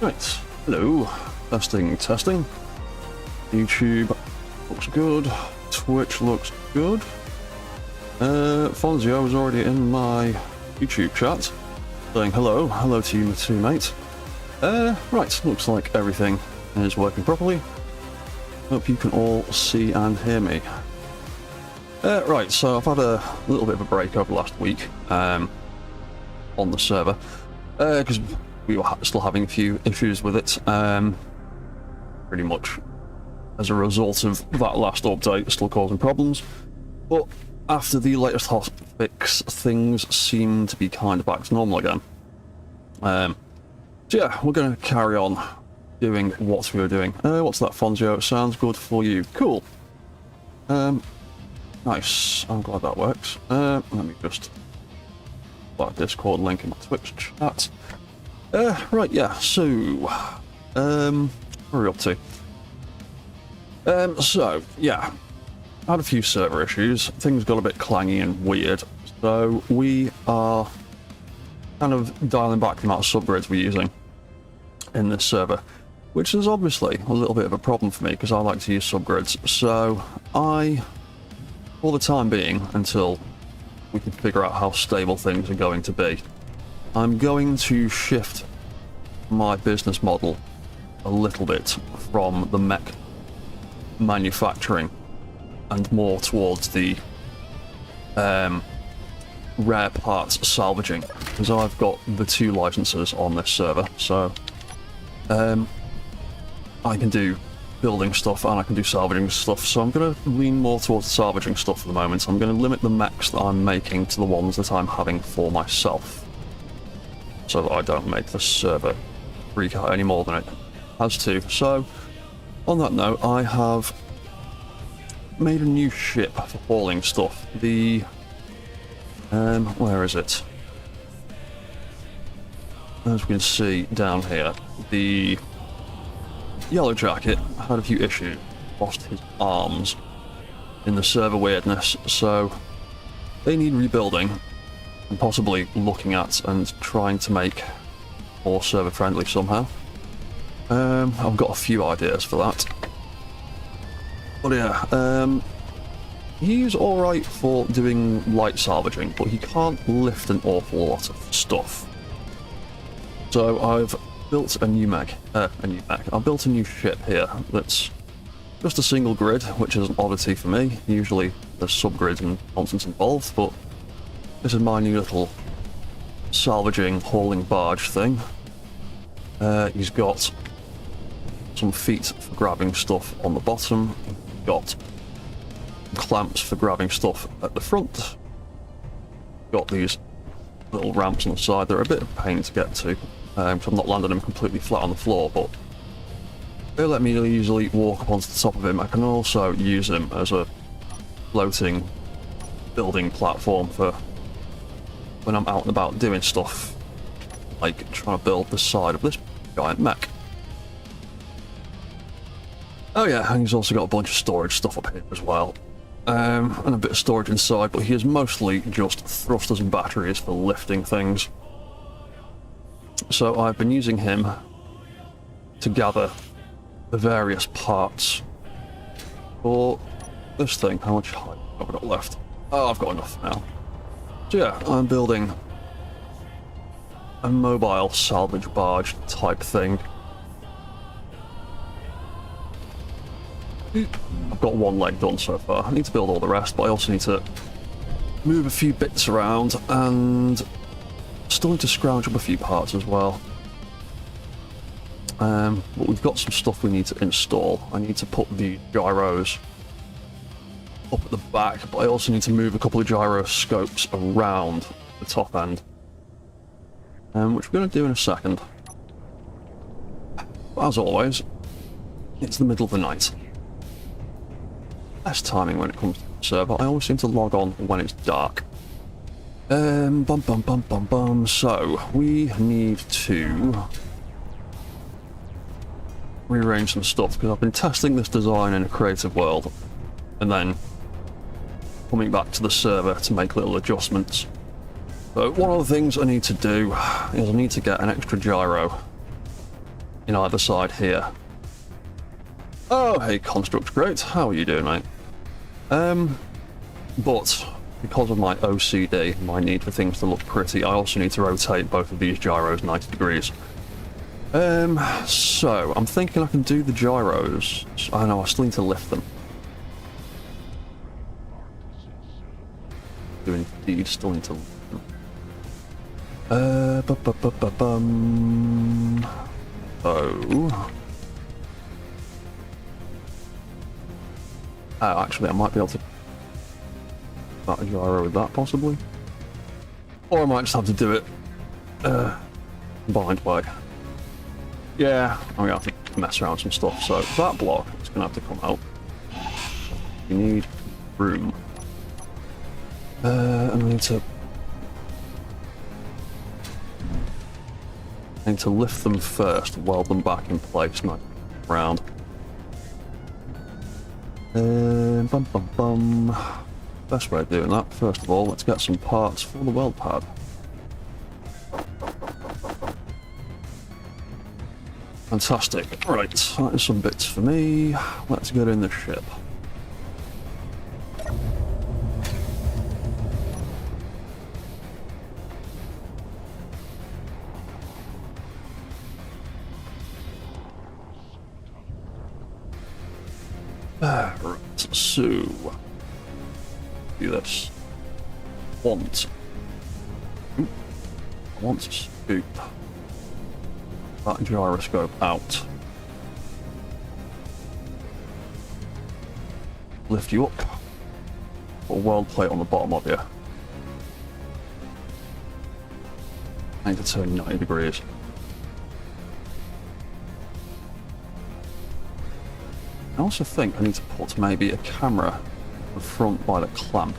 Right, hello, testing. YouTube looks good, Twitch looks good. Fonzio is already in my YouTube chat, saying hello to you too, mate. Right, looks like everything is working properly. Hope you can all see and hear me. Right, so I've had a little bit of a break over the last week on the server, because we were still having a few issues with it, pretty much as a result of that last update still causing problems. But after the latest hotfix, things seem to be kind of back to normal again. So yeah, we're going to carry on doing what we were doing. What's that, Fonzio? Sounds good for you. Cool. Nice. I'm glad that works. Let me just put a Discord link in my Twitch chat. Right, yeah, so, what are we up to? So, yeah, had a few server issues, things got a bit clangy and weird, so we are kind of dialing back the amount of subgrids we're using in this server, which is obviously a little bit of a problem for me, because I like to use subgrids, so for the time being, until we can figure out how stable things are going to be, I'm going to shift my business model a little bit from the mech manufacturing and more towards the rare parts salvaging, because I've got the 2 licenses on this server, so I can do building stuff and I can do salvaging stuff, so I'm going to lean more towards the salvaging stuff for the moment. I'm going to limit the mechs that I'm making to the ones that I'm having for myself, so that I don't make the server freak out any more than it has to. So, on that note, I have made a new ship for hauling stuff. The... where is it? As we can see down here, the Yellow Jacket had a few issues, lost his arms in the server weirdness, so they need rebuilding and possibly looking at and trying to make more server friendly somehow. I've got a few ideas for that. But yeah, he's alright for doing light salvaging, but he can't lift an awful lot of stuff. So I've built a new mech. I've built a new ship here that's just a single grid, which is an oddity for me. Usually there's subgrids and nonsense involved, but this is my new little salvaging, hauling barge thing. He's got some feet for grabbing stuff on the bottom. He's got clamps for grabbing stuff at the front. Got these little ramps on the side. They're a bit of a pain to get to, because I'm not landing them completely flat on the floor, but they let me easily walk up onto the top of him. I can also use him as a floating building platform for when I'm out and about doing stuff, like trying to build the side of this giant mech. Oh yeah, and he's also got a bunch of storage stuff up here as well, and a bit of storage inside, but he is mostly just thrusters and batteries for lifting things. So I've been using him to gather the various parts for this thing. How much height have I got left? Oh, I've got enough now. So yeah, I'm building a mobile salvage barge type thing. I've got one leg done so far. I need to build all the rest, but I also need to move a few bits around and still need to scrounge up a few parts as well. But we've got some stuff we need to install. I need to put the gyros up at the back, but I also need to move a couple of gyroscopes around the top end, which we're going to do in a second. But as always, it's the middle of the night. Best timing when it comes to the server. I always seem to log on when it's dark. So, we need to rearrange some stuff, because I've been testing this design in a creative world, and then coming back to the server to make little adjustments. So one of the things I need to do is I need to get an extra gyro in either side here. Oh, hey, Construct, great. How are you doing, mate? But because of my OCD, my need for things to look pretty, I also need to rotate both of these gyros 90 degrees. So I'm thinking I can do the gyros. I know I still need to lift them. Do indeed still need to lift them. Oh, actually, I might be able to start a gyro with that, possibly. Or I might just have to do it combined way. Yeah, I'm gonna have to mess around with some stuff. So that block is gonna have to come out. We need room. I need to lift them first, weld them back in place, nice round. Best way of doing that, first of all, let's get some parts for the weld pad. Fantastic. Right, that is some bits for me. Let's get in the ship. Right, so do this. I want to scoop that gyroscope out. Lift you up. Put a weld plate on the bottom of you. I need to turn 90 degrees. I also think I need to put maybe a camera in the front by the clamp.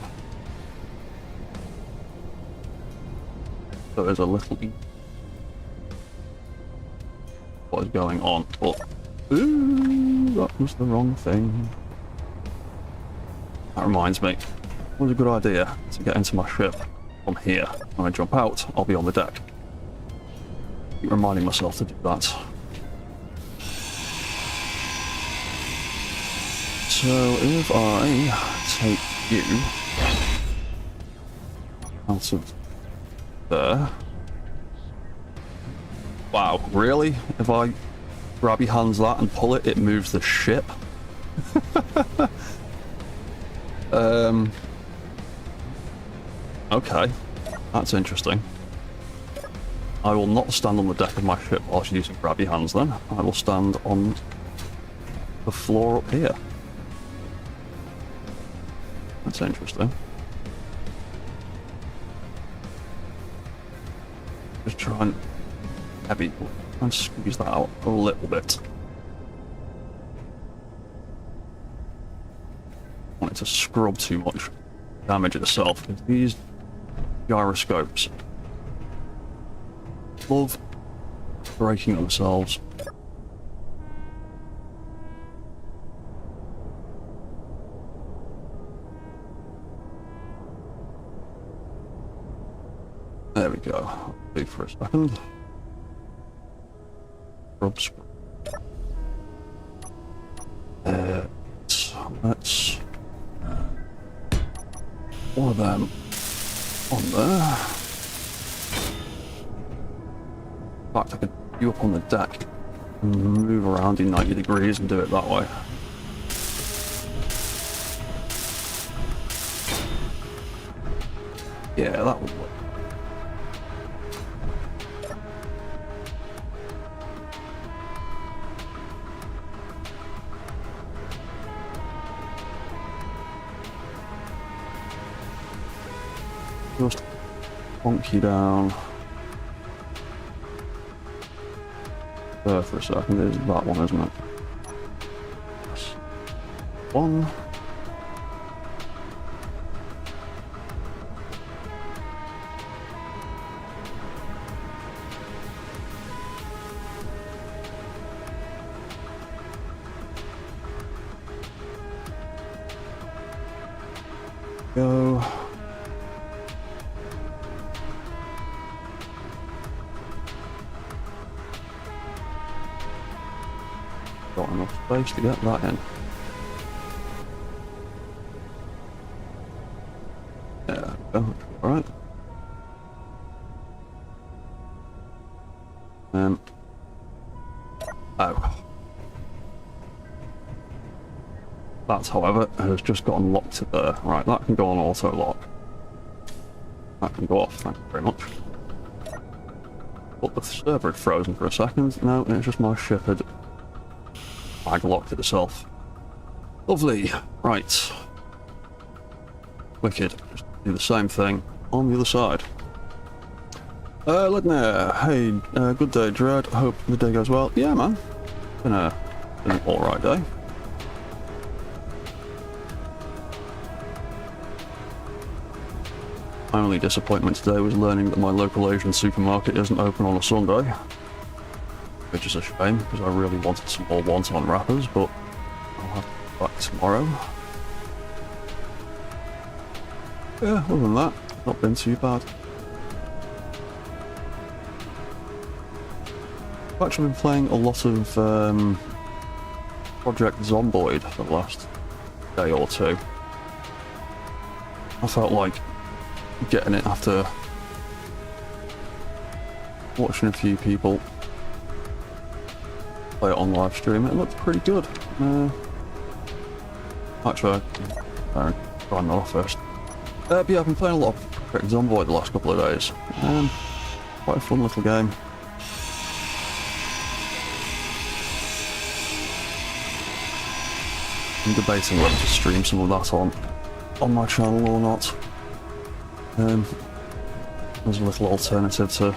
So there's a little what is going on, but ooh, that was the wrong thing. That reminds me, it was a good idea to get into my ship from here. When I jump out, I'll be on the deck. Keep reminding myself to do that. So if I take you out of there. Wow, really? If I grab your hands that and pull it, it moves the ship? Okay, that's interesting. I will not stand on the deck of my ship whilst using grabby hands then. I will stand on the floor up here. That's interesting. Just try and squeeze that out a little bit. I want it to scrub too much, damage itself, because these gyroscopes love breaking themselves. There we go. I'll wait for a second. Scrub. Let's one of them on there. In fact, I could put you up on the deck and move around in 90 degrees and do it that way. Yeah, that would work. Just bonk you down there for a second. There's that one, isn't it? One. Go. got enough space to get that in. Yeah, alright. Oh. That, however, has just gotten locked to there. Right, that can go on auto lock. That can go off, thank you very much. But the server had frozen for a second. No, it's just my ship had locked itself. Lovely. Right. Wicked. Just do the same thing on the other side. Ledner, hey, good day, Dread. Hope the day goes well. Yeah, man. Been an alright day. My only disappointment today was learning that my local Asian supermarket isn't open on a Sunday. Which is a shame, because I really wanted some more wonton wrappers, but I'll have to go back tomorrow. Yeah, other than that, not been too bad. I've actually been playing a lot of Project Zomboid for the last day or two. I felt like getting it after watching a few people play it on live stream. It looked pretty good. Actually, I'll try that first. But yeah, I've been playing a lot of Project Zomboid the last couple of days. Quite a fun little game. I'm debating whether to stream some of that on my channel or not. As a little alternative to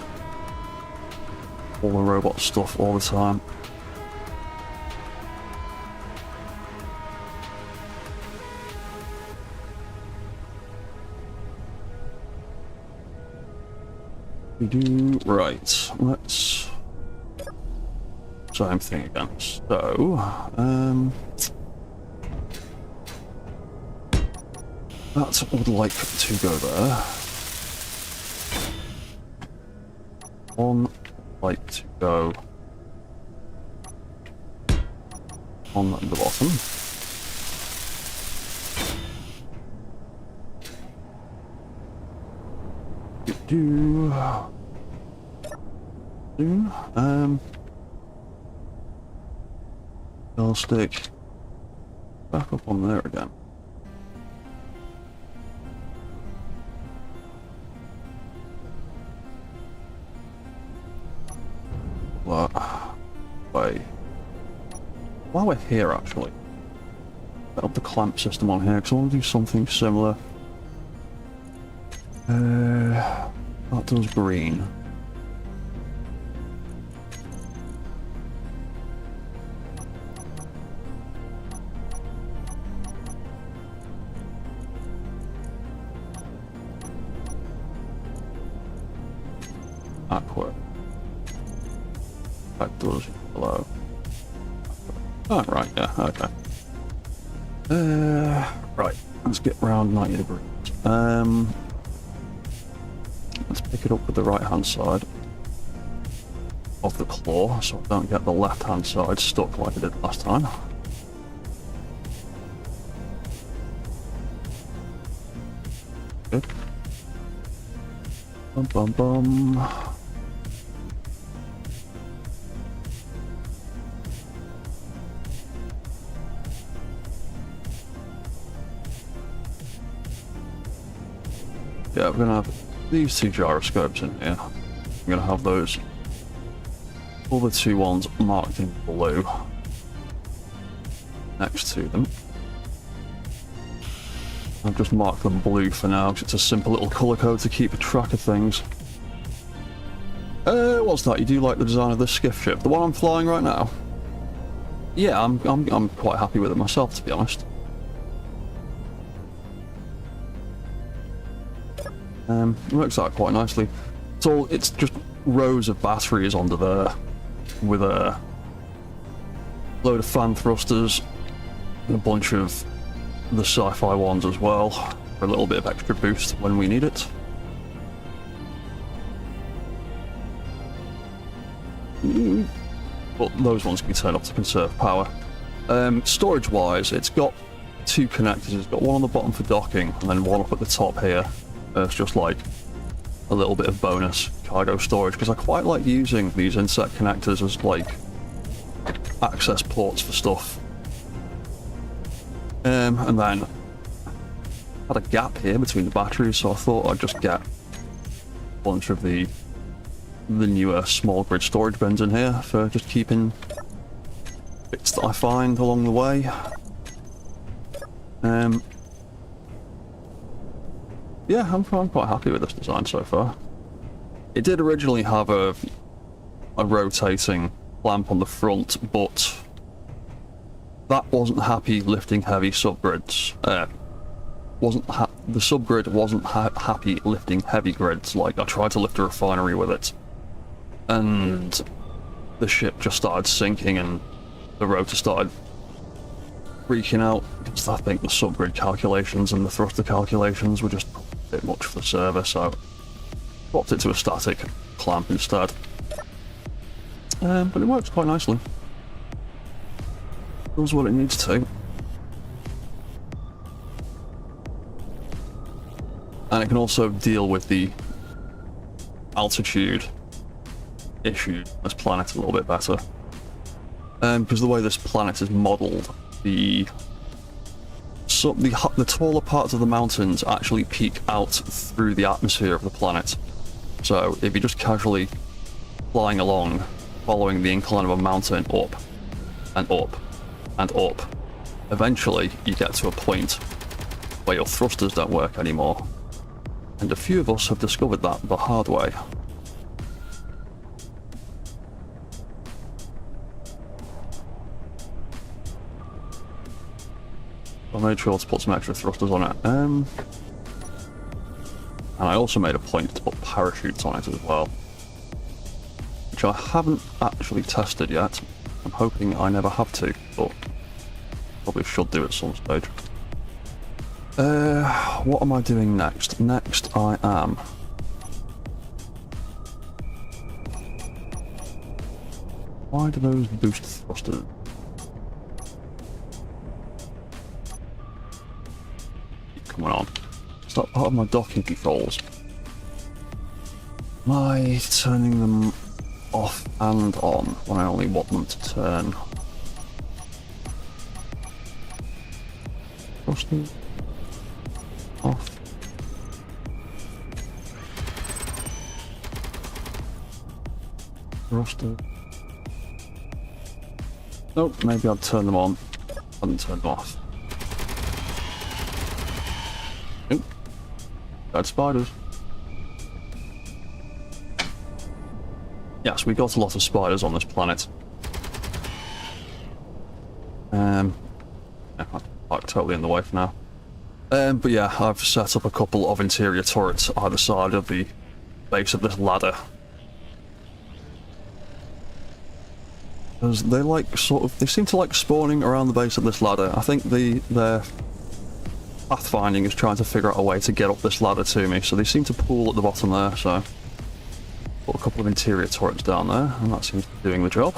all the robot stuff all the time. We do right. Let's same thing again. So, that would like to go there. One like to go on the bottom. I'll stick back up on there again. Wait. While we're here, actually, set up the clamp system on here because I want to do something similar. That does green. Aqua. That does yellow. Oh, right, yeah, okay. Right, let's get round 90 degrees. Let's pick it up with the right hand side of the claw so I don't get the left hand side stuck like I did last time. Good. Bum bum bum. Yeah, we're gonna have these two gyroscopes in here. I'm gonna have those other two ones marked in blue next to them. I've just marked them blue for now because it's a simple little colour code to keep track of things. What's that? You do like the design of this skiff ship? The one I'm flying right now? Yeah, I'm quite happy with it myself, to be honest. It works out quite nicely. It's just rows of batteries under there with a load of fan thrusters and a bunch of the sci-fi ones as well for a little bit of extra boost when we need it. But those ones can be turned off to conserve power. Storage wise, it's got two connectors. It's got one on the bottom for docking and then one up at the top here. It's just like a little bit of bonus cargo storage, because I quite like using these inset connectors as like access ports for stuff. And then had a gap here between the batteries, so I thought I'd just get a bunch of the newer small grid storage bins in here for just keeping bits that I find along the way. Yeah, I'm quite happy with this design so far. It did originally have a rotating lamp on the front, but that wasn't happy lifting heavy subgrids. The subgrid wasn't happy lifting heavy grids. Like, I tried to lift a refinery with it, and the ship just started sinking and the rotor started freaking out, because I think the subgrid calculations and the thruster calculations were just a bit much for the server, so swapped it to a static clamp instead. But it works quite nicely. Does what it needs to. And it can also deal with the altitude issue on this planet a little bit better. Because the way this planet is modelled, the taller parts of the mountains actually peak out through the atmosphere of the planet. So if you're just casually flying along, following the incline of a mountain up and up and up, eventually you get to a point where your thrusters don't work anymore. And a few of us have discovered that the hard way. I made sure to put some extra thrusters on it. And I also made a point to put parachutes on it as well, which I haven't actually tested yet. I'm hoping I never have to, but probably should do at some stage. What am I doing next? Next I am... Why do those boost thrusters? Coming on. Is that part of my docking controls? Am I turning them off and on when I only want them to turn? Thrusters off. Thrusters. Nope, maybe I'd turn them on. I hadn't turned them off. Dead spiders. Yes, we got a lot of spiders on this planet. Yeah, I'm totally in the way for now. But yeah, I've set up a couple of interior turrets either side of the base of this ladder. Because they they seem to like spawning around the base of this ladder. I think their pathfinding is trying to figure out a way to get up this ladder to me, so they seem to pool at the bottom there, so put a couple of interior turrets down there, and that seems to be doing the job.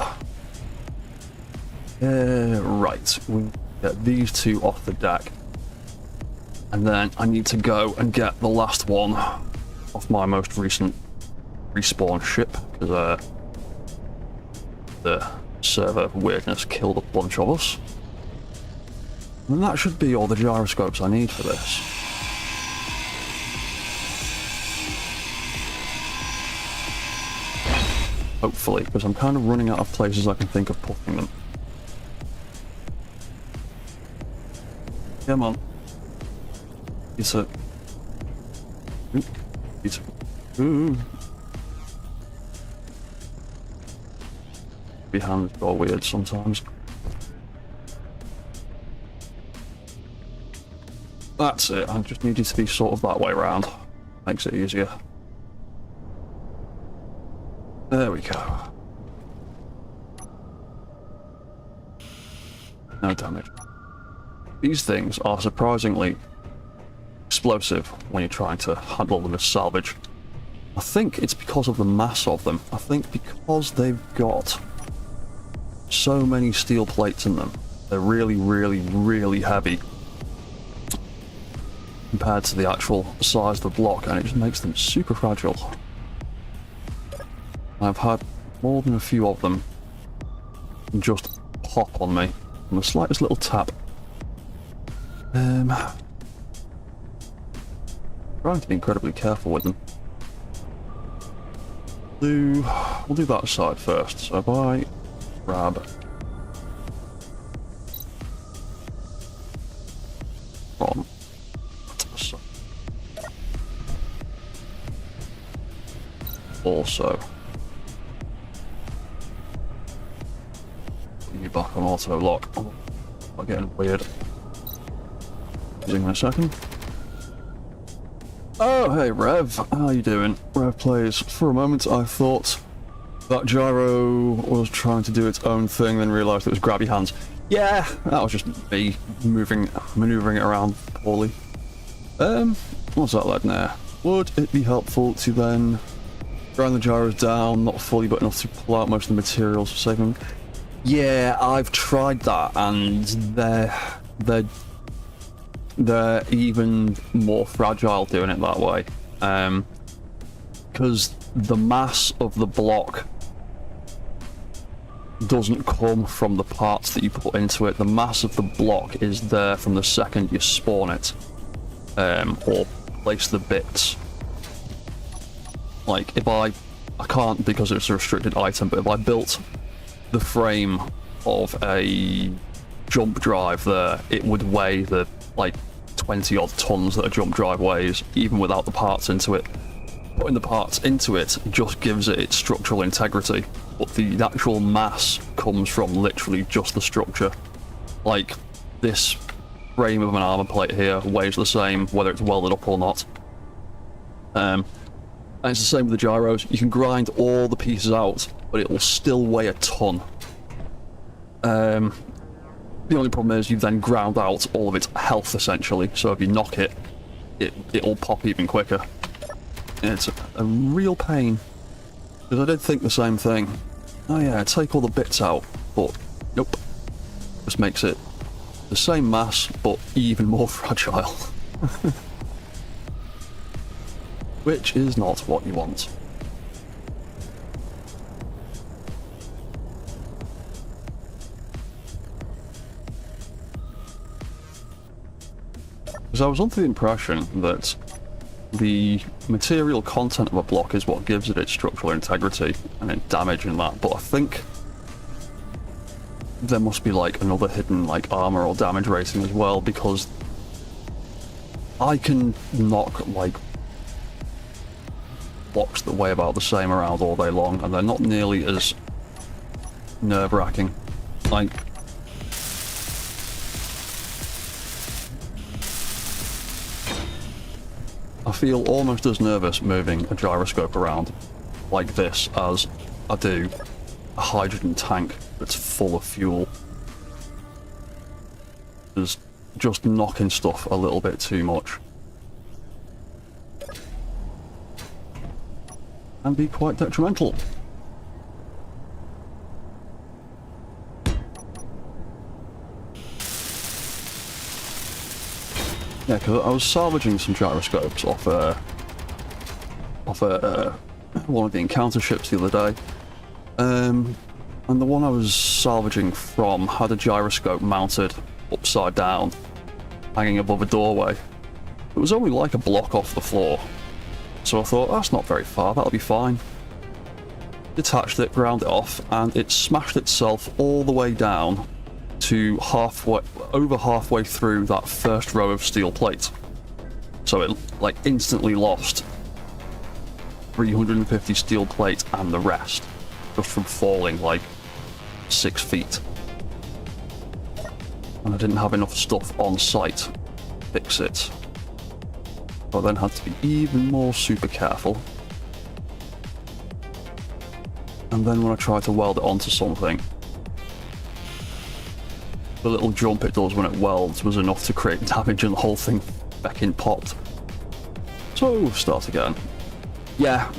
Right, we get these two off the deck, and then I need to go and get the last one off my most recent respawn ship, because the server weirdness killed a bunch of us. And that should be all the gyroscopes I need for this. Hopefully, because I'm kind of running out of places I can think of putting them. Come on. It's a... It's a... Ooh. Behind go weird sometimes. That's it, I just need you to be sort of that way around. Makes it easier. There we go. No damage. These things are surprisingly explosive when you're trying to handle them as salvage. I think it's because of the mass of them. I think because they've got so many steel plates in them, They're really, really, really heavy compared to the actual size of the block, and it just makes them super fragile. I've had more than a few of them just pop on me from the slightest little tap. Trying to be incredibly careful with them. We'll do that side first. So if I grab from also put you back on auto lock. Oh, I'm getting weird. Using in a second. Oh, hey Rev, how you doing? Rev plays. For a moment I thought that gyro was trying to do its own thing, then realised it was grabby hands. Yeah, that was just me manoeuvring it around poorly. What's that led there? Would it be helpful to then grind the gyros down, not fully but enough to pull out most of the materials for saving? Yeah, I've tried that, and they're even more fragile doing it that way, because the mass of the block doesn't come from the parts that you put into it. The mass of the block is there from the second you spawn it, or place the bits. Like if I can't because it's a restricted item, but if I built the frame of a jump drive there, it would weigh the like 20 odd tons that a jump drive weighs, even without the parts into it. Putting the parts into it just gives it its structural integrity, but the actual mass comes from literally just the structure. Like this frame of an armor plate here weighs the same whether it's welded up or not. And it's the same with the gyros. You can grind all the pieces out, but it will still weigh a ton. The only problem is you've then ground out all of its health, essentially, so if you knock it, it'll pop even quicker. And it's a real pain, because I did think the same thing. Oh yeah, take all the bits out, but nope. Just makes it the same mass, but even more fragile. Which is not what you want. Because I was under the impression that the material content of a block is what gives it its structural integrity and its damage and that, but I think there must be like another hidden like armor or damage rating as well, because I can knock like blocks that weigh about the same around all day long, and they're not nearly as nerve-wracking. Like, I feel almost as nervous moving a gyroscope around like this as I do a hydrogen tank that's full of fuel. There's just knocking stuff a little bit too much. And be quite detrimental. Yeah, because I was salvaging some gyroscopes off one of the encounter ships the other day, and the one I was salvaging from had a gyroscope mounted upside down, hanging above a doorway. It was only like a block off the floor, so I thought, that's not very far, that'll be fine. Detached it, ground it off, and it smashed itself all the way down to over halfway through that first row of steel plate. So it like instantly lost 350 steel plate and the rest, just from falling like 6 feet. And I didn't have enough stuff on site to fix it. I then had to be even more super careful. And then when I tried to weld it onto something, the little jump it does when it welds was enough to create damage and the whole thing fucking popped. So, start again. Yeah.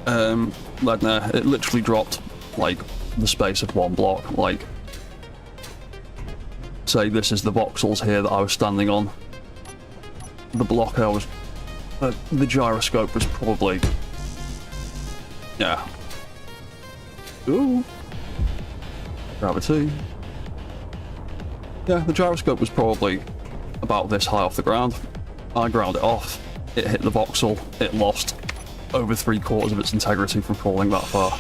Ledner, it literally dropped, like, the space of one block. Like, say this is the voxels here that I was standing on. The block I was... the gyroscope was probably... yeah. Ooh. Gravity. Yeah, the gyroscope was probably about this high off the ground. I ground it off. It hit the voxel. It lost over 3/4 of its integrity from falling that far.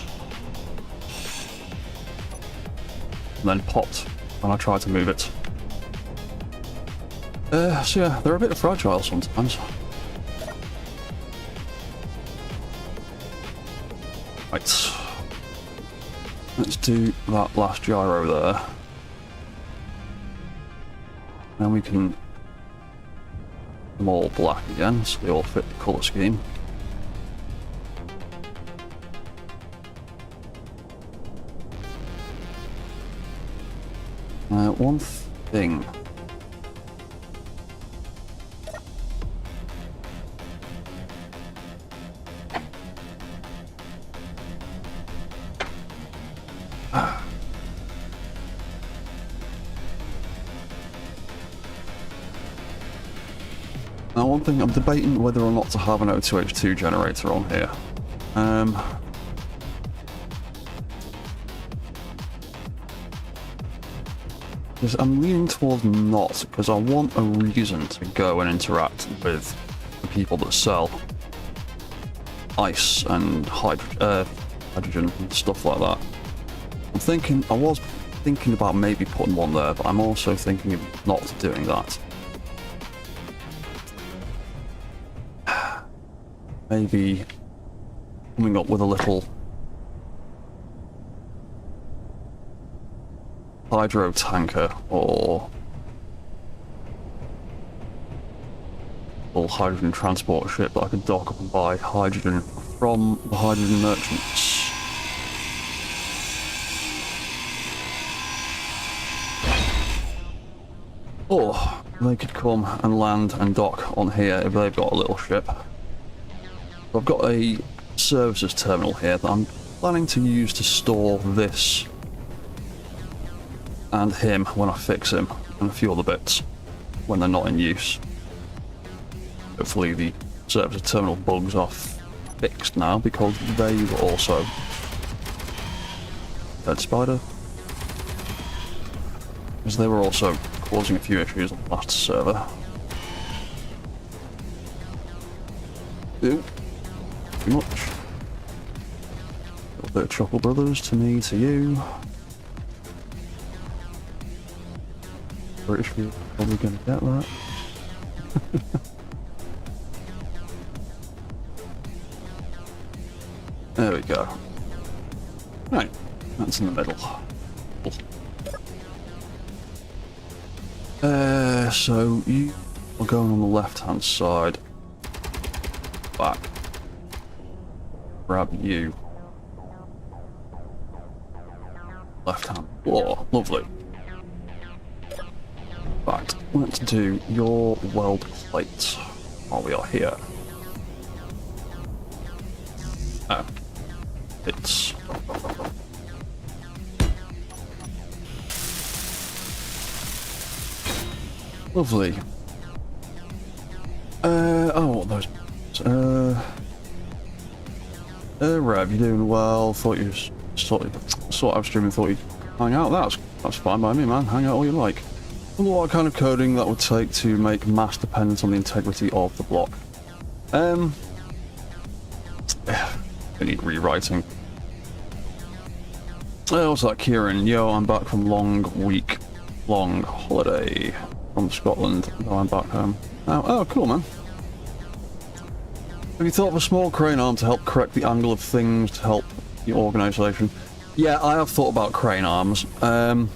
And then popped when I tried to move it. So yeah, they're a bit fragile sometimes. Right. Let's do that last gyro there. Then we can make them all black again, so they all fit the colour scheme. One thing. Now, one thing, I'm debating whether or not to have an O2H2 generator on here. Because I'm leaning towards not, because I want a reason to go and interact with the people that sell ice and hydrogen and stuff like that. I was thinking about maybe putting one there, but I'm also thinking of not doing that. Maybe coming up with a little hydro tanker or hydrogen transport ship that I could dock up and buy hydrogen from the hydrogen merchants. Or they could come and land and dock on here if they've got a little ship. I've got a services terminal here that I'm planning to use to store this and him when I fix him, and a few other bits when they're not in use. Hopefully the services terminal bugs are fixed now, because they were also... Dead spider? Because they were also causing a few issues on the last server. Ooh. Too much. A little bit of Chuckle Brothers to me, to you. British people are probably going to get that. There we go. Right, that's in the middle. So you are going on the left-hand side. Back. Grab you. Left hand floor. Lovely. Right, let's do your weld plate while we are here. Oh. It's... Lovely. Oh, those... Rev, you're doing well. Thought you saw I was streaming, thought you'd hang out. That's fine by me, man. Hang out all you like. I wonder what kind of coding that would take to make mass dependent on the integrity of the block. I need rewriting. What's that, Kieran? Yo, I'm back from long holiday from Scotland. No, I'm back home. Oh, cool, man. Have you thought of a small crane arm to help correct the angle of things to help your organisation? Yeah, I have thought about crane arms. And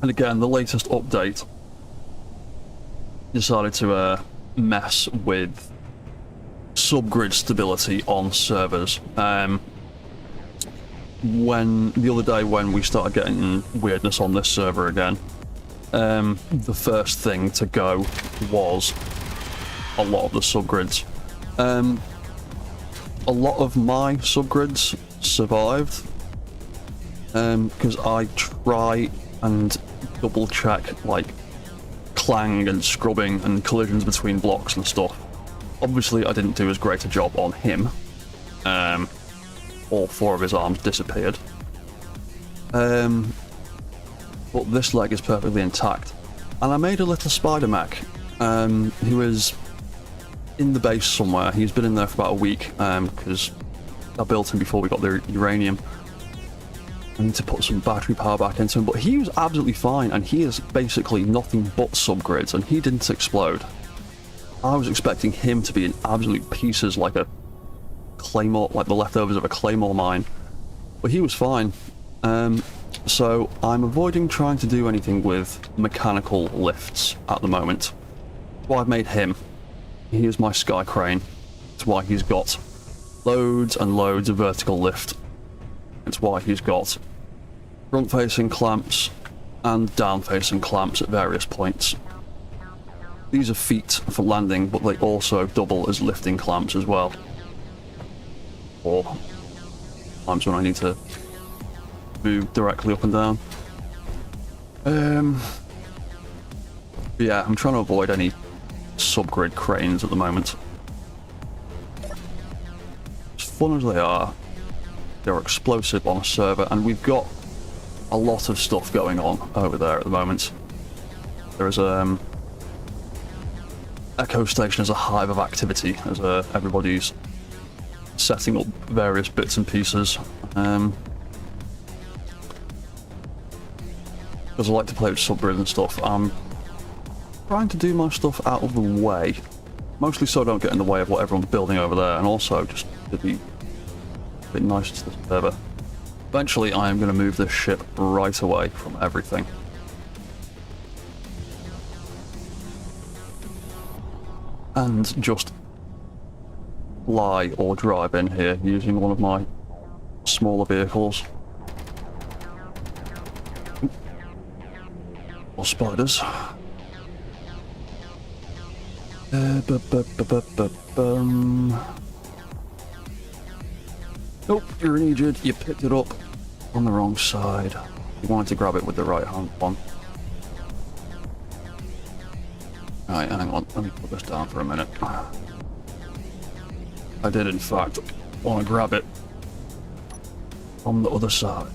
again, the latest update decided to mess with subgrid stability on servers. When the other day when we started getting weirdness on this server again, the first thing to go was a lot of the subgrids. A lot of my subgrids survived, because I try and double check like clang and scrubbing and collisions between blocks and stuff. Obviously I didn't do as great a job on him. All 4 of his arms disappeared. But this leg is perfectly intact. And I made a little spider mech, who is in the base somewhere. He's been in there for about a week, because I built him before we got the uranium. I need to put some battery power back into him, but he was absolutely fine, and he is basically nothing but subgrids, and he didn't explode. I was expecting him to be in absolute pieces like a claymore, like the leftovers of a claymore mine, but he was fine. So I'm avoiding trying to do anything with mechanical lifts at the moment. Well, I've made him. He is my sky crane. That's why he's got loads and loads of vertical lift. It's why he's got front-facing clamps and down-facing clamps at various points. These are feet for landing, but they also double as lifting clamps as well. Or times when I need to move directly up and down. Yeah, I'm trying to avoid any subgrid cranes at the moment. As fun as they are, they're explosive on a server, and we've got a lot of stuff going on over there at the moment. There's Echo Station is a hive of activity as everybody's setting up various bits and pieces. Because I like to play with subgrid and stuff, I'm trying to do my stuff out of the way. Mostly so I don't get in the way of what everyone's building over there, and also just to be a bit nicer to the server. Eventually I am going to move this ship right away from everything. And just fly or drive in here using one of my smaller vehicles. More spiders. Nope, you're an idiot. You picked it up on the wrong side. You wanted to grab it with the right hand one. Alright, hang on. Let me put this down for a minute. I did, in fact, want to grab it on the other side.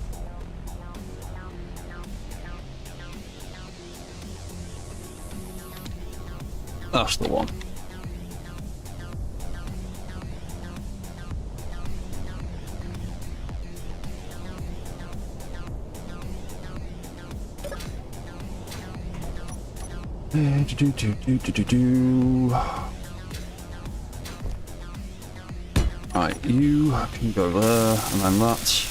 That's the one. Right, you can go there, and then that.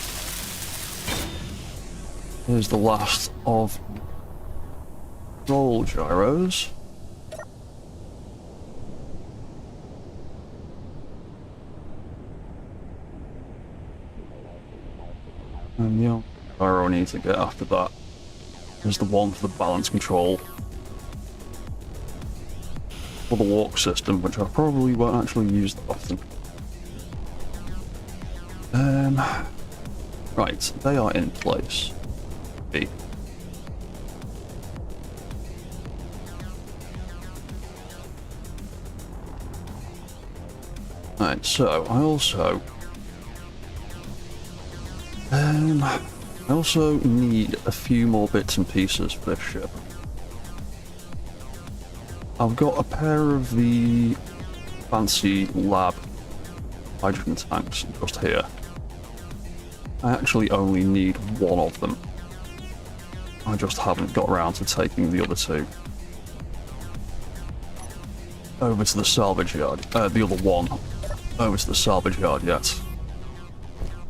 Here's the last of roll gyros. And the only gyro I need to get after that is the one for the balance control for the walk system, which I probably won't actually use that often. Right, they are in place. B. Right, so I also need a few more bits and pieces for this ship. I've got a pair of the fancy lab hydrogen tanks just here. I actually only need one of them. I just haven't got around to taking the other two over to the salvage yard. The other one over to the salvage yard yet.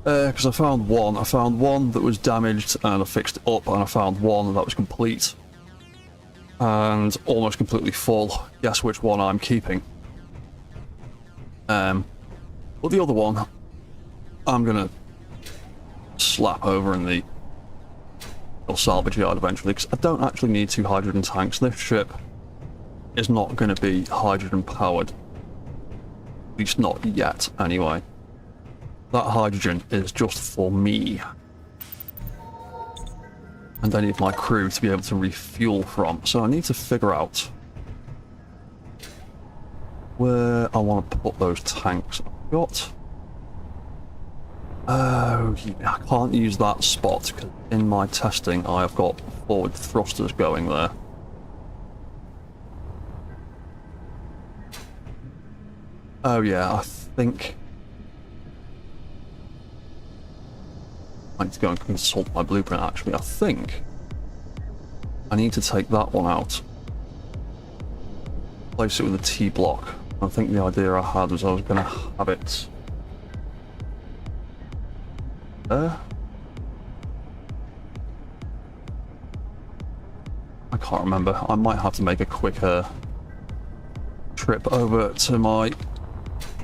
Because I found one that was damaged and I fixed it up, and I found one that was complete and almost completely full. Guess which one I'm keeping. But the other one I'm gonna slap over in the salvage yard eventually, because I don't actually need 2 hydrogen tanks. This ship is not going to be hydrogen powered, at least not yet anyway. That hydrogen is just for me. and any of my crew to be able to refuel from. So I need to figure out where I want to put those tanks. I've got... Oh, yeah, I can't use that spot because in my testing I have got forward thrusters going there. Oh yeah, I think I need to go and consult my blueprint actually. I think I need to take that one out. Place it with a T block. I think the idea I had was I was going to have it there. I can't remember. I might have to make a quicker trip over to my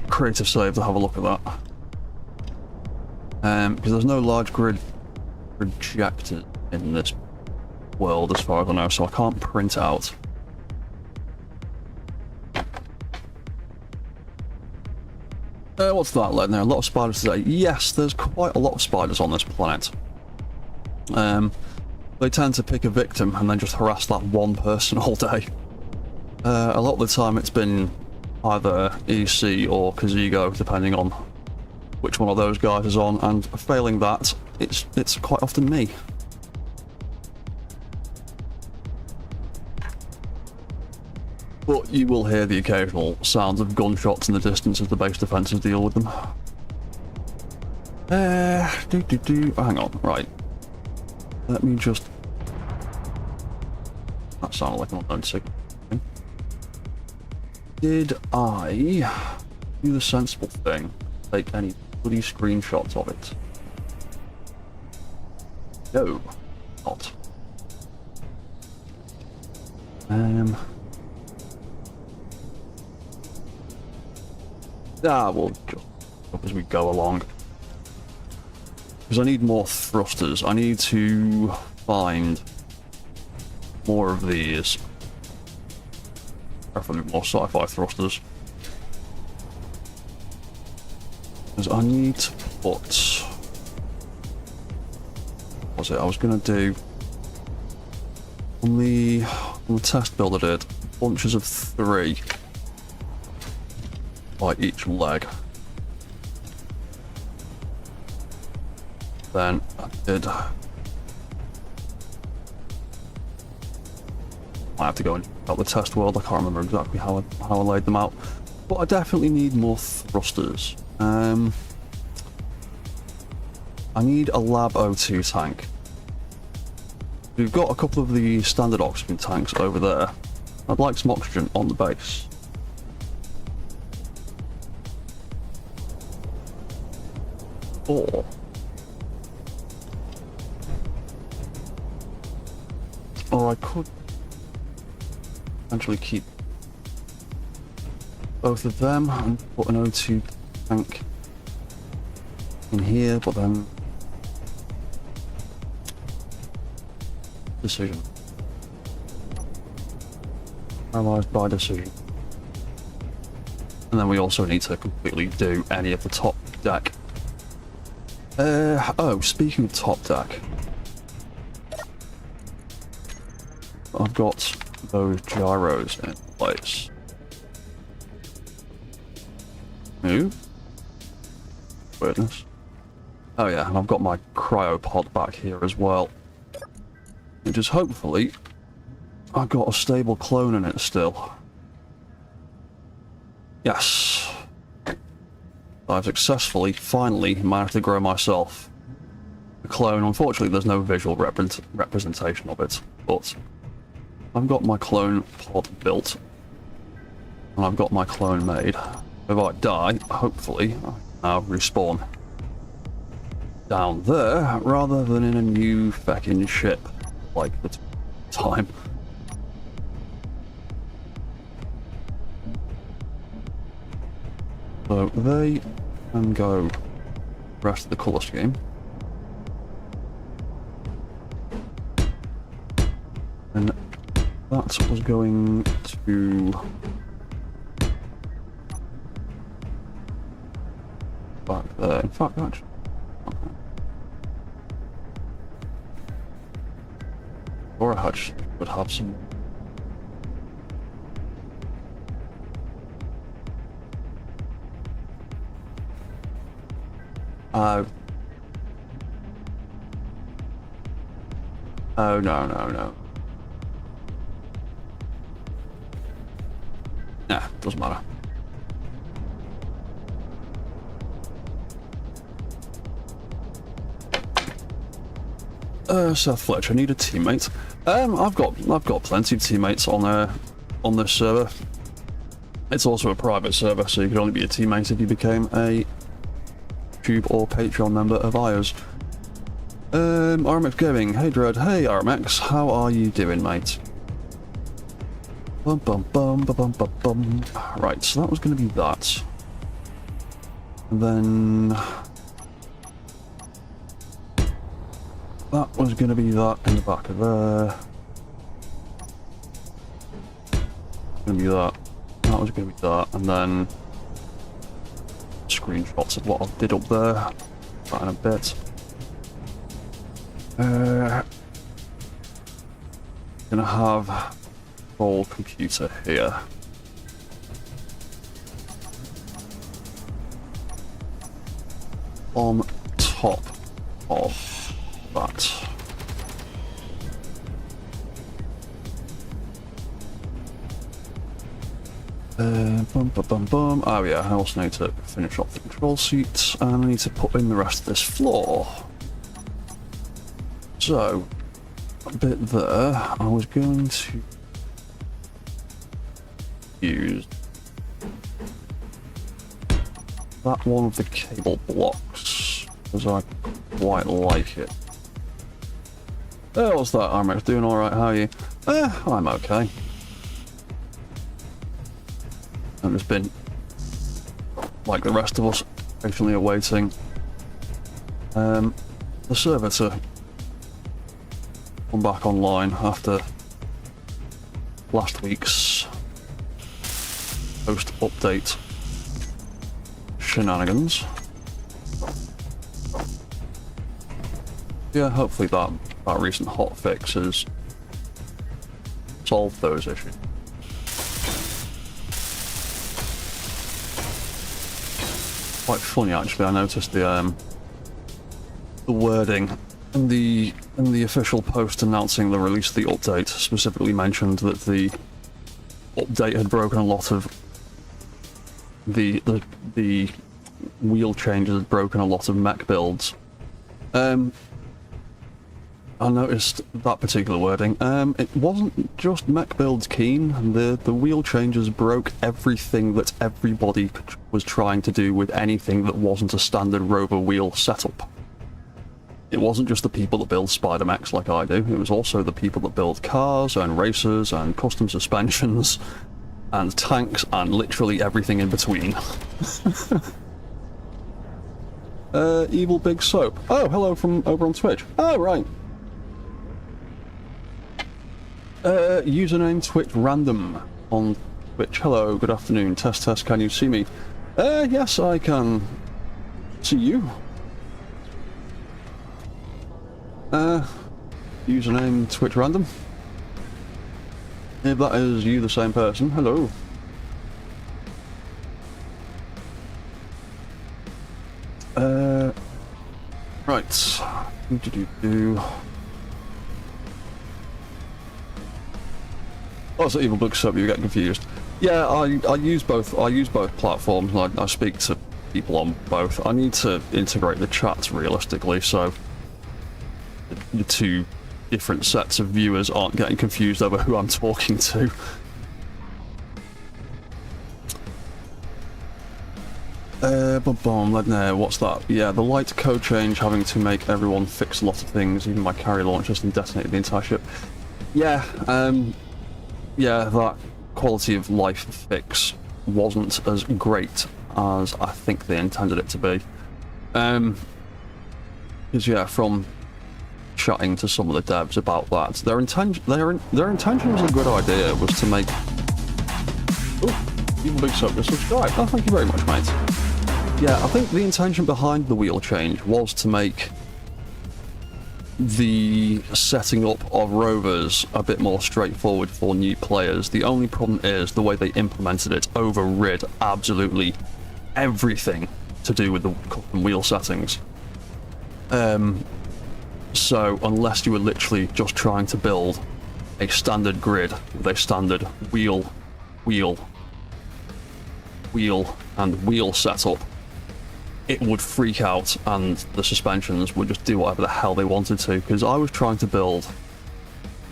creative save to have a look at that. Because there's no large grid projector in this world as far as I know, so I can't print it out. What's that, Len? There are a lot of spiders today. Yes, there's quite a lot of spiders on this planet. They tend to pick a victim and then just harass that one person all day. A lot of the time it's been either EC or Kazigo, depending on which one of those guys is on, and failing that, it's quite often me. But you will hear the occasional sounds of gunshots in the distance as the base defences deal with them. Hang on, right. Let me just... That sounded like an unknown signal. Did I do the sensible thing? Take any bloody screenshots of it? No, not. We'll just up as we go along. Because I need more thrusters. I need to find more of these. Preferably more sci-fi thrusters. Because I need to put... What was it I was going to do? On the test build I did, bunches of 3 by each leg. Then I did... I have to go and check out the test world. I can't remember exactly how I laid them out, but I definitely need more thrusters. I need a Lab.02 tank. We've got a couple of the standard oxygen tanks over there. I'd like some oxygen on the base. Or I could potentially keep both of them and put an O2 tank in here, but then decision. Analysed by decision. And then we also need to completely do any of the top deck. Oh, speaking of top deck, I've got those gyros in place. Move. Weirdness. Oh yeah, and I've got my cryopod back here as well. Which is hopefully I've got a stable clone in it still. Yes. I've successfully, finally managed to grow myself a clone. Unfortunately, there's no visual representation of it, but I've got my clone pod built, and I've got my clone made. If I die, hopefully, I'll respawn down there, rather than in a new feckin' ship, like the time. So they can go the rest of the colour scheme. And that was going to back there. In fact, actually, okay. Or I would have some. Oh, no. Nah, doesn't matter. Seth Fletcher, I need a teammate. I've got plenty of teammates on this server. It's also a private server, so you could only be a teammate if you became a YouTube or Patreon member of ours. RMX Gaming, hey Dread, hey RMX, how are you doing, mate? Bum bum bum bum bum bum bum. Right, so that was going to be that. And then that was going to be that in the back of there. Going to be that. That was going to be that, and then screenshots of what I did up there. That in a bit. Gonna have a whole computer here. On top of that. Bum bum bum bum. Oh yeah, I also need to finish off the control seats, and I need to put in the rest of this floor. So, a bit there, I was going to use that one of the cable blocks, because I quite like it. What's that, RMX? Doing alright, how are you? I'm okay. I've just been, like the rest of us, patiently awaiting the server to come back online after last week's post-update shenanigans. Yeah, hopefully that recent hotfix has solved those issues. Quite funny actually, I noticed the wording in the official post announcing the release of the update specifically mentioned that the update had broken a lot of the wheel changes had broken a lot of mech builds. I noticed that particular wording. It wasn't just mech builds keen. The wheel changes broke everything that everybody was trying to do with anything that wasn't a standard rover wheel setup. It wasn't just the people that build Spider Mechs like I do, it was also the people that build cars and racers and custom suspensions and tanks and literally everything in between. Evil Big Soap. Oh, hello from over on Twitch. Oh, right. Username Twitch Random on Twitch. Hello, good afternoon. Test, can you see me? Yes, I can see you. Username Twitch Random. If that is you, the same person, hello. Right. Oh, so Evil Book Sub, you get confused. Yeah, I use both platforms. I speak to people on both. I need to integrate the chats realistically, so the two different sets of viewers aren't getting confused over who I'm talking to. What's that? Yeah, the light code change having to make everyone fix a lot of things, even my carry launchers, and detonate the entire ship. Yeah, yeah, that quality of life fix wasn't as great as I think they intended it to be. Because yeah, from chatting to some of the devs about that, their intention was a good idea, was to make... Oh, Evil Big Sub to subscribe. Oh, thank you very much, mate. Yeah, I think the intention behind the wheel change was to make the setting up of rovers a bit more straightforward for new players. The only problem is the way they implemented it overrid absolutely everything to do with the custom wheel settings. So unless you were literally just trying to build a standard grid with a standard wheel, and wheel setup, it would freak out and the suspensions would just do whatever the hell they wanted to. Because I was trying to build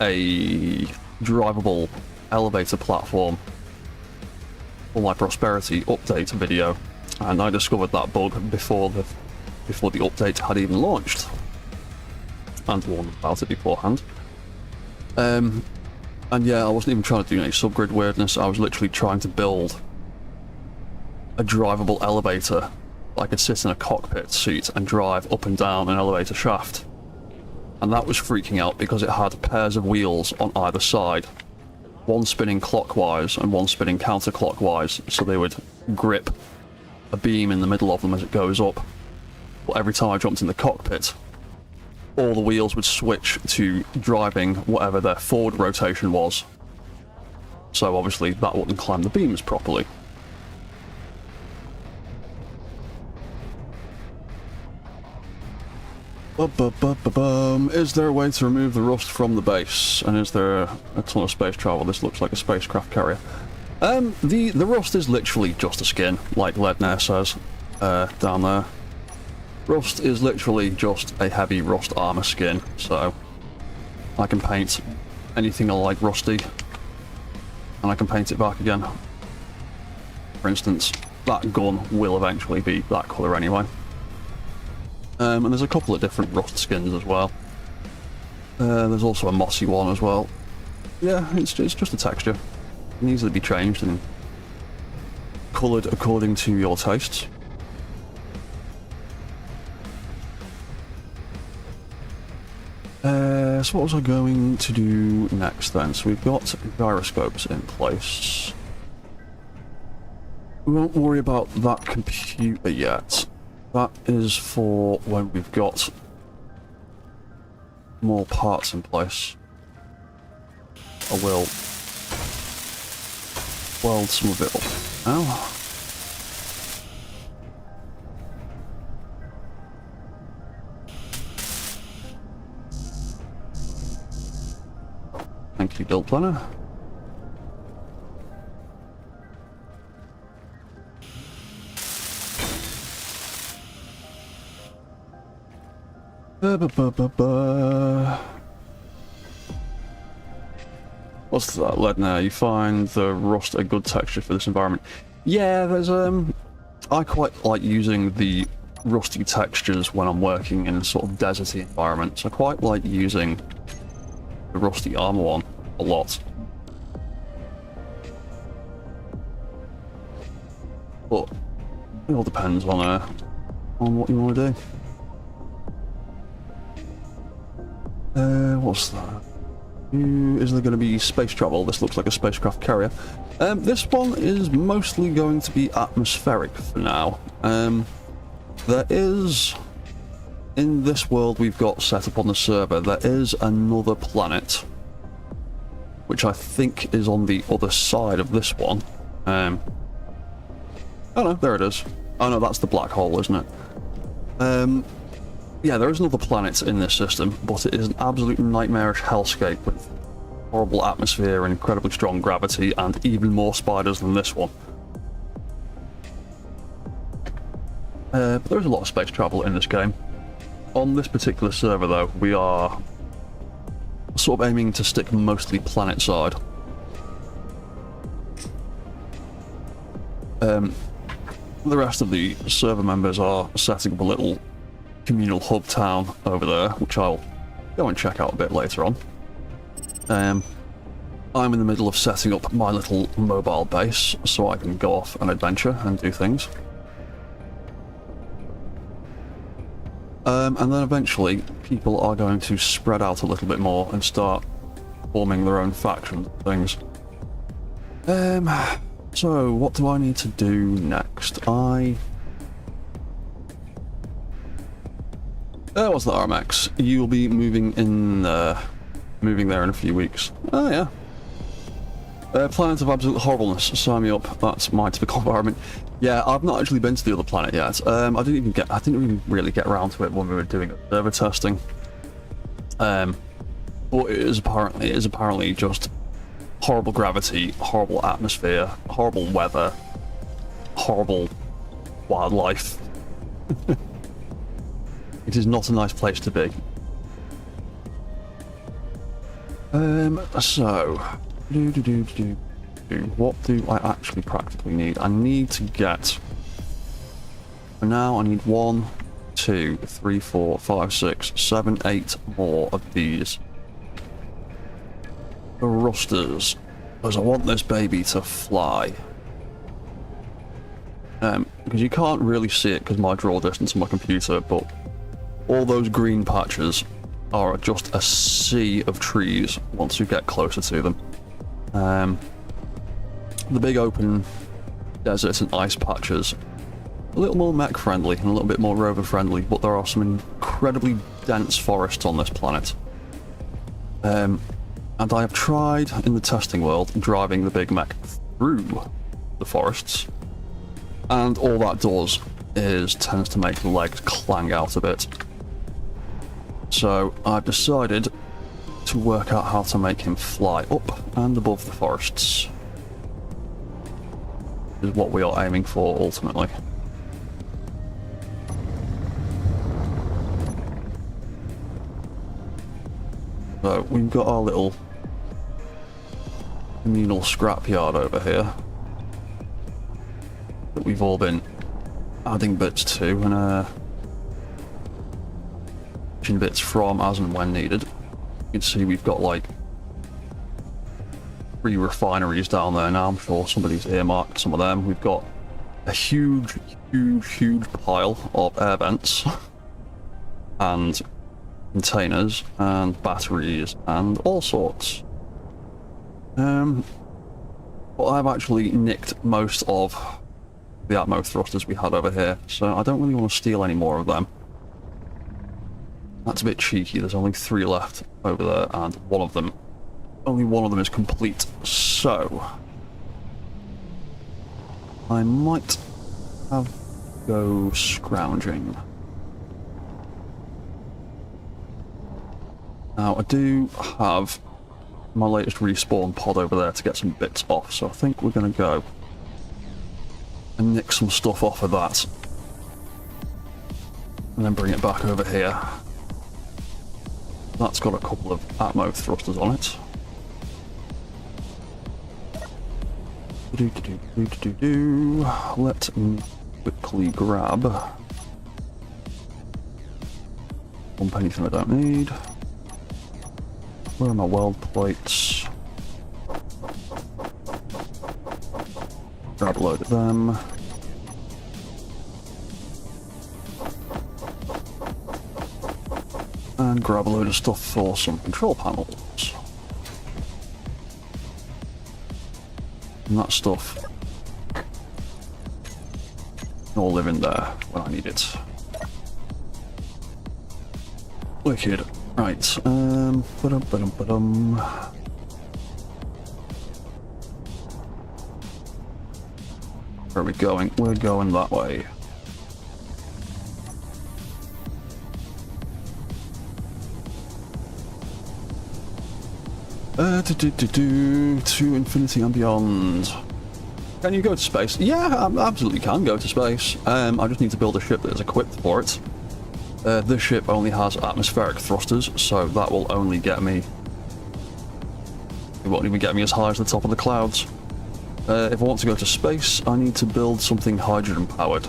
a drivable elevator platform for my Prosperity update video, and I discovered that bug before the update had even launched, and warned about it beforehand. And yeah, I wasn't even trying to do any subgrid weirdness. I was literally trying to build a drivable elevator. I could sit in a cockpit seat and drive up and down an elevator shaft. And that was freaking out because it had pairs of wheels on either side. One spinning clockwise and one spinning counterclockwise, so they would grip a beam in the middle of them as it goes up. But every time I jumped in the cockpit, all the wheels would switch to driving whatever their forward rotation was. So obviously that wouldn't climb the beams properly. Is there a way to remove the rust from the base? And is there a ton of space travel? This looks like a spacecraft carrier. The rust is literally just a skin, like Ledner says down there. Rust is literally just a heavy rust armor skin, so I can paint anything I like rusty, and I can paint it back again. For instance, that gun will eventually be that colour anyway. And there's a couple of different rust skins as well. There's also a mossy one as well. Yeah, it's just a texture. It can easily be changed and coloured according to your tastes. So what was I going to do next then? So we've got gyroscopes in place. We won't worry about that computer yet. That is for when we've got more parts in place. I will weld some of it up now. Thank you, build planner. What's that, Ledner? You find the rust a good texture for this environment? Yeah, there's I quite like using the rusty textures when I'm working in sort of deserty environments. I quite like using the rusty armor one a lot. But it all depends on what you want to do. What's that? Is there going to be space travel? This looks like a spacecraft carrier. This one is mostly going to be atmospheric for now. There is, in this world we've got set up on the server, there is another planet, which I think is on the other side of this one. Oh no, there it is. Oh no, that's the black hole, isn't it? Yeah, there is another planet in this system, but it is an absolute nightmarish hellscape with horrible atmosphere and incredibly strong gravity and even more spiders than this one. But there is a lot of space travel in this game. On this particular server though, we are sort of aiming to stick mostly planet side. The rest of the server members are setting up a little communal hub town over there, which I'll go and check out a bit later on. I'm in the middle of setting up my little mobile base so I can go off an adventure and do things. And then eventually people are going to spread out a little bit more and start forming their own factions and things. So what do I need to do next? What's the RMX? You'll be moving there in a few weeks. Oh yeah. Planet of absolute horribleness. Sign me up. That's my typical environment. Yeah, I've not actually been to the other planet yet. I didn't even really get around to it when we were doing server testing. But it is apparently just horrible gravity, horrible atmosphere, horrible weather, horrible wildlife. It is not a nice place to be. So, what do I actually practically need? I need to get, for now I need 1, 2, 3, 4, 5, 6, 7, 8 more of these thrusters, because I want this baby to fly. Because you can't really see it because my draw distance on my computer, but all those green patches are just a sea of trees once you get closer to them. The big open deserts and ice patches, a little more mech friendly and a little bit more rover friendly, but there are some incredibly dense forests on this planet. And I have tried in the testing world driving the big mech through the forests, and all that does is tends to make the legs clang out a bit. So I've decided to work out how to make him fly up and above the forests. Is what we are aiming for ultimately. So we've got our little communal scrapyard over here that we've all been adding bits to and bits from as and when needed. You can see we've got like 3 refineries down there now. I'm sure somebody's earmarked some of them. We've got a huge pile of air vents and containers and batteries and all sorts. But I've actually nicked most of the Atmo thrusters we had over here, so I don't really want to steal any more of them. That's a bit cheeky. There's only 3 left over there, and only one of them is complete. So I might have to go scrounging. Now I do have my latest respawn pod over there to get some bits off, so I think we're going to go and nick some stuff off of that and then bring it back over here. That's got a couple of Atmo thrusters on it. Let me quickly grab anything I don't need. Where are my weld plates? Grab a load of them. And grab a load of stuff for some control panels. And that stuff can all live in there when I need it. Wicked. Right, where are we going? We're going that way. To infinity and beyond. Can you go to space? Yeah, I absolutely can go to space. I just need to build a ship that is equipped for it. This ship only has atmospheric thrusters, so that will only get me... It won't even get me as high as the top of the clouds. If I want to go to space, I need to build something hydrogen powered.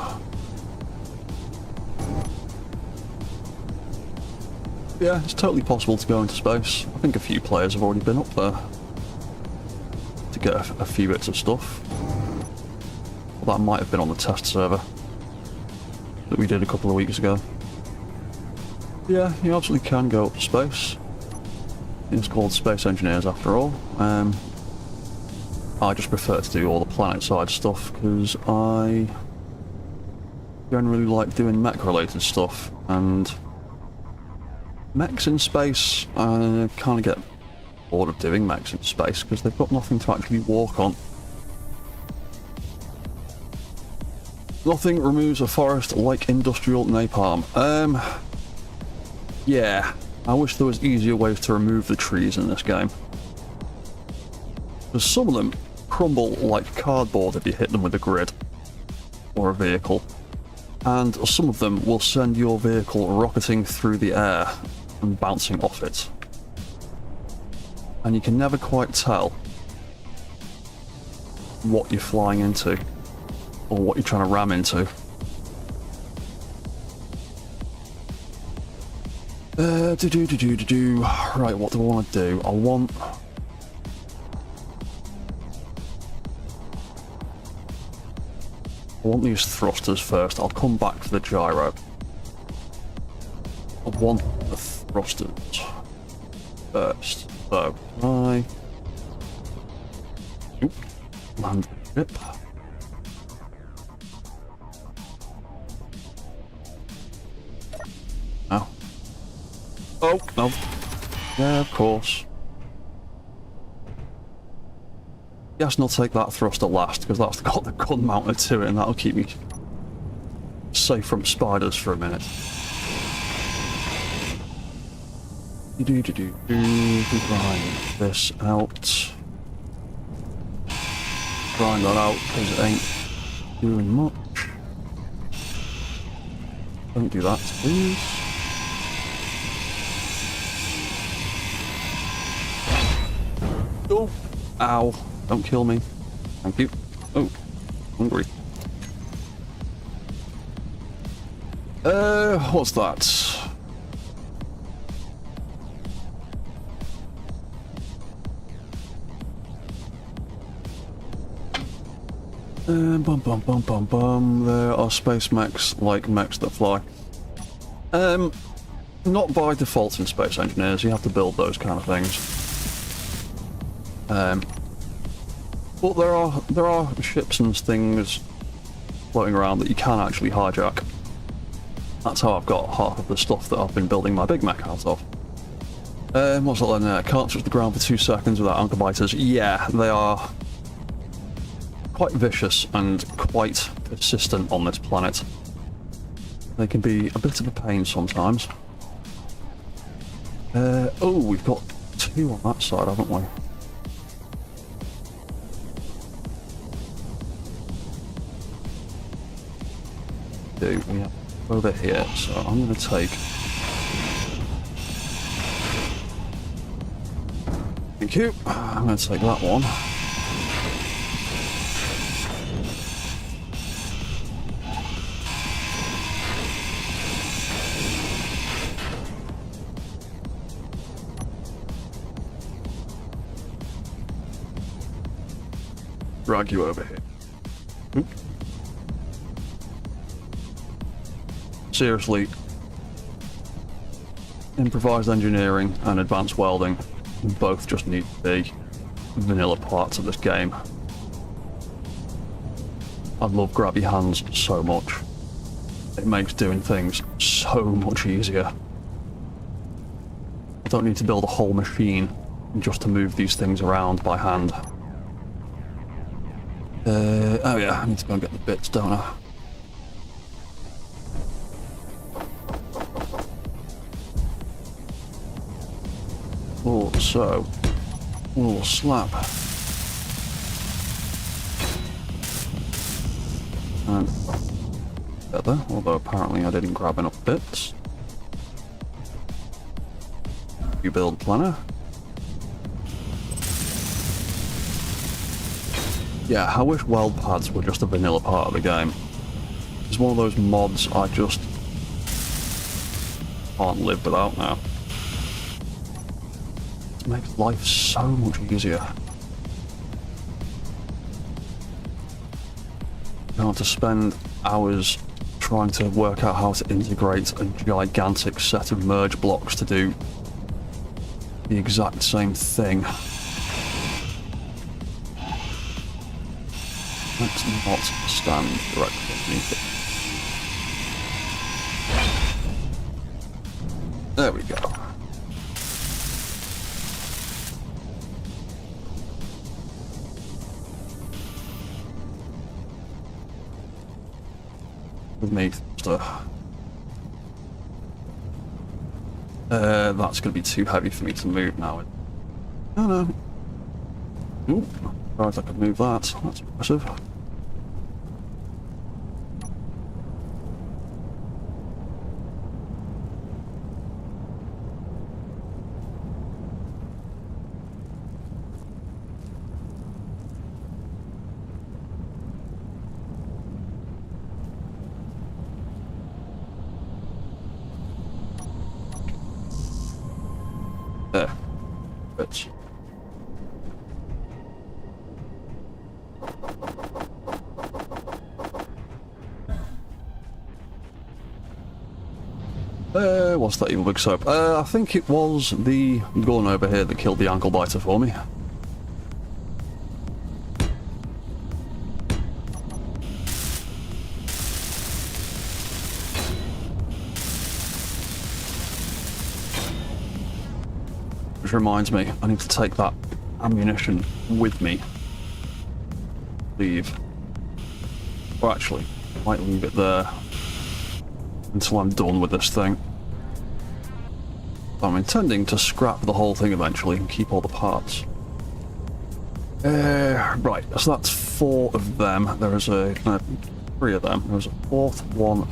Yeah, it's totally possible to go into space. I think a few players have already been up there to get a few bits of stuff. Well, that might have been on the test server that we did a couple of weeks ago. Yeah, you absolutely can go up to space. It's called Space Engineers after all. I just prefer to do all the planet side stuff because I generally like doing mech related stuff, and Mechs in space, I kind of get bored of doing mechs in space because they've got nothing to actually walk on. Nothing removes a forest like industrial napalm. Yeah, I wish there was easier ways to remove the trees in this game. Because some of them crumble like cardboard if you hit them with a grid or a vehicle. And some of them will send your vehicle rocketing through the air and bouncing off it. And you can never quite tell what you're flying into or what you're trying to ram into. Right, what do I want to do? I want these thrusters first. I'll come back to the gyro. I want the thrusters first. So, land the ship. Oh. Oh, no. Yeah, of course. Yes, and I'll take that thruster last, because that's got the gun mounted to it, and that'll keep me safe from spiders for a minute. Grind this out. Grind that out, because it ain't doing much. Don't do that, please. Oh! Ow. Don't kill me. Thank you. Oh. Hungry. What's that? There are space mechs like mechs that fly. Not by default in Space Engineers, you have to build those kind of things. But there are ships and things floating around that you can actually hijack. That's how I've got half of the stuff that I've been building my big mech out of. What's that then there? Can't touch the ground for 2 seconds without anchor biters. Yeah, they are quite vicious and quite persistent on this planet. They can be a bit of a pain sometimes. Oh, we've got 2 on that side, haven't we? We have over here, so I'm going to take... Thank you. I'm going to take that one. Drag you over here. Seriously, improvised engineering and advanced welding both just need to be vanilla parts of this game. I love grabby hands so much. It makes doing things so much easier. I don't need to build a whole machine just to move these things around by hand. Oh yeah, I need to go and get the bits, don't I? Oh, so we'll slap and together, although apparently I didn't grab enough bits. You build planner. Yeah, I wish weld pads were just a vanilla part of the game. It's one of those mods I just can't live without now. It makes life so much easier. You don't have to spend hours trying to work out how to integrate a gigantic set of merge blocks to do the exact same thing. Let's not stand directly underneath it. There we go. with me. So, that's going to be too heavy for me to move now. No, no. Ooh, surprised I could move that. That's impressive. There. Bitch. What's that evil big soap? I think it was the gun over here that killed the ankle biter for me. Which reminds me, I need to take that ammunition with me. Leave. Or actually, I might leave it there until I'm done with this thing. I'm intending to scrap the whole thing eventually and keep all the parts. Right, so that's 4 of them. There is a... 3 of them. There's a 4th one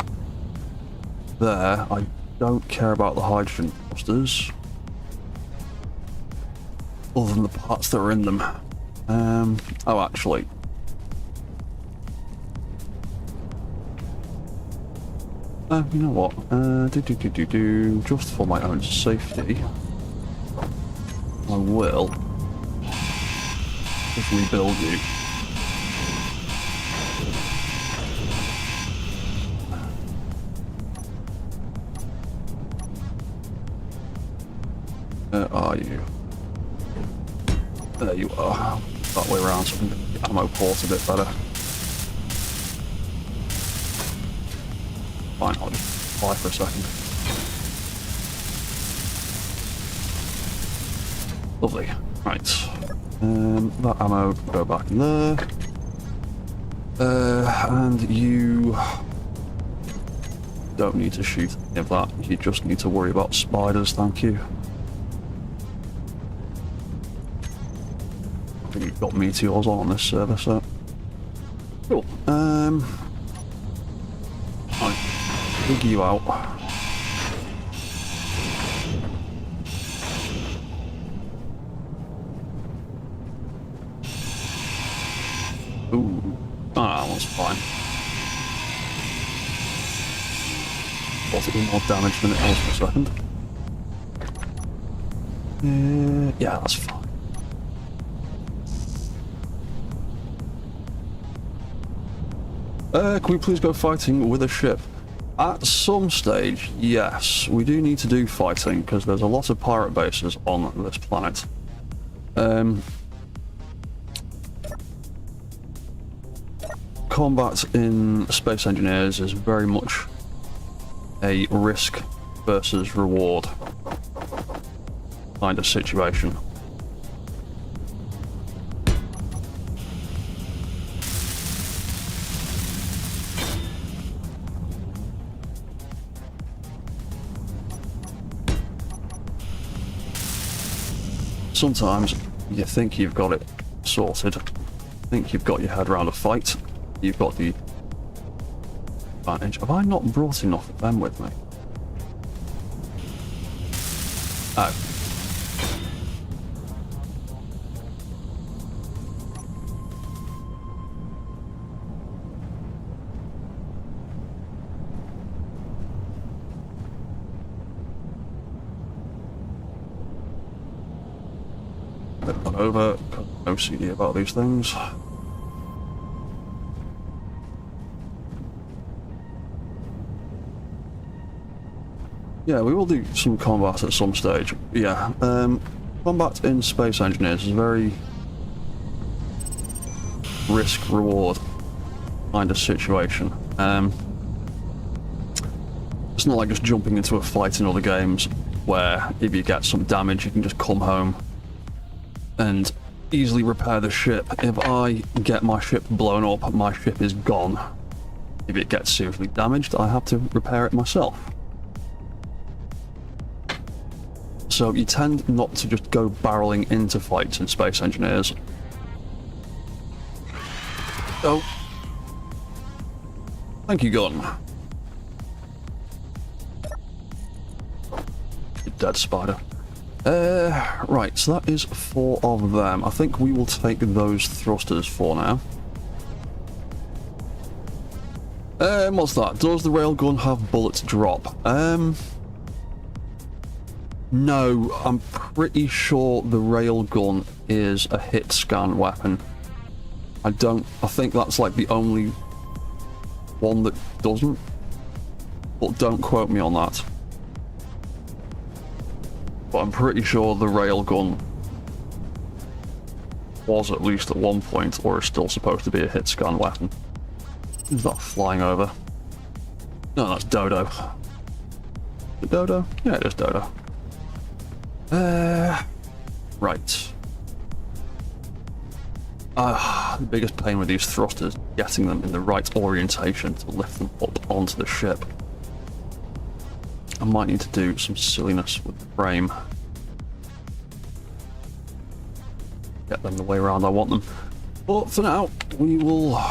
there. I don't care about the hydrogen clusters, other than the parts that are in them. Oh, actually. You know what? Just for my own safety, I will just rebuild you. Where are you? There you are. That way around so I can get the ammo port a bit better. Fine, I'll just fly for a second. Lovely. Right. That ammo go back in there. And you don't need to shoot any of that. You just need to worry about spiders, thank you. I think you've got meteors on this server, so... Cool. Dig you out. Ooh. Ah, that one's fine. Thought it did more damage than it was for a second. Yeah, that's fine. Can we please go fighting with a ship? At some stage, yes, we do need to do fighting, because there's a lot of pirate bases on this planet. Combat in Space Engineers is very much a risk versus reward kind of situation. Sometimes you think you've got it sorted, think you've got your head around a fight, you've got the advantage. Have I not brought enough of them with me? Oh. Over, no CD about these things. Yeah, we will do some combat at some stage. Yeah, combat in Space Engineers is a very risk-reward kind of situation. It's not like just jumping into a fight in other games where if you get some damage you can just come home and easily repair the ship. If I get my ship blown up, my ship is gone. if it gets seriously damaged, I have to repair it myself. So you tend not to just go barreling into fights in Space Engineers. Oh. Thank you, gun. Dead spider. Right, so that is 4 of them. I think we will take those thrusters for now. What's that? Does the railgun have bullets drop? No, I'm pretty sure the railgun is a hit scan weapon. I think that's like the only one that doesn't. But don't quote me on that. But I'm pretty sure the railgun was at least at one point, or is still supposed to be a hit scan weapon. Who's that flying over? No, that's Dodo. Is it Dodo? Yeah, it is Dodo. Right. The biggest pain with these thrusters, getting them in the right orientation to lift them up onto the ship. I might need to do some silliness with the frame. Get them the way around I want them. But for now, we will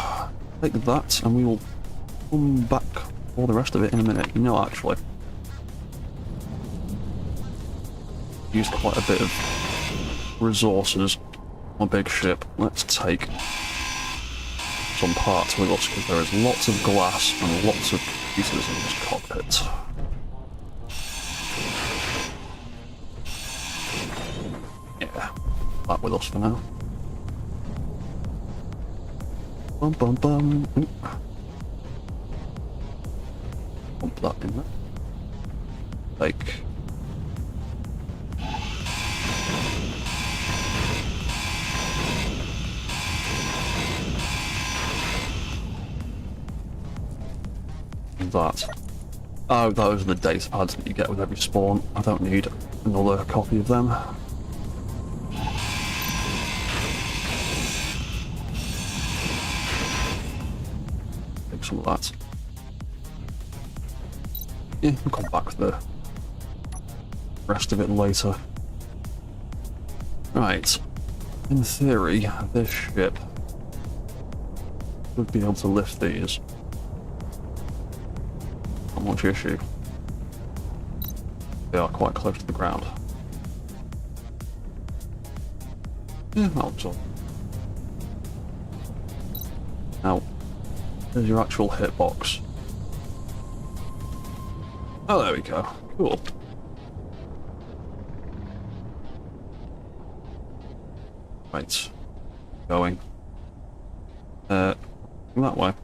take that and we will come back for the rest of it in a minute. No, actually. Used quite a bit of resources on a big ship. Let's take some parts with us because there is lots of glass and lots of pieces in this cockpit. Yeah, that with us for now. Bum bum bum. Ooh. Pump that in there. Like. That. Oh, those are the data pads that you get with every spawn. I don't need another copy of them. Take some of that. Yeah, we'll come back with the rest of it later. Right. In theory, this ship would be able to lift these. Not much issue. They are quite close to the ground. Yeah, that looks all. Now, there's your actual hitbox. Oh, there we go. Cool. Right. Going. That way.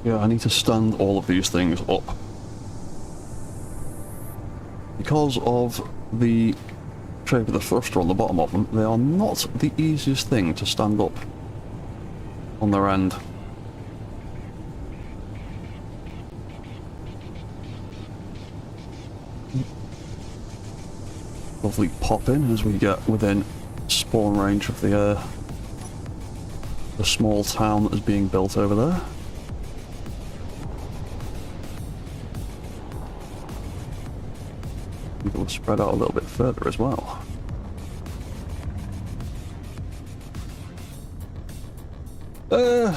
Yeah, I need to stand all of these things up. Because of the shape of the thruster on the bottom of them, they are not the easiest thing to stand up on their end. Lovely pop in as we get within spawn range of the small town that is being built over there. People spread out a little bit further as well.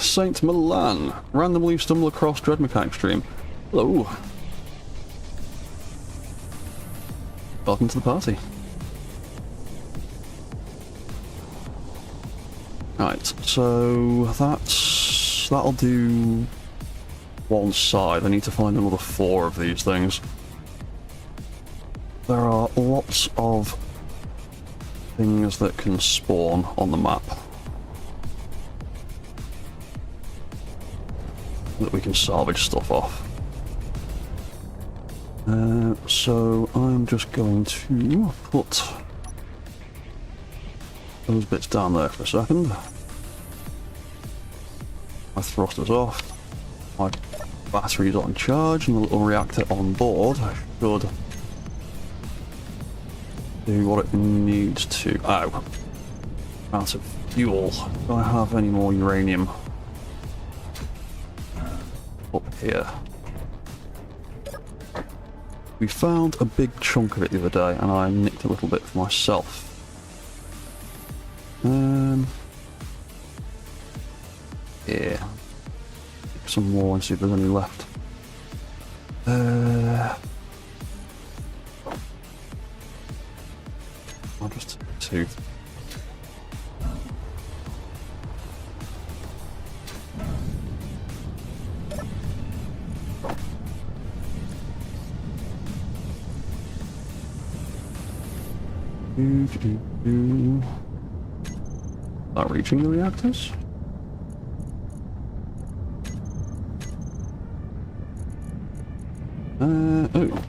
Saint Milan. Randomly stumble across Dread Mechanic stream. Hello. Welcome to the party. Right, so that'll do one side. I need to find another 4 of these things. There are lots of things that can spawn on the map that we can salvage stuff off. So I'm just going to put those bits down there for a second. My thruster's off. My battery's on charge and the little reactor on board should do what it needs to. Ow. Out of fuel. Do I have any more uranium up here? We found a big chunk of it the other day and I nicked a little bit for myself. Yeah. Pick some more and see if there's any left. I'll just take 2. Not reaching the reactors? Oh.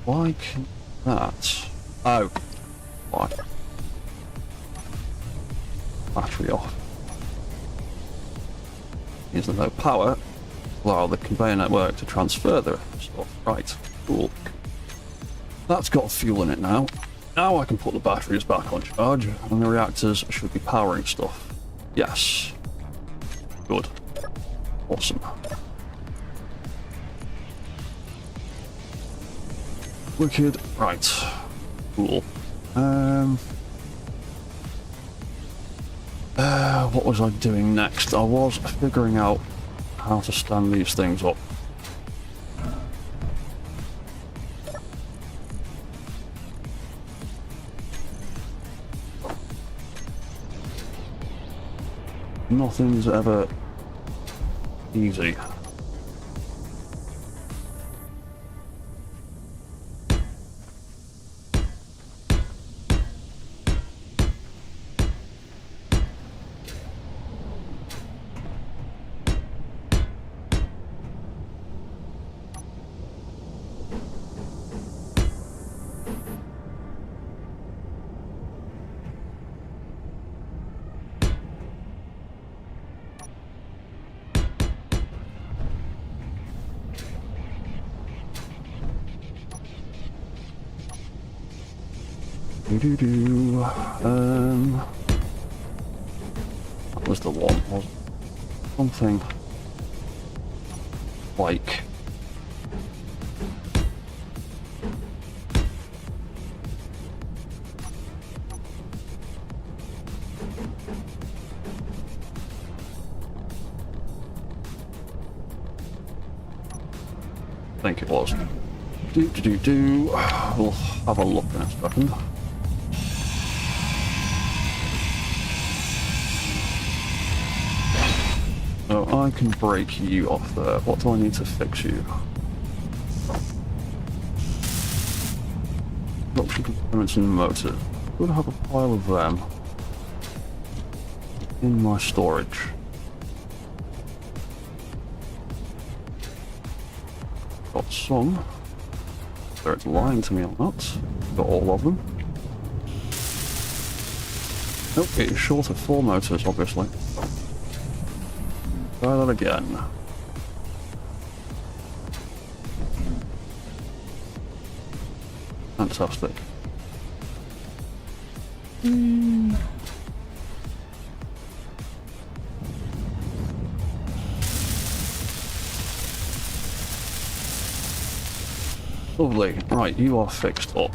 Like that. Oh. Why? Battery off. Is there no power? Allow the conveyor network to transfer the stuff. Right. Cool. That's got fuel in it now. Now I can put the batteries back on charge and the reactors should be powering stuff. Yes. Good. Awesome. Wicked. Right. Cool. What was I doing next? I was figuring out how to stand these things up. Nothing's ever easy. That was the one, was something like I think it was. We'll have a look in a second. So I can break you off there. What do I need to fix you? Option components and motors. Could have a pile of them in my storage. Got some. Whether it's lying to me or not. Got all of them. Nope, it's short of 4 motors, obviously. Try that again. Fantastic. Lovely. Right, you are fixed up.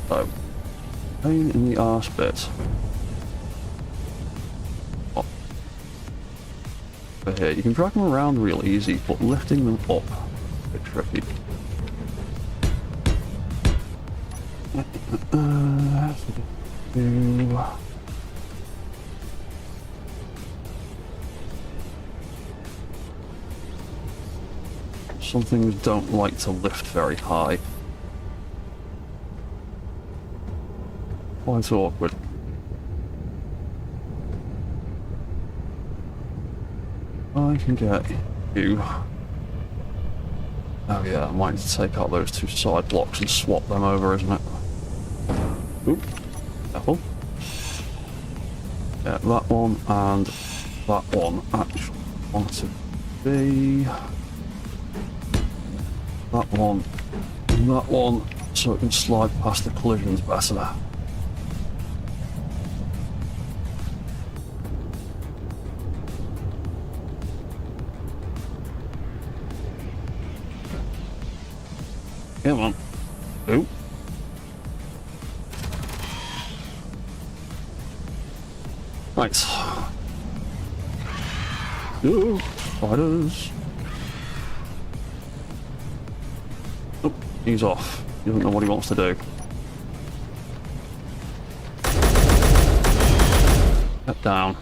So, pain in the arse bit. Oh. Over here, you can drag them around real easy, but lifting them up is a bit tricky. Some things don't like to lift very high. Quite awkward. I can get you. Oh yeah, I might need to take out those two side blocks and swap them over, isn't it? Oop, careful. Yeah, that one and that one actually want to be that one and that one, so it can slide past the collisions better. Come on. Oop. Right. Ooh, spiders. Oh, he's off. He doesn't know what he wants to do. Get down.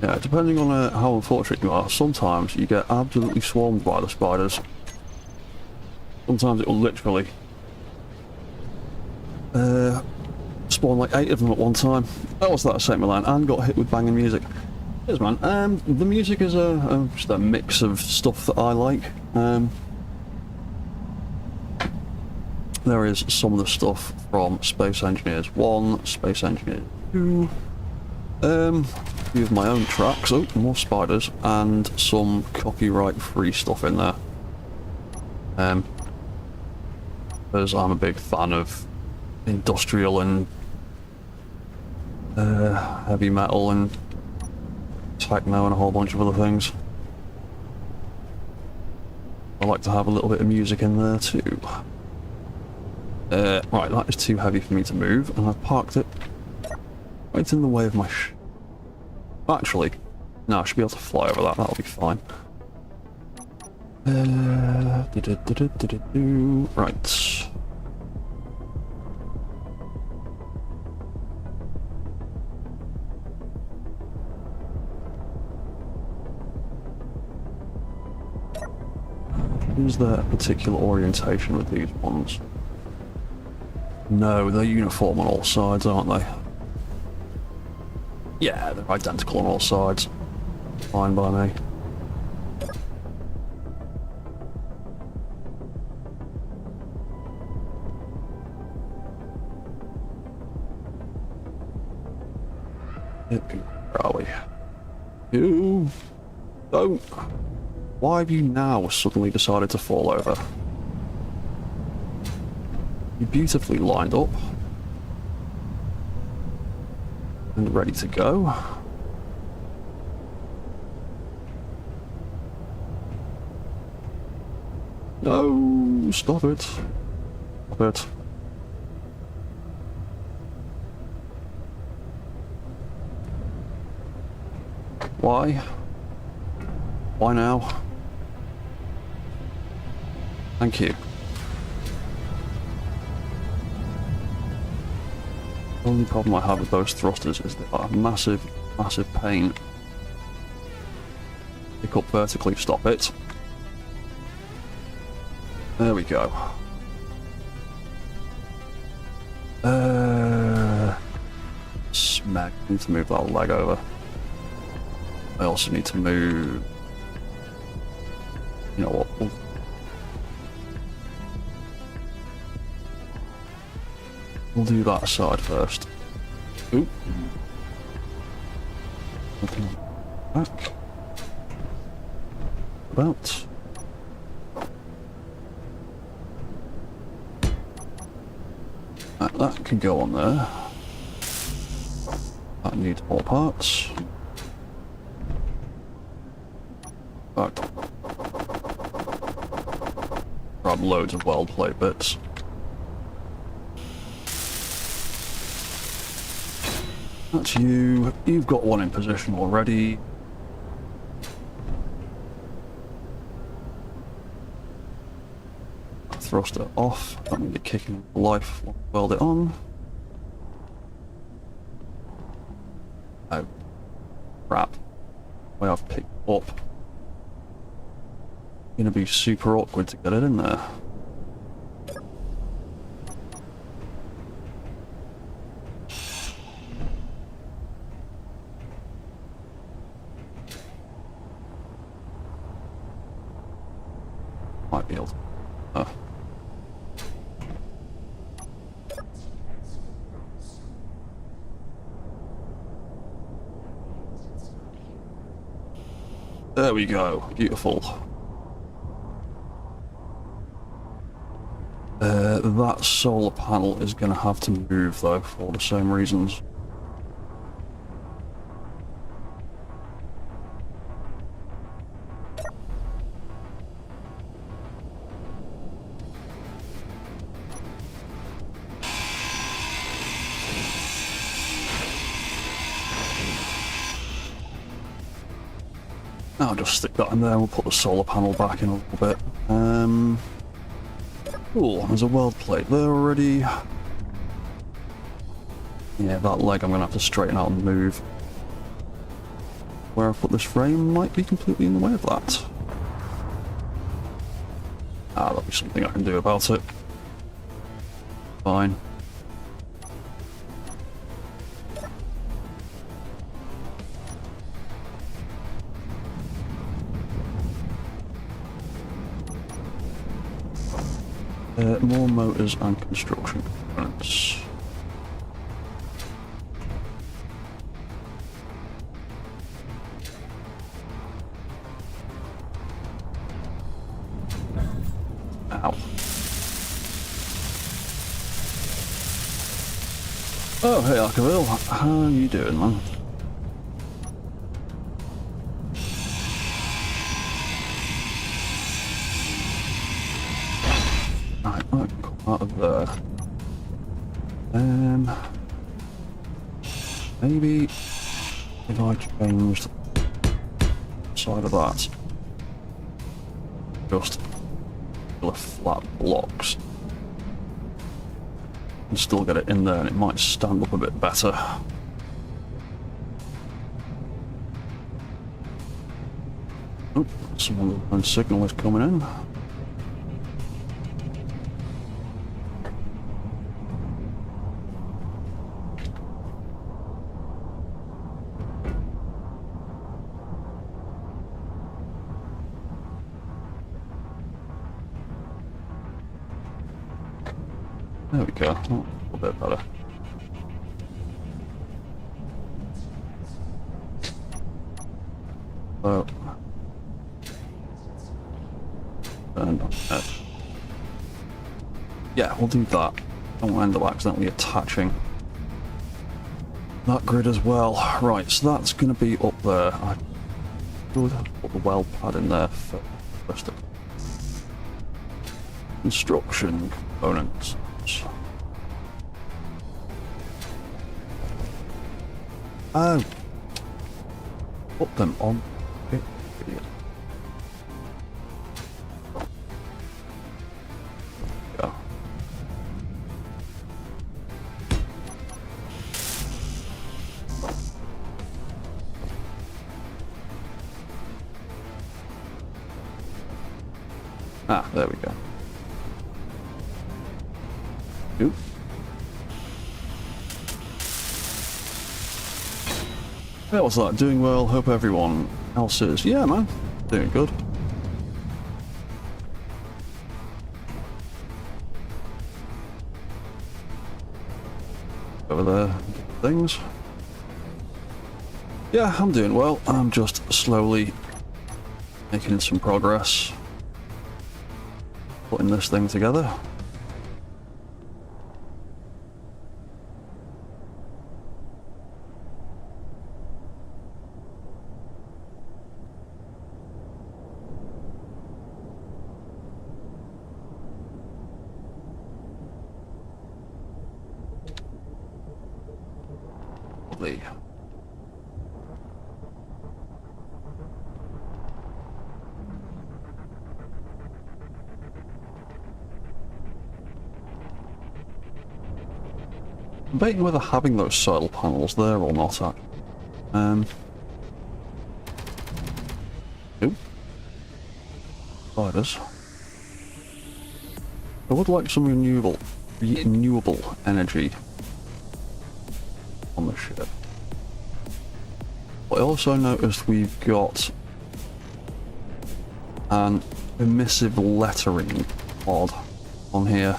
Yeah, depending on how unfortunate you are, sometimes you get absolutely swarmed by the spiders. Sometimes it will literally spawn like 8 of them at one time. Oh, what's that? St. Milan, and got hit with banging music. Cheers, man. The music is just a mix of stuff that I like. There is some of the stuff from Space Engineers 1, Space Engineers 2, a few of my own tracks, oh, more spiders, and some copyright-free stuff in there. Because I'm a big fan of industrial and heavy metal and techno and a whole bunch of other things. I like to have a little bit of music in there too. Right, that is too heavy for me to move, and I've parked it right in the way of my Actually, no, I should be able to fly over that, that'll be fine. Right. Is there a particular orientation with these ones? No, they're uniform on all sides, aren't they? Yeah, they're identical on all sides. Fine by me. Where are we? You don't. Why have you now suddenly decided to fall over? You're beautifully lined up. And ready to go. No, stop it. Stop it. Why? Why now? Thank you. The only problem I have with those thrusters is they are a massive, massive pain. Pick up vertically, stop it. There we go. Smack. I need to move that leg over. I also need to move. You know what? We'll do that side first. Oop. Back. About. That can go on there. That needs more parts. Right. Grab loads of weld plate bits. That's you. You've got one in position already. Thruster off. That means you're kicking life. Weld it on. Oh. Crap. Way I've picked up. Gonna be super awkward to get it in there. might be able to. There we go. Beautiful. That solar panel is going to have to move, though, for all the same reasons. I'll just stick that in there and we'll put the solar panel back in a little bit. Cool, there's a weld plate there already. Yeah, that leg I'm going to have to straighten out and move. Where I put this frame might be completely in the way of that. That'll be something I can do about it. Fine. More motors and construction components. Ow. Oh, hey Arkaville, how are you doing, man? Out of there. Maybe if I changed the side of that, just flat blocks, and still get it in there, and it might stand up a bit better. Oh, someone's signal is coming in. There we go, oh, a little bit better. So, and yeah, we'll do that. Don't end up accidentally attaching that grid as well. Right, so that's going to be up there. I would have to put the weld pad in there for the rest of construction components. Oh, put them on. Idiot. Go. Ah, there we go. Oop. Yeah, what's that? Doing well. Hope everyone else is. Yeah, man. Doing good. Over there. Things. Yeah, I'm doing well. I'm just slowly making some progress. Putting this thing together. Lovely. I'm debating whether having those solar panels there or not. Ooh. Spiders. I would like some renewable energy on the ship. But I also noticed we've got an emissive lettering odd on here.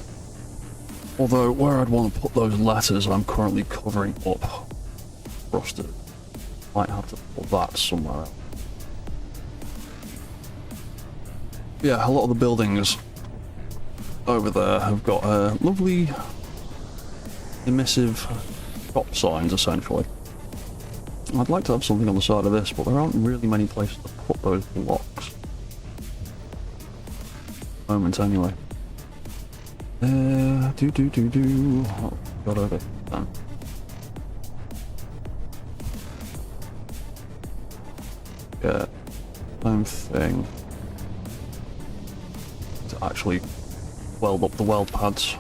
Although where I'd want to put those letters I'm currently covering up rusted. Might have to put that somewhere else. Yeah, a lot of the buildings over there have got lovely emissive stop signs essentially. I'd like to have something on the side of this, but there aren't really many places to put those blocks. Moment anyway. Oh, got over done. Yeah, same thing. To actually weld up the weld pads.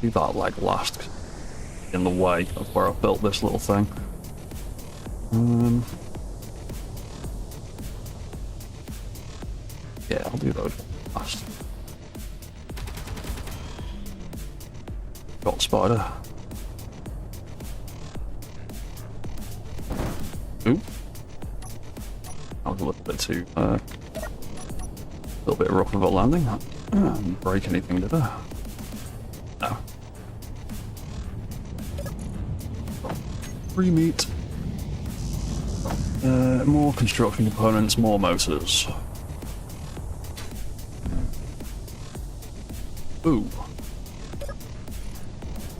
Do that like last in the way of where I built this little thing. Yeah, I'll do those last. Got spider. Ooh. That was a little bit too, a little bit rough of a landing. Didn't break anything, did I? No. Free meat. More construction components, more motors. Ooh.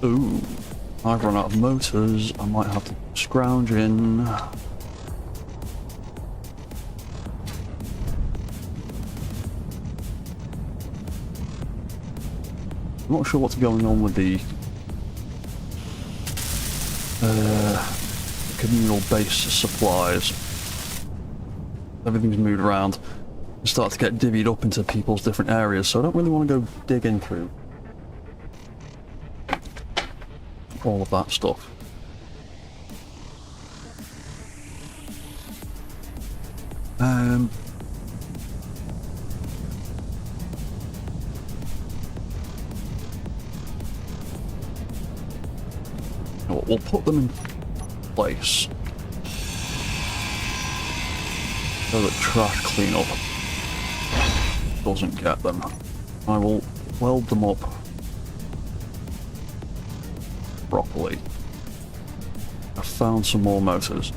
Ooh. I've run out of motors. I might have to scrounge in. I'm not sure what's going on with the communal base supplies. Everything's moved around and start to get divvied up into people's different areas, so I don't really want to go digging through all of that stuff. We'll put them in place so that trash cleanup doesn't get them. I will weld them up properly. I found some more motors.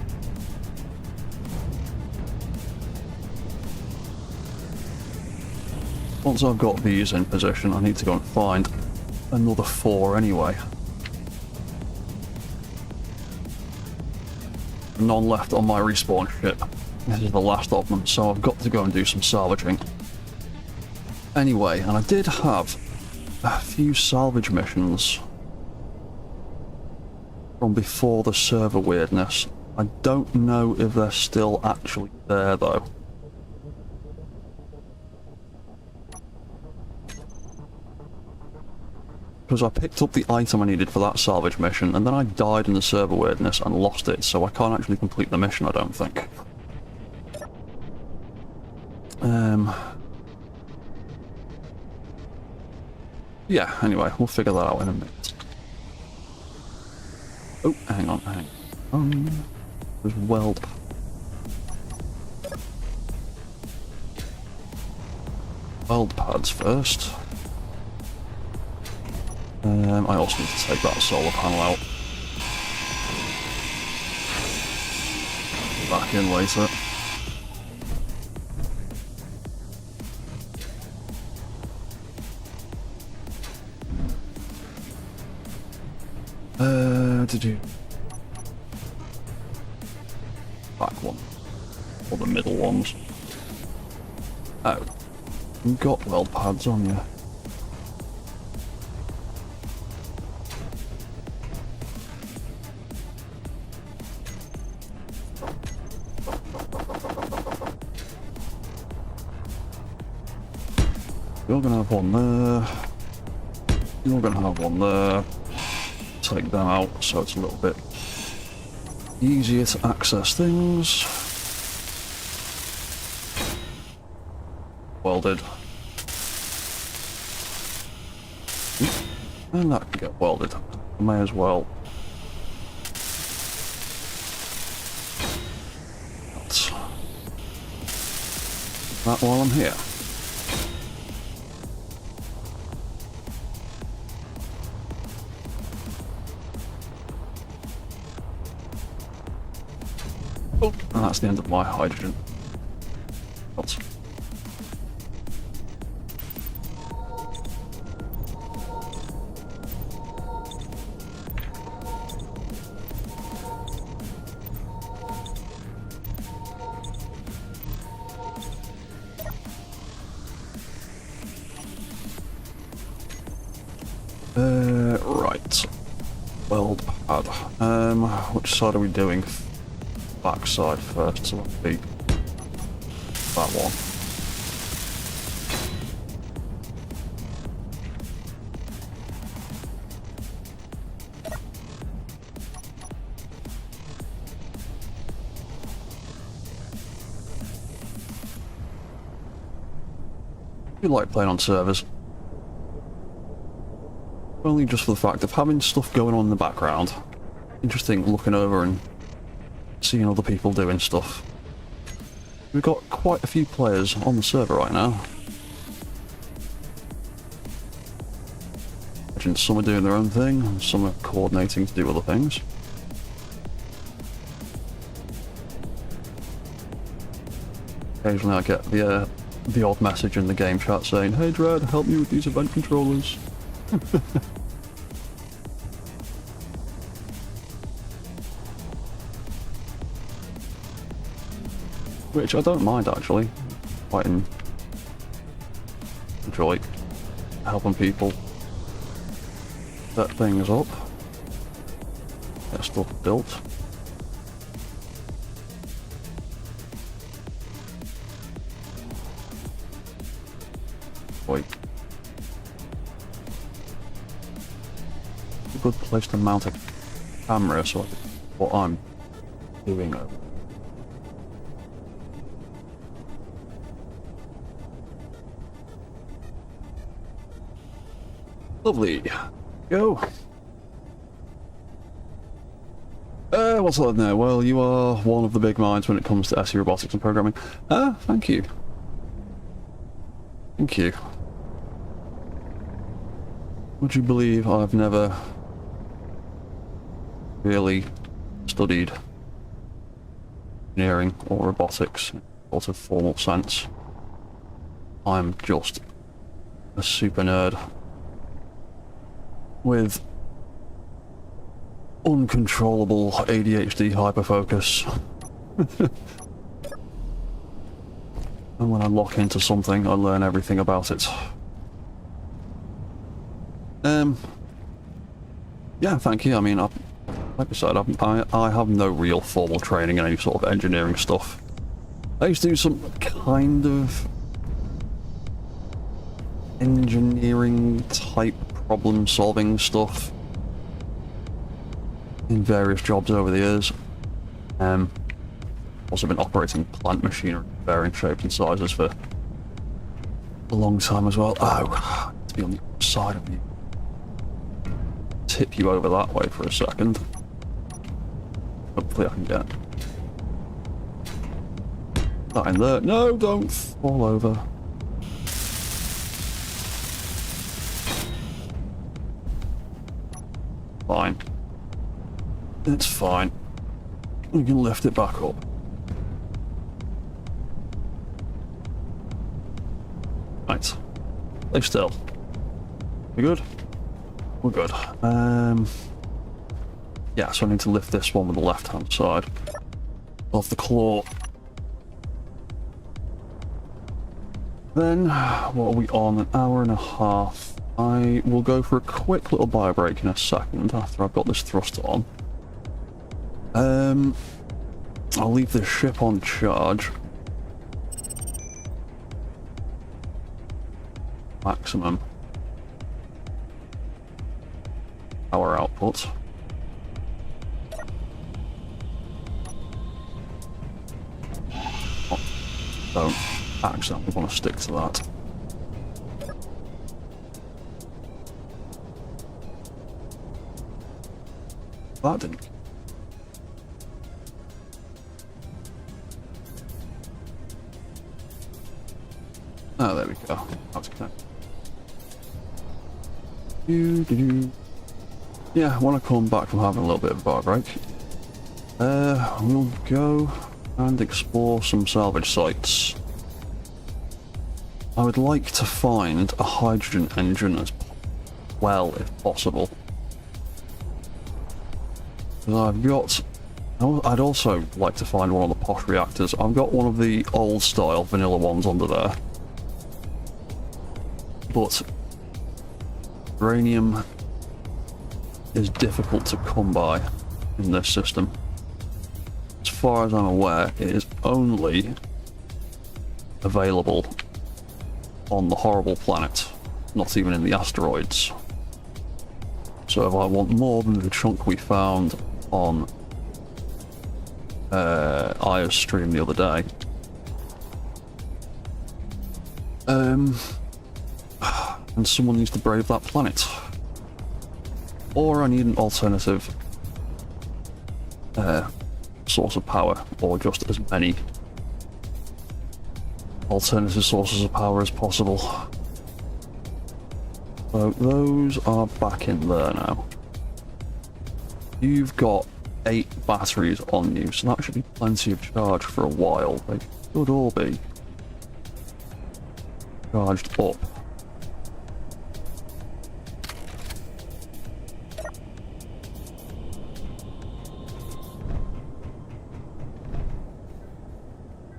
Once I've got these in position, I need to go and find another 4 anyway. None left on my respawn ship. This is the last of them, so I've got to go and do some salvaging. Anyway, and I did have a few salvage missions from before the server weirdness. I don't know if they're still actually there though. Because I picked up the item I needed for that salvage mission, and then I died in the server weirdness and lost it, so I can't actually complete the mission, I don't think. Yeah, anyway, we'll figure that out in a minute. Oh, hang on. There's weld. Weld pads first. I also need to take that solar panel out. Back in later. Did you? Back one. Or the middle ones. Oh. You've got weld pads on you. You're gonna have one there. You're gonna have one there. Take them out so it's a little bit easier to access things. Welded. And that can get welded. I may as well. That's that while I'm here. Oh, and that's the end of my hydrogen. What? Right. Weld pad. Which side are we doing? Back side first, so that'll be that one. I do like playing on servers. Only just for the fact of having stuff going on in the background. Interesting looking over and seeing other people doing stuff. We've got quite a few players on the server right now. Imagine some are doing their own thing, and some are coordinating to do other things. Occasionally I get the odd message in the game chat saying, "Hey Dread, help me with these event controllers." Which I don't mind actually. Quite enjoy helping people set things up, get stuff built. Wait. A good place to mount a camera so I can see what I'm doing over. Lovely. Go. What's that there? Well, you are one of the big minds when it comes to SE robotics and programming. Thank you. Thank you. Would you believe I've never really studied engineering or robotics in a sort of formal sense? I'm just a super nerd with uncontrollable ADHD hyperfocus. And when I lock into something, I learn everything about it. Yeah, thank you. I mean, like I said, I have no real formal training in any sort of engineering stuff. I used to do some kind of engineering type problem solving stuff in various jobs over the years. Also been operating plant machinery of varying shapes and sizes for a long time as well. Oh, to be on the other side of you. Tip you over that way for a second. Hopefully I can get that in there. No, don't fall over. Fine. It's fine. We can lift it back up. Right. Stay still. We good? We're good. Yeah, so I need to lift this one with the left-hand side of the claw. Then, what are we on? An hour and a half. I will go for a quick little bio break in a second after I've got this thruster on. I'll leave this ship on charge. Maximum power output. Oh, don't accidentally want to stick to that. that didn't. Oh, there we go. That's connected. Yeah, when I come back from having a little bit of a bar break, we'll go and explore some salvage sites. I would like to find a hydrogen engine as well, if possible. I'd also like to find one of the posh reactors. I've got one of the old style vanilla ones under there. But uranium is difficult to come by in this system. As far as I'm aware, it is only available on the horrible planet, not even in the asteroids. So if I want more than the chunk we found on Aya's stream the other day, and someone needs to brave that planet. Or I need an alternative source of power, or just as many alternative sources of power as possible. So those are back in there now. You've got 8 batteries on you, so that should be plenty of charge for a while. They should all be charged up.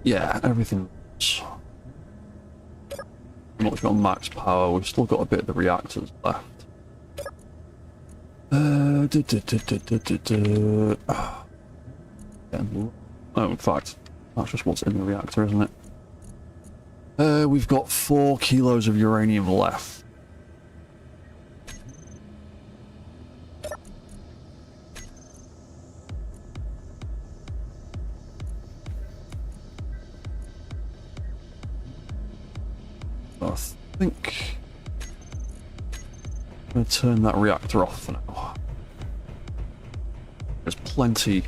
Yeah, everything's pretty much got max power. We've still got a bit of the reactors left. Oh, in fact, that's just what's in the reactor, isn't it? We've got 4 kilos of uranium left. I think I'm going to turn that reactor off for now. There's plenty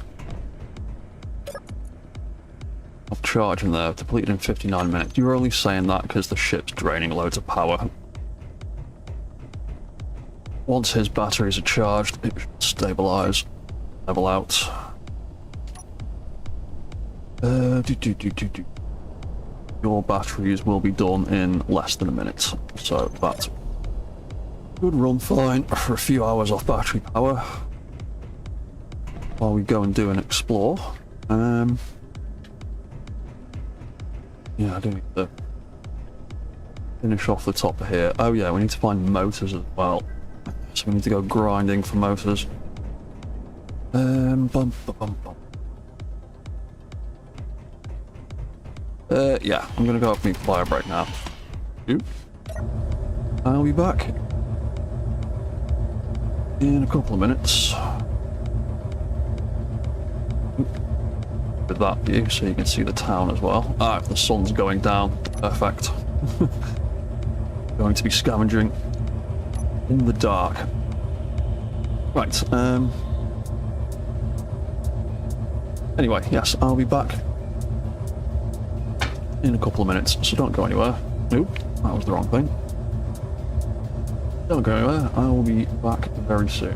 of charge in there, depleted in 59 minutes. You're only saying that because the ship's draining loads of power. Once his batteries are charged, it should stabilize, level out. Your batteries will be done in less than a minute, so that should run fine for a few hours off battery power while we go and do an explore. Yeah, I do need to finish off the top of here. Oh yeah, we need to find motors as well, so we need to go grinding for motors. Yeah, I'm gonna go up and meet fire break now. I'll be back in a couple of minutes with that view, so you can see the town as well. Ah, the sun's going down. Perfect. Going to be scavenging in the dark. Right. Anyway, yes, I'll be back in a couple of minutes, so don't go anywhere. Nope, that was the wrong thing. Don't go anywhere, I will be back very soon.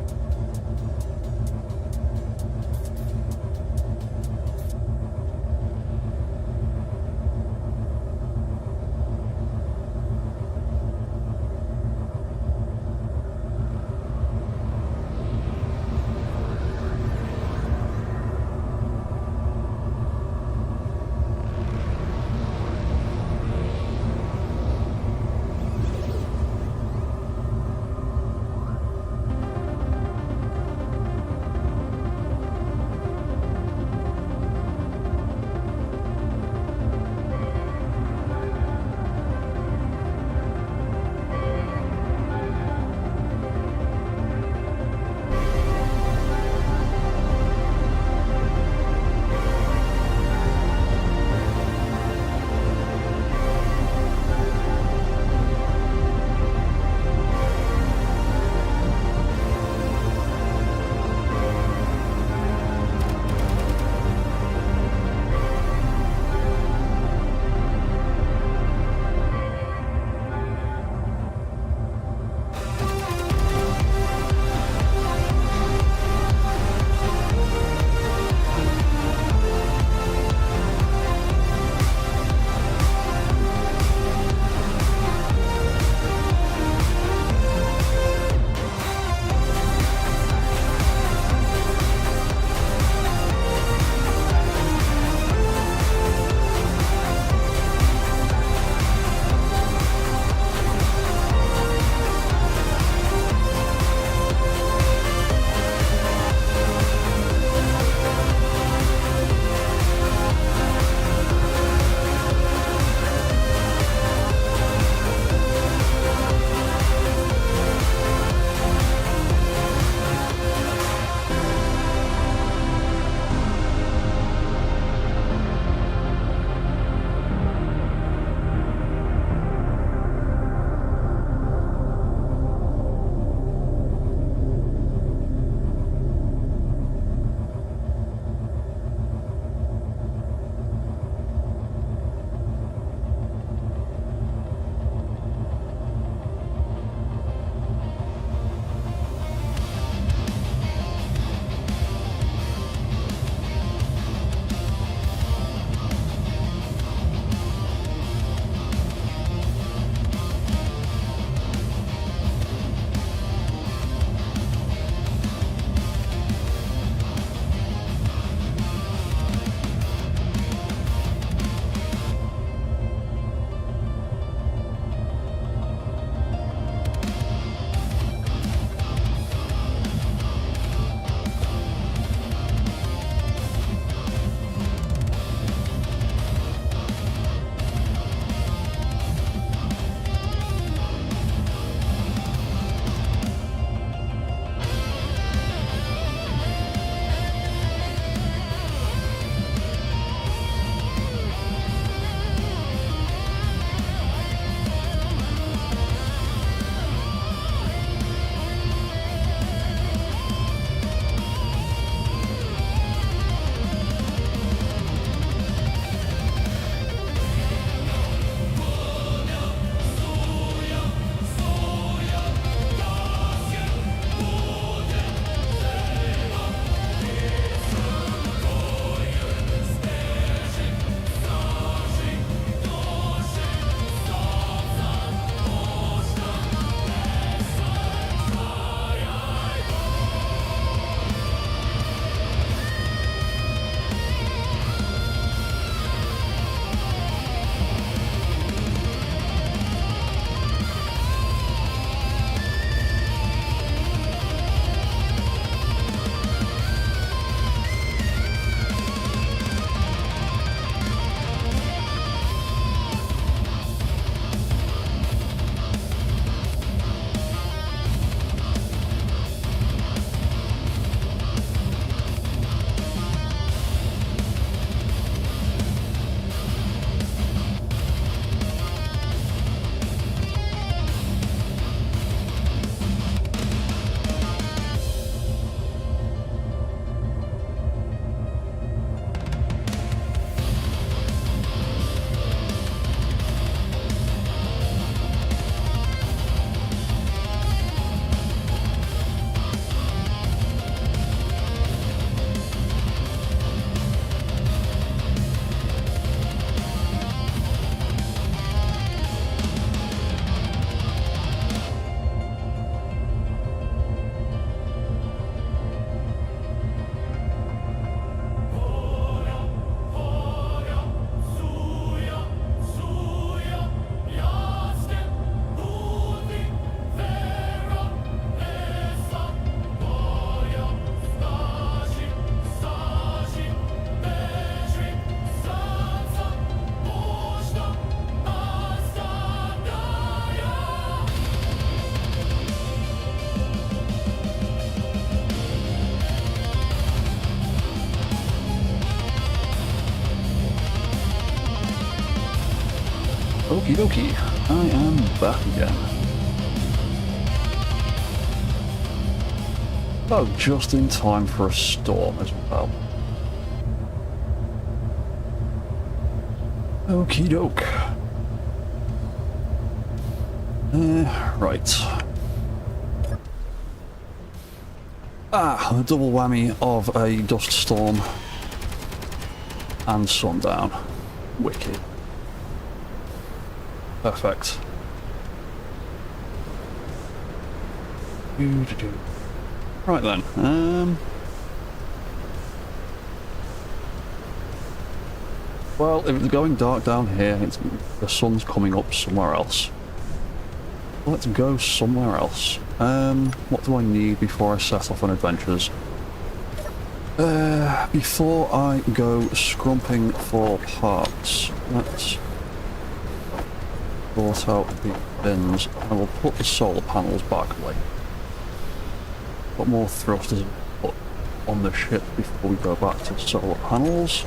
Okie dokie, I am back again. Oh, just in time for a storm as well. Okie doke. Right. The double whammy of a dust storm and sundown. Wicked. Perfect. Right then. Well, if it's going dark down here, the sun's coming up somewhere else. Let's go somewhere else. What do I need before I set off on adventures? Before I go scrumping for parts, let's sort out the bins. I will put the solar panels back away. Put more thrusters put on the ship before we go back to solar panels.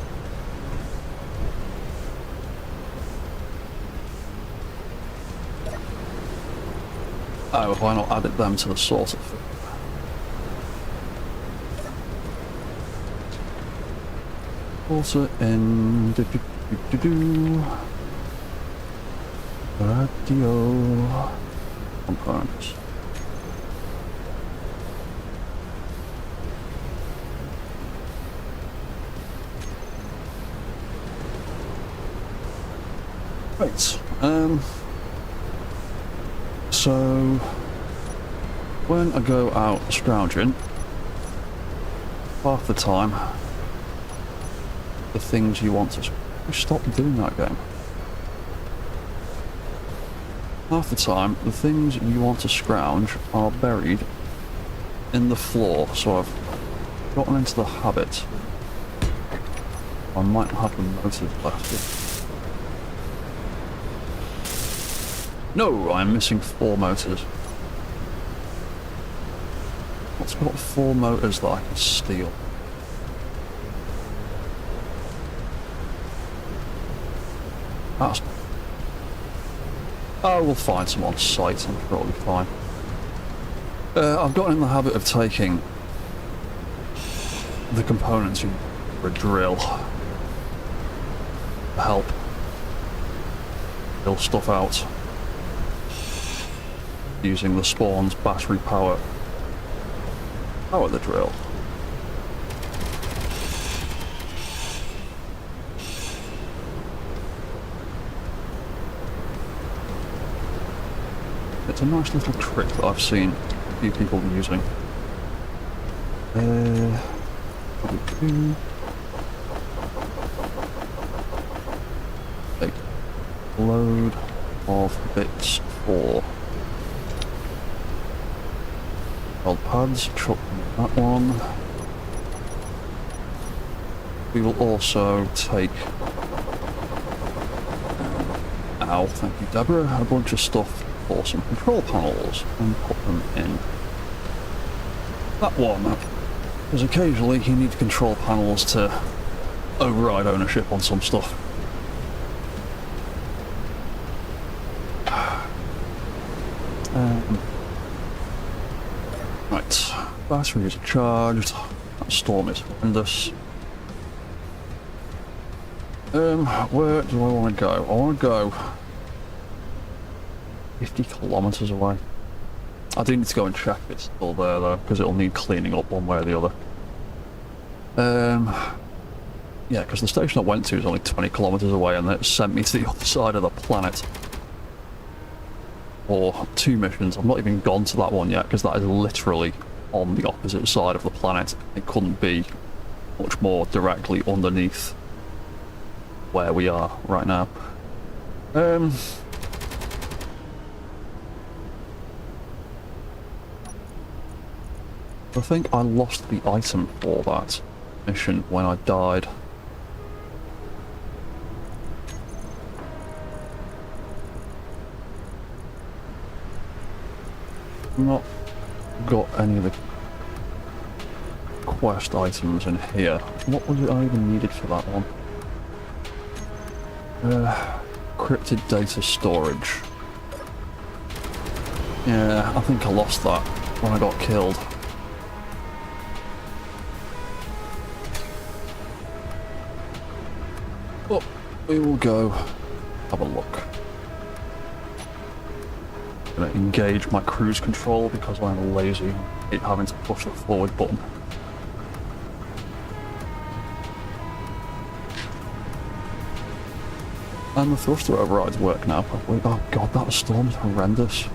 Oh, why not add them to the sort of thing? Also in radio components. Right. So when I go out scrounging, half the time the things you want to stop doing that game. Half the time the things you want to scrounge are buried in the floor, so I've gotten into the habit. I might have the motors left. No, I'm missing 4 motors. What's got 4 motors that I can steal? That's... Oh, we'll find some on site, I'm sure it'll be fine. I've gotten in the habit of taking the components for a drill to help drill stuff out. Using the spawn's battery power the drill. It's a nice little trick that I've seen a few people using. Take a load of bits for old pads, chuck that one. We will also take, thank you Deborah, a bunch of stuff for some control panels and put them in that one. Because occasionally you need control panels to override ownership on some stuff. Right, batteries are charged. That storm is horrendous. Where do I want to go? I want to go 50 kilometers away. I do need to go and check if it's still there though, because it'll need cleaning up one way or the other. Yeah, because the station I went to is only 20 kilometers away and it sent me to the other side of the planet. Or 2 missions. I've not even gone to that one yet because that is literally on the opposite side of the planet. It couldn't be much more directly underneath where we are right now. I think I lost the item for that mission when I died. Not got any of the quest items in here. What was it I even needed for that one? Encrypted data storage. Yeah, I think I lost that when I got killed. But we will go have a look. I'm going to engage my cruise control because I'm lazy. I hate having to push the forward button. And the thruster overrides work now, probably. Oh god, that storm's horrendous.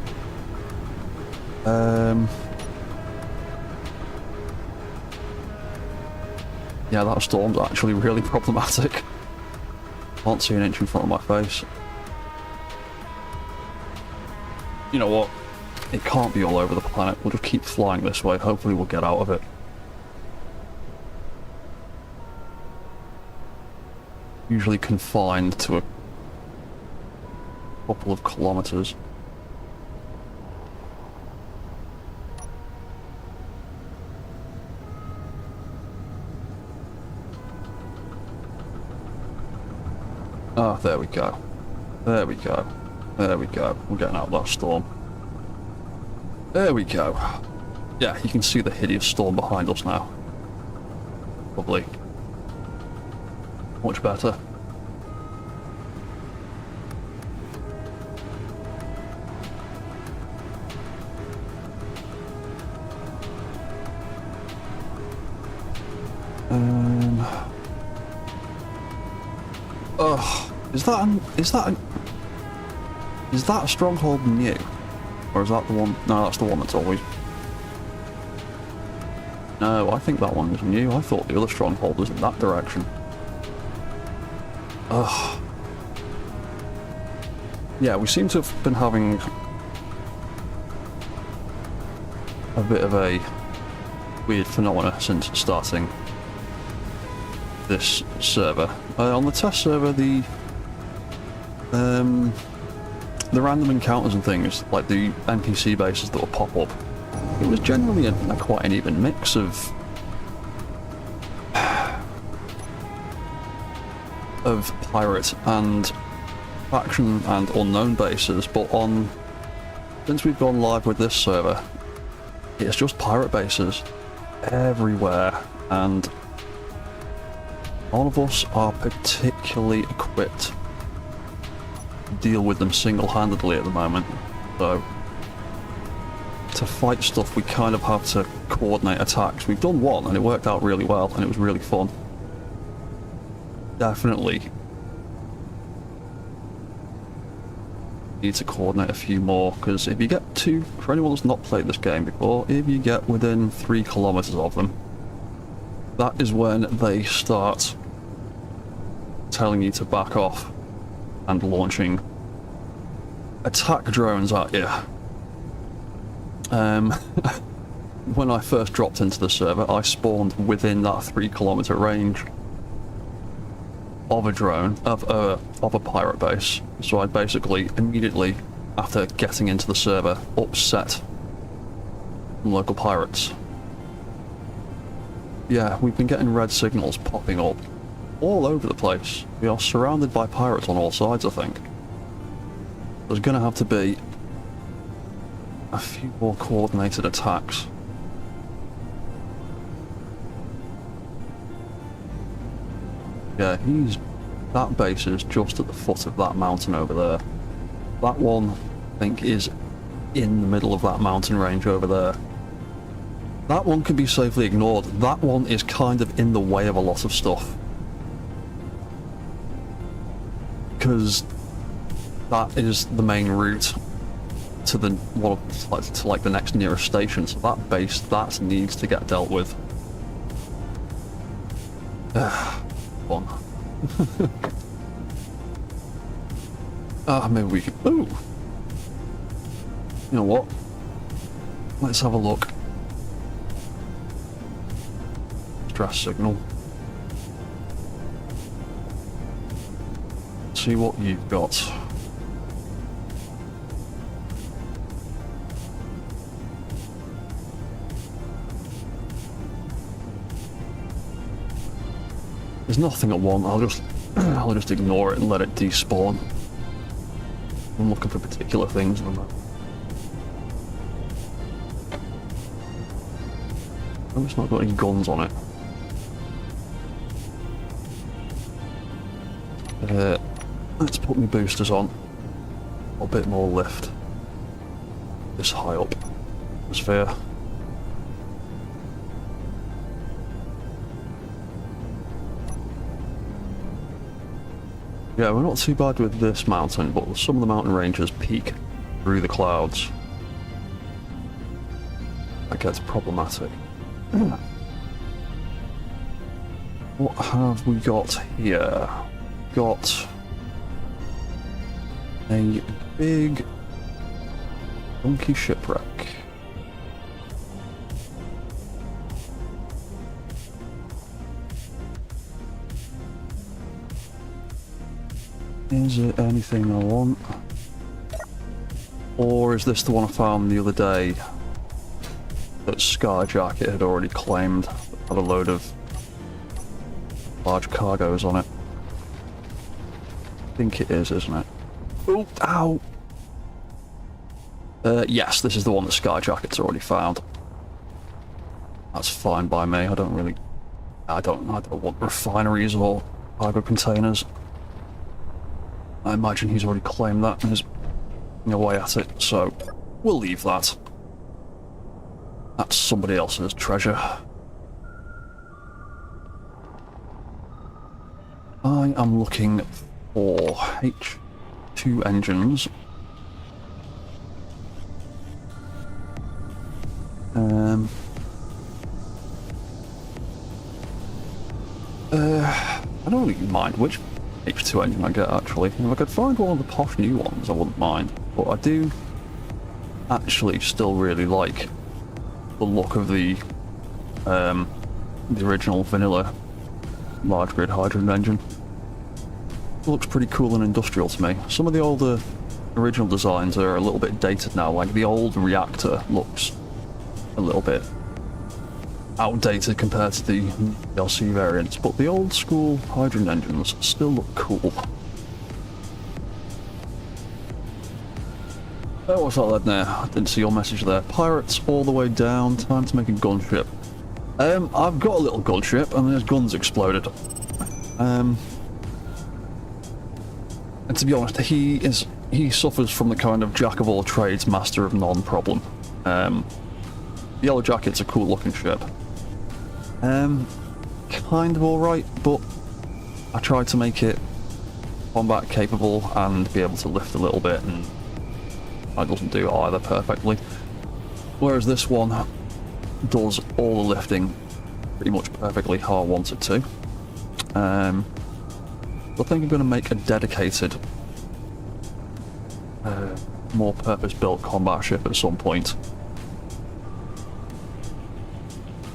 Yeah, that storm's actually really problematic. Can't see an inch in front of my face. You know what? It can't be all over the planet. We'll just keep flying this way. Hopefully we'll get out of it. Usually confined to a couple of kilometers. Oh, there we go. There we go. There we go. We're getting out of that storm. There we go. Yeah, you can see the hideous storm behind us now. Lovely. Much better. Oh, is that a stronghold new? Or is that the one? No, that's the one that's always... No, I think that one is new. I thought the other stronghold was in that direction. Ugh. Yeah, we seem to have been having a bit of a weird phenomena since starting this server. On the test server, the random encounters and things, like the NPC bases that will pop up, it was generally a quite an even mix of pirate and faction and unknown bases, but since we've gone live with this server, it's just pirate bases everywhere, and none of us are particularly equipped to deal with them single-handedly at the moment. So to fight stuff, we kind of have to coordinate attacks. We've done one and it worked out really well and it was really fun. Definitely need to coordinate a few more, because if you get to, for anyone that's not played this game before, if you get within 3 kilometers of them, that is when they start telling you to back off and launching attack drones at you. When I first dropped into the server, I spawned within that 3 kilometer range of a drone, of a pirate base. So I basically, immediately after getting into the server, upset local pirates. Yeah, we've been getting red signals popping up all over the place. We are surrounded by pirates on all sides, I think. There's gonna have to be a few more coordinated attacks. Yeah, that base is just at the foot of that mountain over there. That one, I think, is in the middle of that mountain range over there. That one can be safely ignored. That one is kind of in the way of a lot of stuff. Because that is the main route to the to the next nearest station. So that base, that needs to get dealt with. Fun. Maybe we can... Ooh! You know what? Let's have a look. Stress signal. See what you've got. There's nothing at one. I'll just ignore it and let it despawn. I'm looking for particular things on that. Oh, it's not got any guns on it. Let's put my boosters on. A bit more lift. This high up. Atmosphere. Yeah, we're not too bad with this mountain, but some of the mountain ranges peak through the clouds. That gets problematic. What have we got here? Got a big donkey shipwreck. Is it anything I want? Or is this the one I found the other day that Skyjacket had already claimed? Had a load of large cargoes on it. I think it is, isn't it? Oh, ow! Yes, this is the one that Skyjacket's already found. That's fine by me. I don't want refineries or cargo containers. I imagine he's already claimed that and is away at it, so we'll leave that. That's somebody else's treasure. I am looking for H2 engines. I don't really mind which H2 engine I get, actually. If I could find one of the posh new ones, I wouldn't mind. But I do actually still really like the look of the original vanilla large grid hydrogen engine. It looks pretty cool and industrial to me. Some of the older original designs are a little bit dated now, like the old reactor looks a little bit outdated compared to the DLC variants, but the old school hydrogen engines still look cool. Oh, what's that led there? I didn't see your message there. Pirates all the way down, time to make a gunship. I've got a little gunship and there's guns exploded. And to be honest, he suffers from the kind of jack of all trades, master of none problem. The Yellow Jacket's a cool looking ship. Kind of alright, but I tried to make it combat capable and be able to lift a little bit, and it doesn't do either perfectly. Whereas this one does all the lifting pretty much perfectly how I want it to. I think I'm going to make a dedicated, more purpose-built combat ship at some point.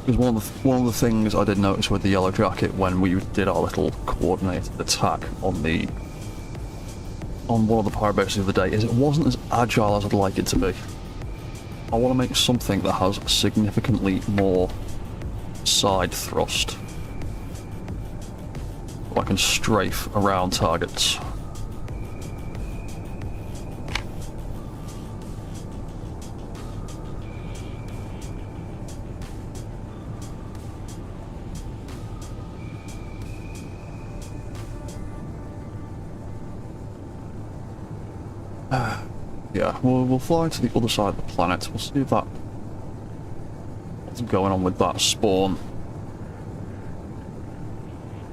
Because one of the things I did notice with the Yellow Jacket when we did our little coordinated attack on one of the pirate bases the other day is it wasn't as agile as I'd like it to be. I want to make something that has significantly more side thrust. So I can strafe around targets. Yeah, we'll fly to the other side of the planet. We'll see if what's going on with that spawn.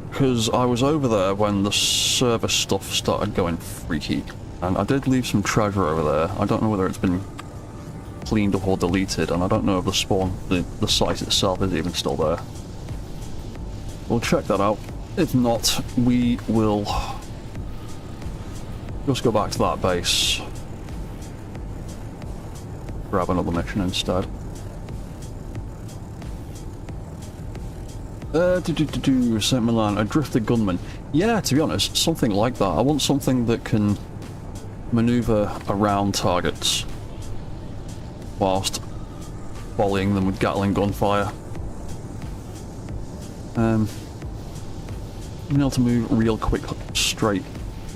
Because I was over there when the server stuff started going freaky, and I did leave some treasure over there. I don't know whether it's been cleaned up or deleted, and I don't know if the spawn, the site itself is even still there. We'll check that out. If not, we will just go back to that base. Grab another mission instead. St. Milan, a drifter gunman. Yeah, to be honest, something like that. I want something that can maneuver around targets whilst volleying them with Gatling gunfire. Being able to move real quick, being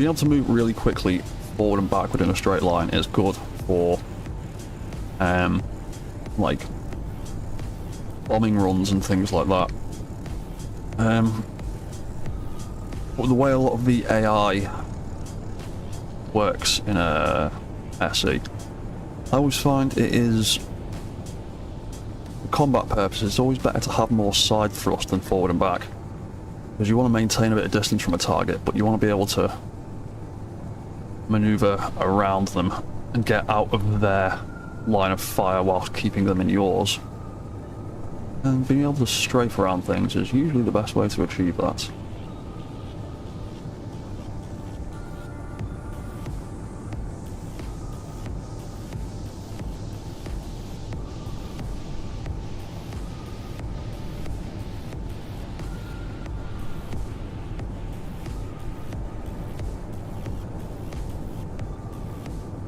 able to move really quickly forward and backward in a straight line is good for like bombing runs and things like that. But the way a lot of the AI works in a SE, I always find it is, for combat purposes, it's always better to have more side thrust than forward and back. Because you want to maintain a bit of distance from a target, but you want to be able to maneuver around them and get out of their line of fire whilst keeping them in yours. And being able to strafe around things is usually the best way to achieve that.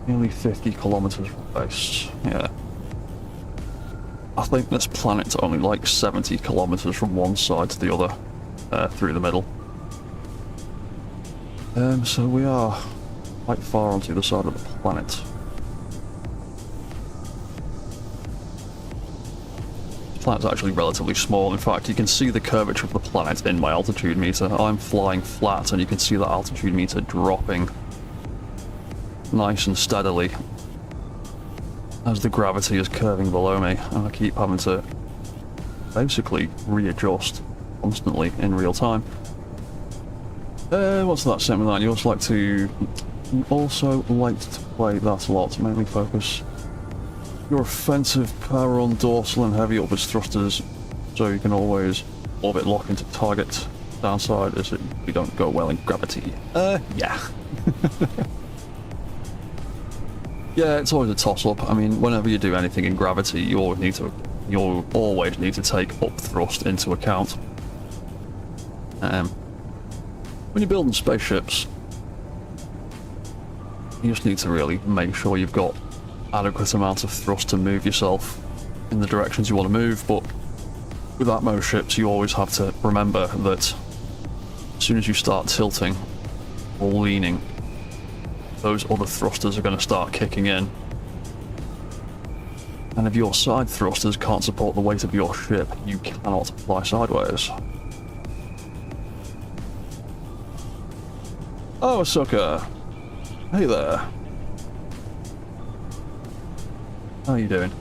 Nearly 50 kilometers from base, yeah. I think this planet's only like 70 kilometers from one side to the other, through the middle. So we are quite far onto the side of the planet. The planet's actually relatively small. In fact, you can see the curvature of the planet in my altitude meter. I'm flying flat and you can see the altitude meter dropping nice and steadily as the gravity is curving below me, and I keep having to basically readjust constantly in real time. What's that sentiment line? You also like to play that a lot, mainly focus your offensive power on dorsal and heavy upwards thrusters, so you can always orbit lock into target. Downside is that you don't go well in gravity. Yeah. Yeah, it's always a toss-up. I mean, whenever you do anything in gravity, you always need to take up thrust into account. When you're building spaceships, you just need to really make sure you've got adequate amounts of thrust to move yourself in the directions you want to move, but with Atmos ships, you always have to remember that as soon as you start tilting or leaning, those other thrusters are going to start kicking in. And if your side thrusters can't support the weight of your ship, you cannot fly sideways. Oh, sucker! Hey there. How are you doing?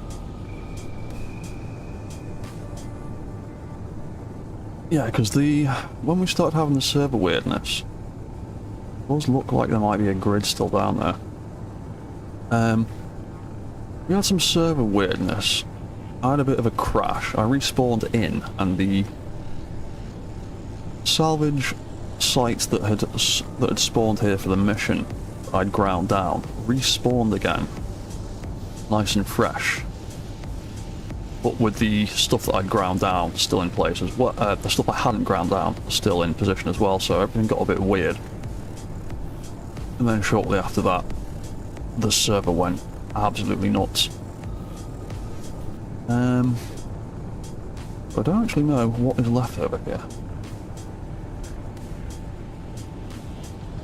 Yeah, because when we started having the server weirdness, it does look like there might be a grid still down there. We had some server weirdness. I had a bit of a crash. I respawned in, and the salvage site that had spawned here for the mission I'd ground down respawned again, nice and fresh, but with the stuff that I'd ground down still in place as well. The stuff I hadn't ground down still in position as well, so everything got a bit weird. And then shortly after that, the server went absolutely nuts. I don't actually know what is left over here.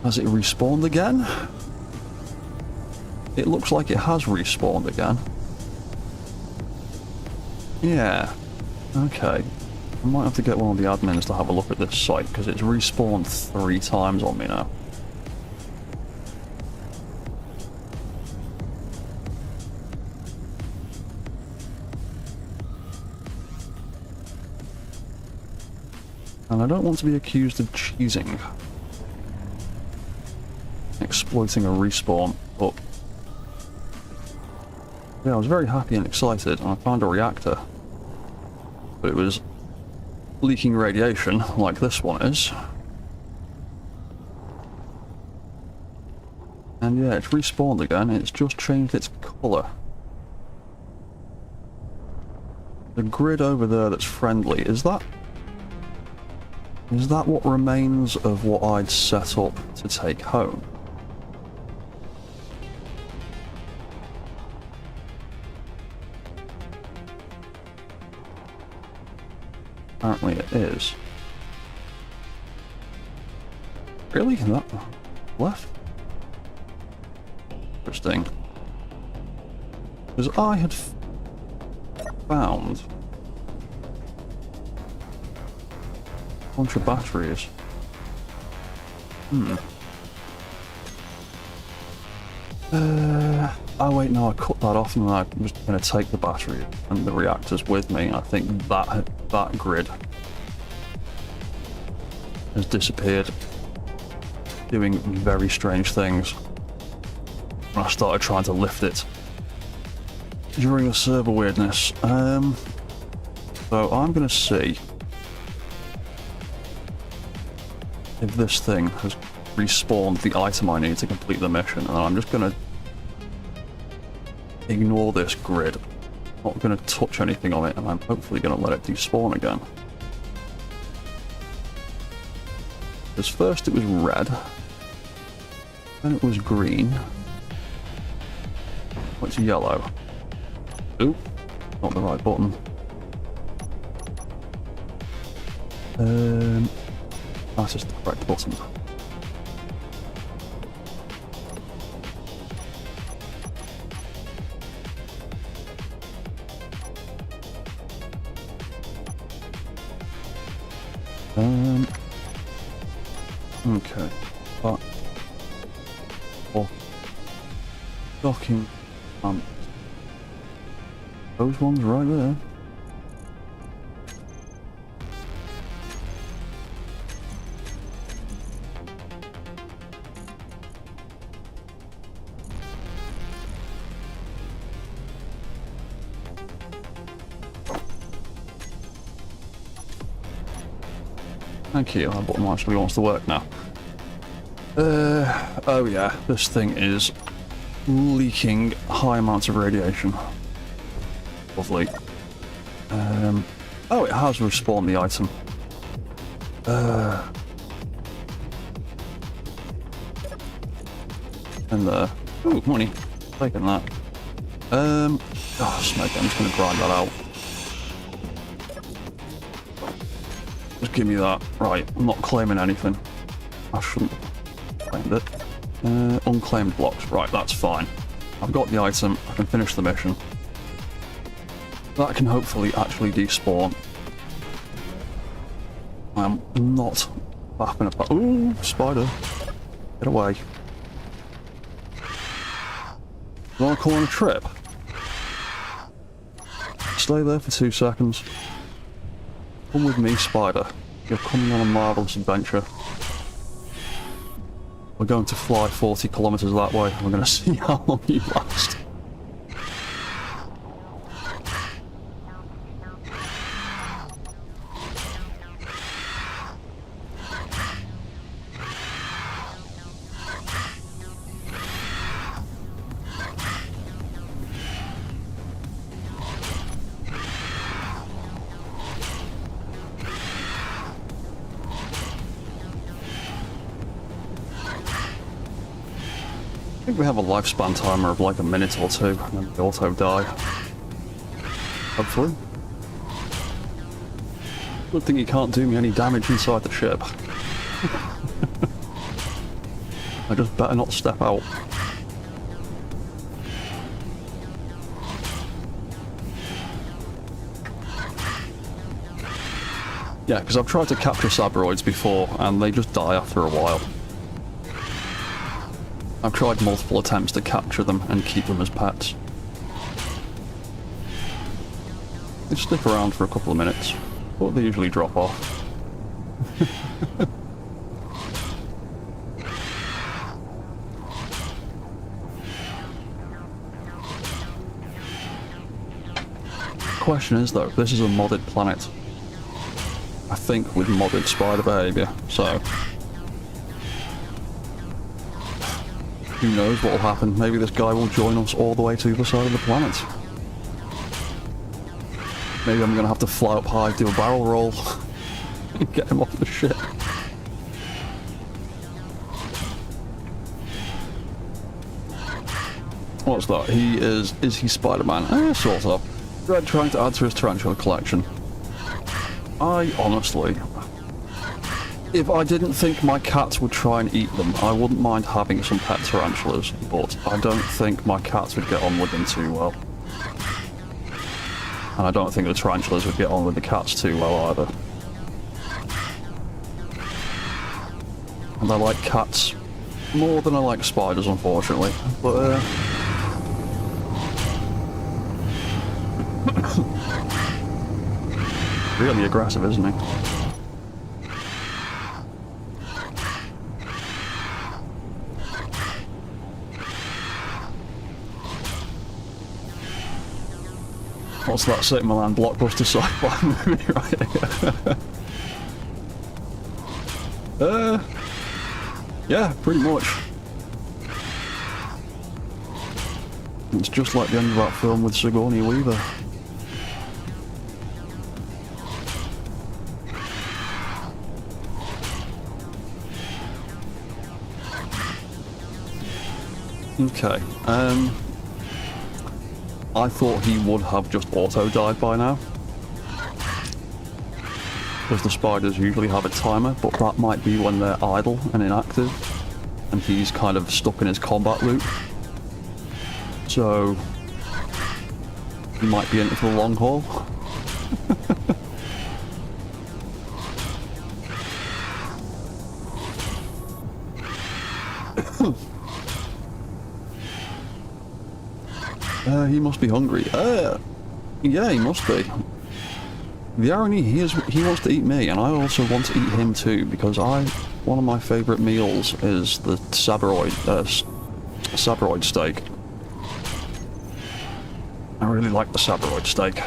Has it respawned again? It looks like it has respawned again. Yeah. Okay. I might have to get one of the admins to have a look at this site, because it's respawned 3 times on me now. And I don't want to be accused of cheesing, exploiting a respawn, but yeah, I was very happy and excited, and I found a reactor, but it was leaking radiation like this one is. And yeah, it's respawned again. It's just changed its colour. The grid over there that's friendly, is that what remains of what I'd set up to take home? Apparently it is. Really? That left? interesting. Because I had found a bunch of batteries. Oh wait, no, I cut that off and I was going to take the battery and the reactors with me. I think that grid has disappeared, doing very strange things. When I started trying to lift it during the server weirdness. So I'm going to see if this thing has respawned the item I need to complete the mission, and I'm just going to ignore this grid. Not going to touch anything on it, and I'm hopefully going to let it despawn again. Because first it was red, then it was green, it's yellow. Ooh, not the right button. That is the correct button. Okay. Oh. Docking. Those ones right there. Thank you, that button actually wants to work now. Oh yeah, this thing is leaking high amounts of radiation. Lovely. Oh, it has respawned the item. And there. Ooh, money. Taking that. Oh, smoke, I'm just gonna grind that out. Just give me that. Right, I'm not claiming anything. I shouldn't have claimed it. Unclaimed blocks. Right, that's fine. I've got the item. I can finish the mission. That can hopefully actually despawn. I'm not faffing about. Ooh, spider. Get away. You want to call on a trip? Stay there for 2 seconds. Come with me, spider. You're coming on a marvellous adventure. We're going to fly 40 kilometres that way. We're going to see how long you last. I think we have a lifespan timer of like a minute or 2, and then we auto die. Hopefully. Good thing you can't do me any damage inside the ship. I just better not step out. Yeah, because I've tried to capture sabroids before, and they just die after a while. I've tried multiple attempts to capture them and keep them as pets. They stick around for a couple of minutes, but they usually drop off. Question is though, this is a modded planet. I think with modded spider behaviour, so who knows what will happen. Maybe this guy will join us all the way to the other side of the planet. Maybe I'm going to have to fly up high, do a barrel roll, and get him off the ship. What's that? Is he Spider-Man? Sort of. Dread trying to add to his tarantula collection. I honestly If I didn't think my cats would try and eat them, I wouldn't mind having some pet tarantulas, but I don't think my cats would get on with them too well. And I don't think the tarantulas would get on with the cats too well either. And I like cats more than I like spiders, unfortunately. But, really aggressive, isn't he? What's that St. Milan blockbuster sci-fi movie right here? Yeah, pretty much. It's just like the end of that film with Sigourney Weaver. Okay, I thought he would have just auto-died by now. Because the spiders usually have a timer, but that might be when they're idle and inactive. And he's kind of stuck in his combat loop. So he might be in it for the long haul. He must be hungry. Yeah, he must be. The irony, he wants to eat me, and I also want to eat him too, because one of my favourite meals is the sabroid steak. I really like the sabroid steak.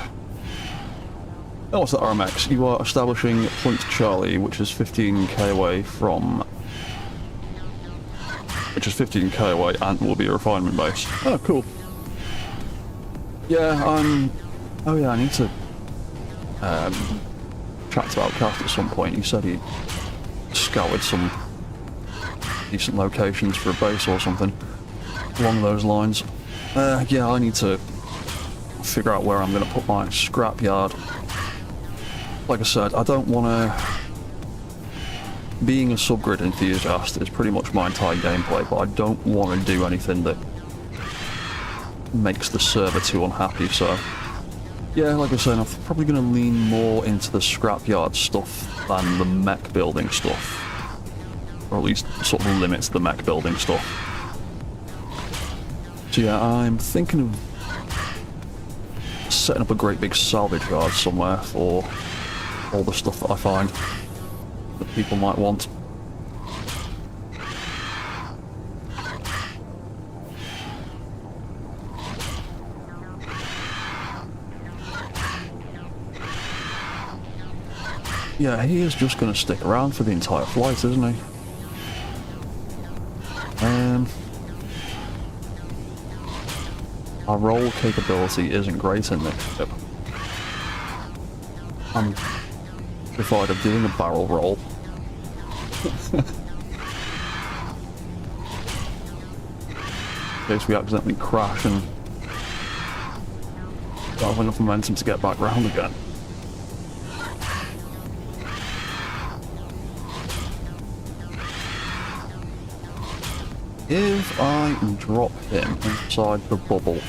Oh, what's the RMX? You are establishing Point Charlie, which is 15k away from... Which is 15k away, and will be a refinement base. Oh, cool. Yeah, oh yeah, I need to chat to Outcast at some point. He said he scoured some decent locations for a base or something along those lines. Yeah, I need to figure out where I'm going to put my scrapyard. Like I said, I don't want to... Being a subgrid enthusiast is pretty much my entire gameplay, but I don't want to do anything that makes the server too unhappy, so... Yeah, like I was saying, I'm probably going to lean more into the scrapyard stuff than the mech building stuff. Or at least sort of limit the mech building stuff. So yeah, I'm thinking of setting up a great big salvage yard somewhere for all the stuff that I find that people might want. Yeah, he is just going to stick around for the entire flight, isn't he? Our roll capability isn't great in this ship. I'm terrified of doing a barrel roll. In case we accidentally crash and don't have enough momentum to get back round again. If I drop him inside the bubble...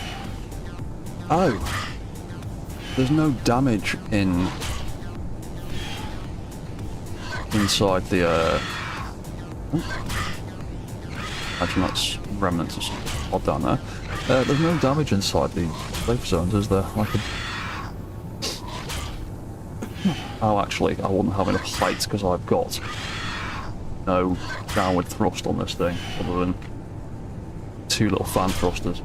Oh! There's no damage inside the, Actually, that's remnants or something odd down there. There's no damage inside the safe zones, is there? Like a... Oh, actually, I wouldn't have enough height because I've got no downward thrust on this thing, other than 2 little fan thrusters.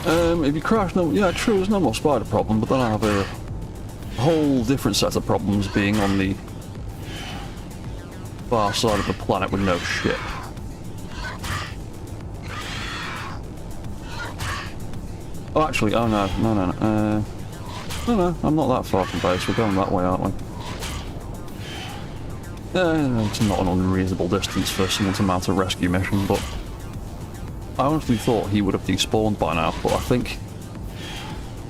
If you crash, no, yeah, true, there's no more spider problem, but then I have a whole different set of problems being on the far side of the planet with no ship. Oh, actually, oh no, no, I'm not that far from base, we're going that way, aren't we? It's not an unreasonable distance for someone to mount a rescue mission, but I honestly thought he would have despawned by now, but I think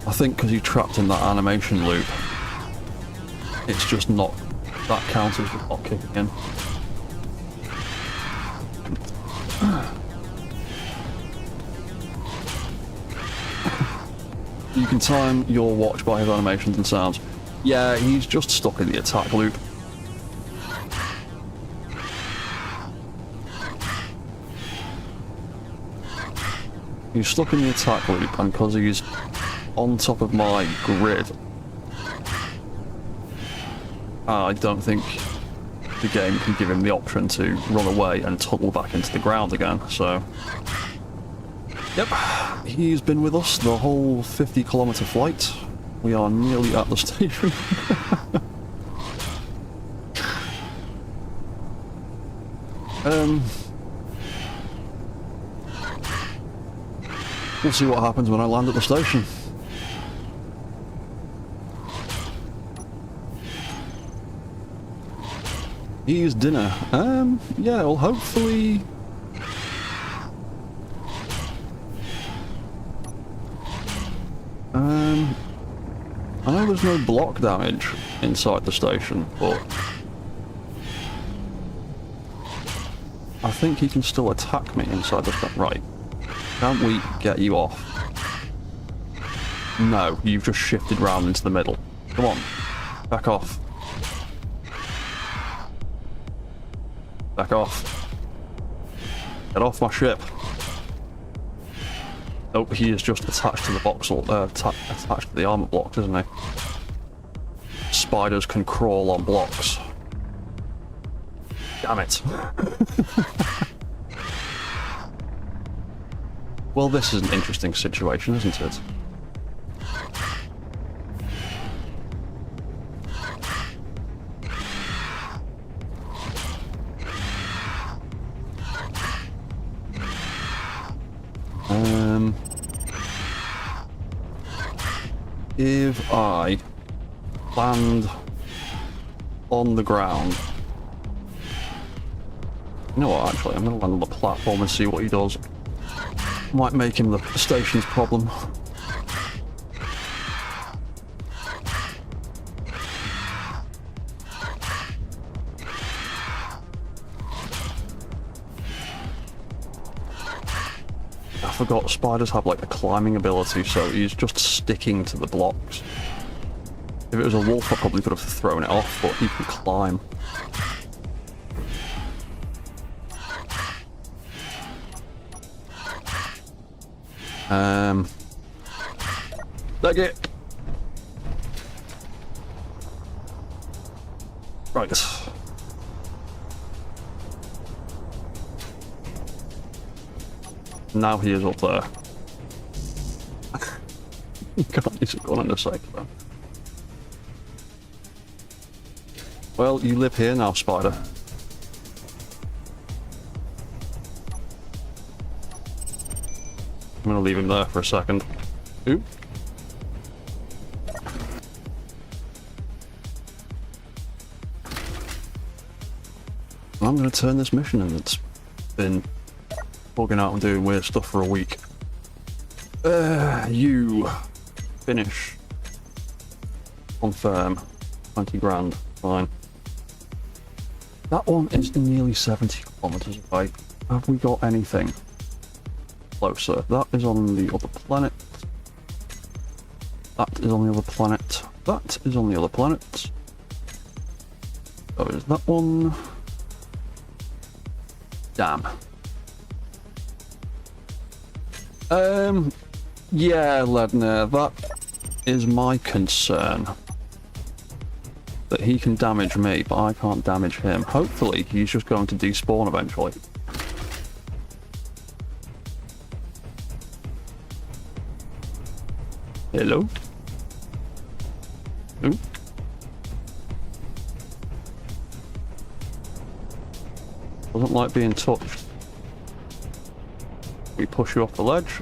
I think because you're trapped in that animation loop, it's just not, that counter is just not kicking in. You can time your watch by his animations and sounds. Yeah, he's just stuck in the attack loop. He's stuck in the attack loop, and because he's on top of my grid, I don't think the game can give him the option to run away and tunnel back into the ground again, so... Yep, he's been with us the whole 50-kilometer flight. We are nearly at the station. We'll see what happens when I land at the station. Here's dinner. Yeah, well, hopefully... I know there's no block damage inside the station, but... I think he can still attack me inside the station. Right. Can't we get you off? No, you've just shifted round into the middle. Come on. Back off. Back off. Get off my ship. Nope, he is just attached to the voxel, attached to the armor blocks, isn't he? Spiders can crawl on blocks. Damn it. Well, this is an interesting situation, isn't it? If I land on the ground... You know what, actually, I'm going to land on the platform and see what he does. Might make him the station's problem. I forgot spiders have like a climbing ability, so he's just sticking to the blocks. If it was a wolf, I probably could have thrown it off, but he can climb. Leg it. Right. Now he is up there. God, he's gone in a sec then. Well, you live here now, Spider. I'm gonna leave him there for a second. Ooh. I'm gonna turn this mission in. It's been bugging out and doing weird stuff for a week. You finish. Confirm. 20 grand. Fine. That one is nearly 70 kilometers away. Have we got anything closer? That is on the other planet. That is on the other planet. That is on the other planet. So is that one? Damn. Yeah, Ledner, that is my concern. That he can damage me, but I can't damage him. Hopefully, he's just going to despawn eventually. Hello? Ooh. Doesn't like being touched. We push you off the ledge.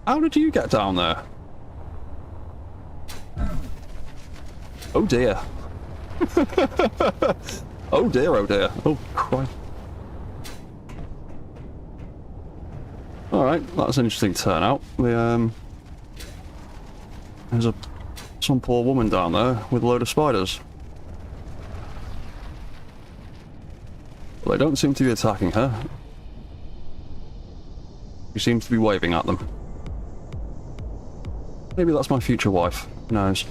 How did you get down there? Oh dear. Oh dear, oh dear. Oh, Christ. Alright, that's an interesting turnout. There's some poor woman down there with a load of spiders. Well, they don't seem to be attacking her. She seems to be waving at them. Maybe that's my future wife. Who knows?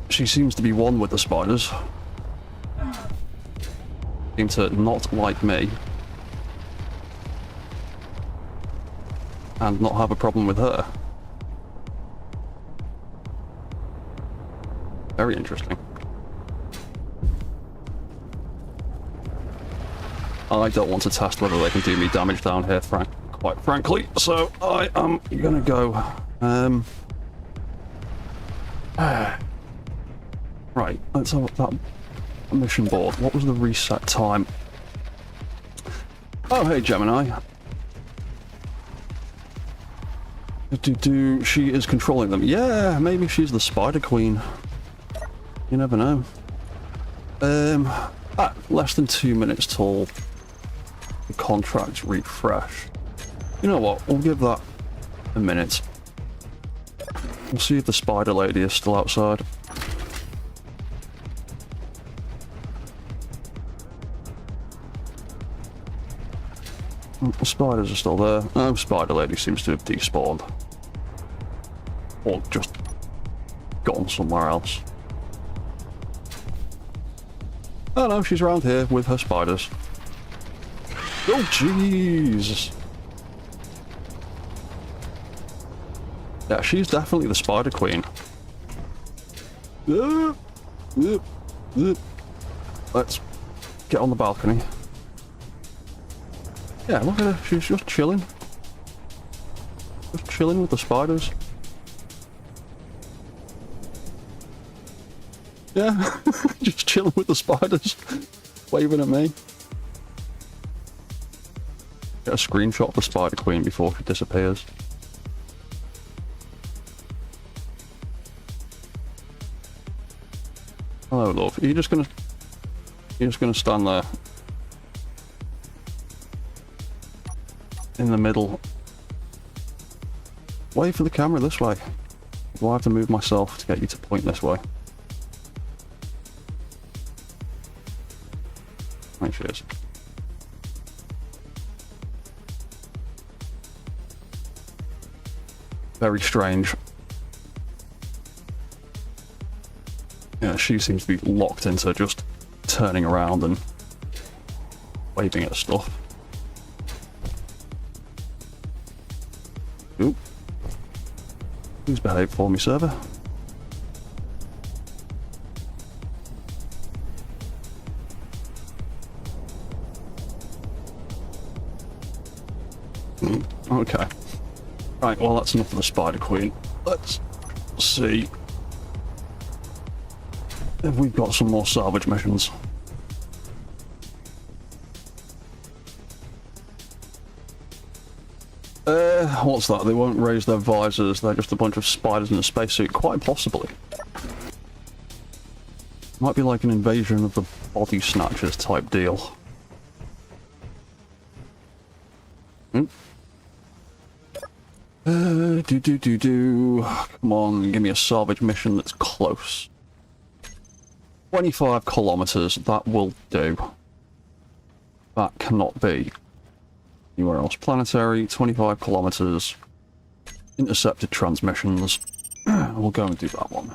She seems to be one with the spiders. Seem to not like me. And not have a problem with her. Very interesting. I don't want to test whether they can do me damage down here, quite frankly, so I am gonna go. Right, let's have that mission board. What was the reset time? Oh, hey, Gemini. She is controlling them. Yeah, maybe she's the Spider Queen. You never know. Less than 2 minutes till the contract refresh. You know what? We'll give that a minute. We'll see if the Spider Lady is still outside. The spiders are still there. Oh, Spider Lady seems to have despawned. Or just gone somewhere else. Oh no, she's around here with her spiders. Oh, jeez. Yeah, she's definitely the Spider Queen. Let's get on the balcony. Yeah, look at her. She's just chilling. Just chilling with the spiders. Yeah, just chilling with the spiders. Waving at me. Get a screenshot of the Spider Queen before she disappears. Hello, love. You're just gonna stand there in the middle. Wait for the camera this way. Do I have to move myself to get you to point this way? There she is. Very strange. Yeah, she seems to be locked into just turning around and waving at stuff. Oop. Please behave for me, server. Okay. Right, well that's enough of the Spider Queen. Let's see if we've got some more salvage missions. What's that? They won't raise their visors, they're just a bunch of spiders in a spacesuit. Quite possibly. Might be like an invasion of the body snatchers type deal. Hmm? Come on, give me a salvage mission that's close. 25 kilometers, that will do. That cannot be anywhere else. Planetary, 25 kilometers. Intercepted transmissions. We'll go and do that one.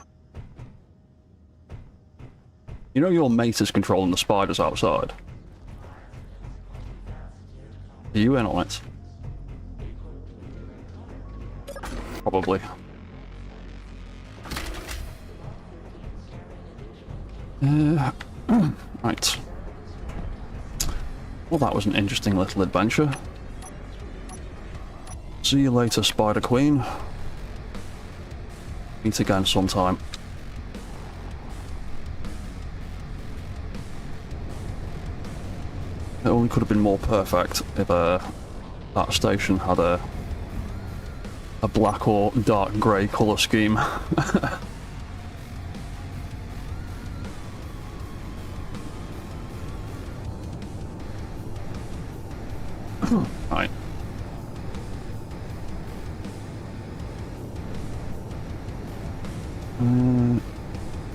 You know your mate is controlling the spiders outside? Are you in on it? Probably. Right. Well, that was an interesting little adventure. See you later, Spider Queen. Meet again sometime. It only could have been more perfect if that station had a black or dark grey colour scheme. Right.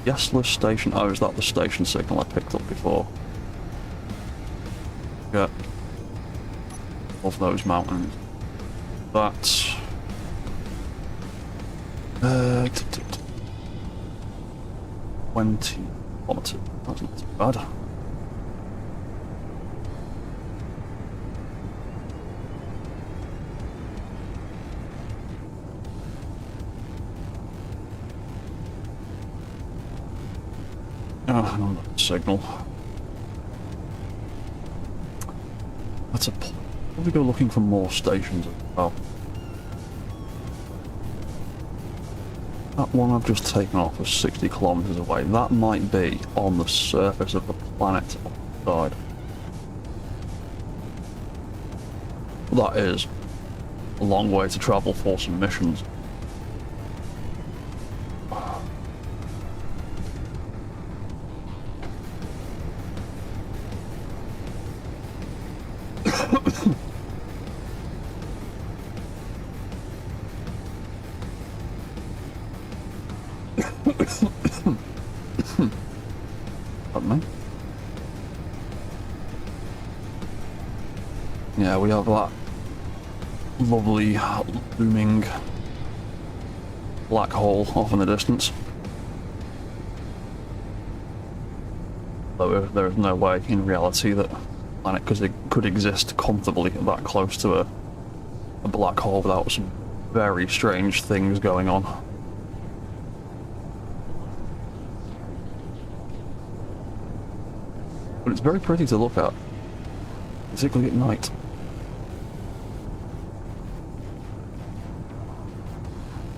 Yesless station. Oh, is that the station signal I picked up before? Yeah. Of those mountains. That's 20 kilometers. That's not too bad. Oh, another signal. That's a point. Probably go looking for more stations as well. That one I've just taken off was 60 kilometers away. That might be on the surface of the planet on the side. That is a long way to travel for some missions. Pardon me. Yeah, we have that lovely looming black hole off in the distance. Though there is no way in reality that a planet could exist comfortably that close to a black hole without some very strange things going on. But it's very pretty to look at, particularly at night.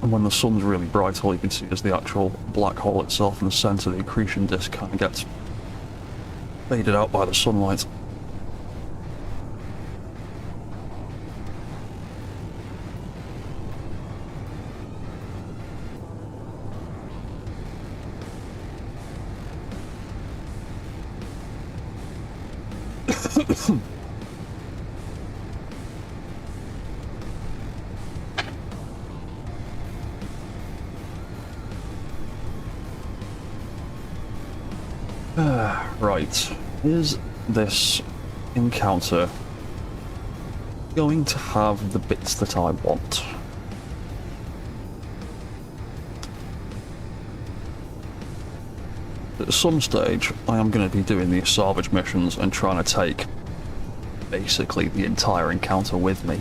And when the sun's really bright, all you can see is the actual black hole itself in the centre. The accretion disk kind of gets faded out by the sunlight. Right, is this encounter going to have the bits that I want? At some stage, I am going to be doing these salvage missions and trying to take basically the entire encounter with me.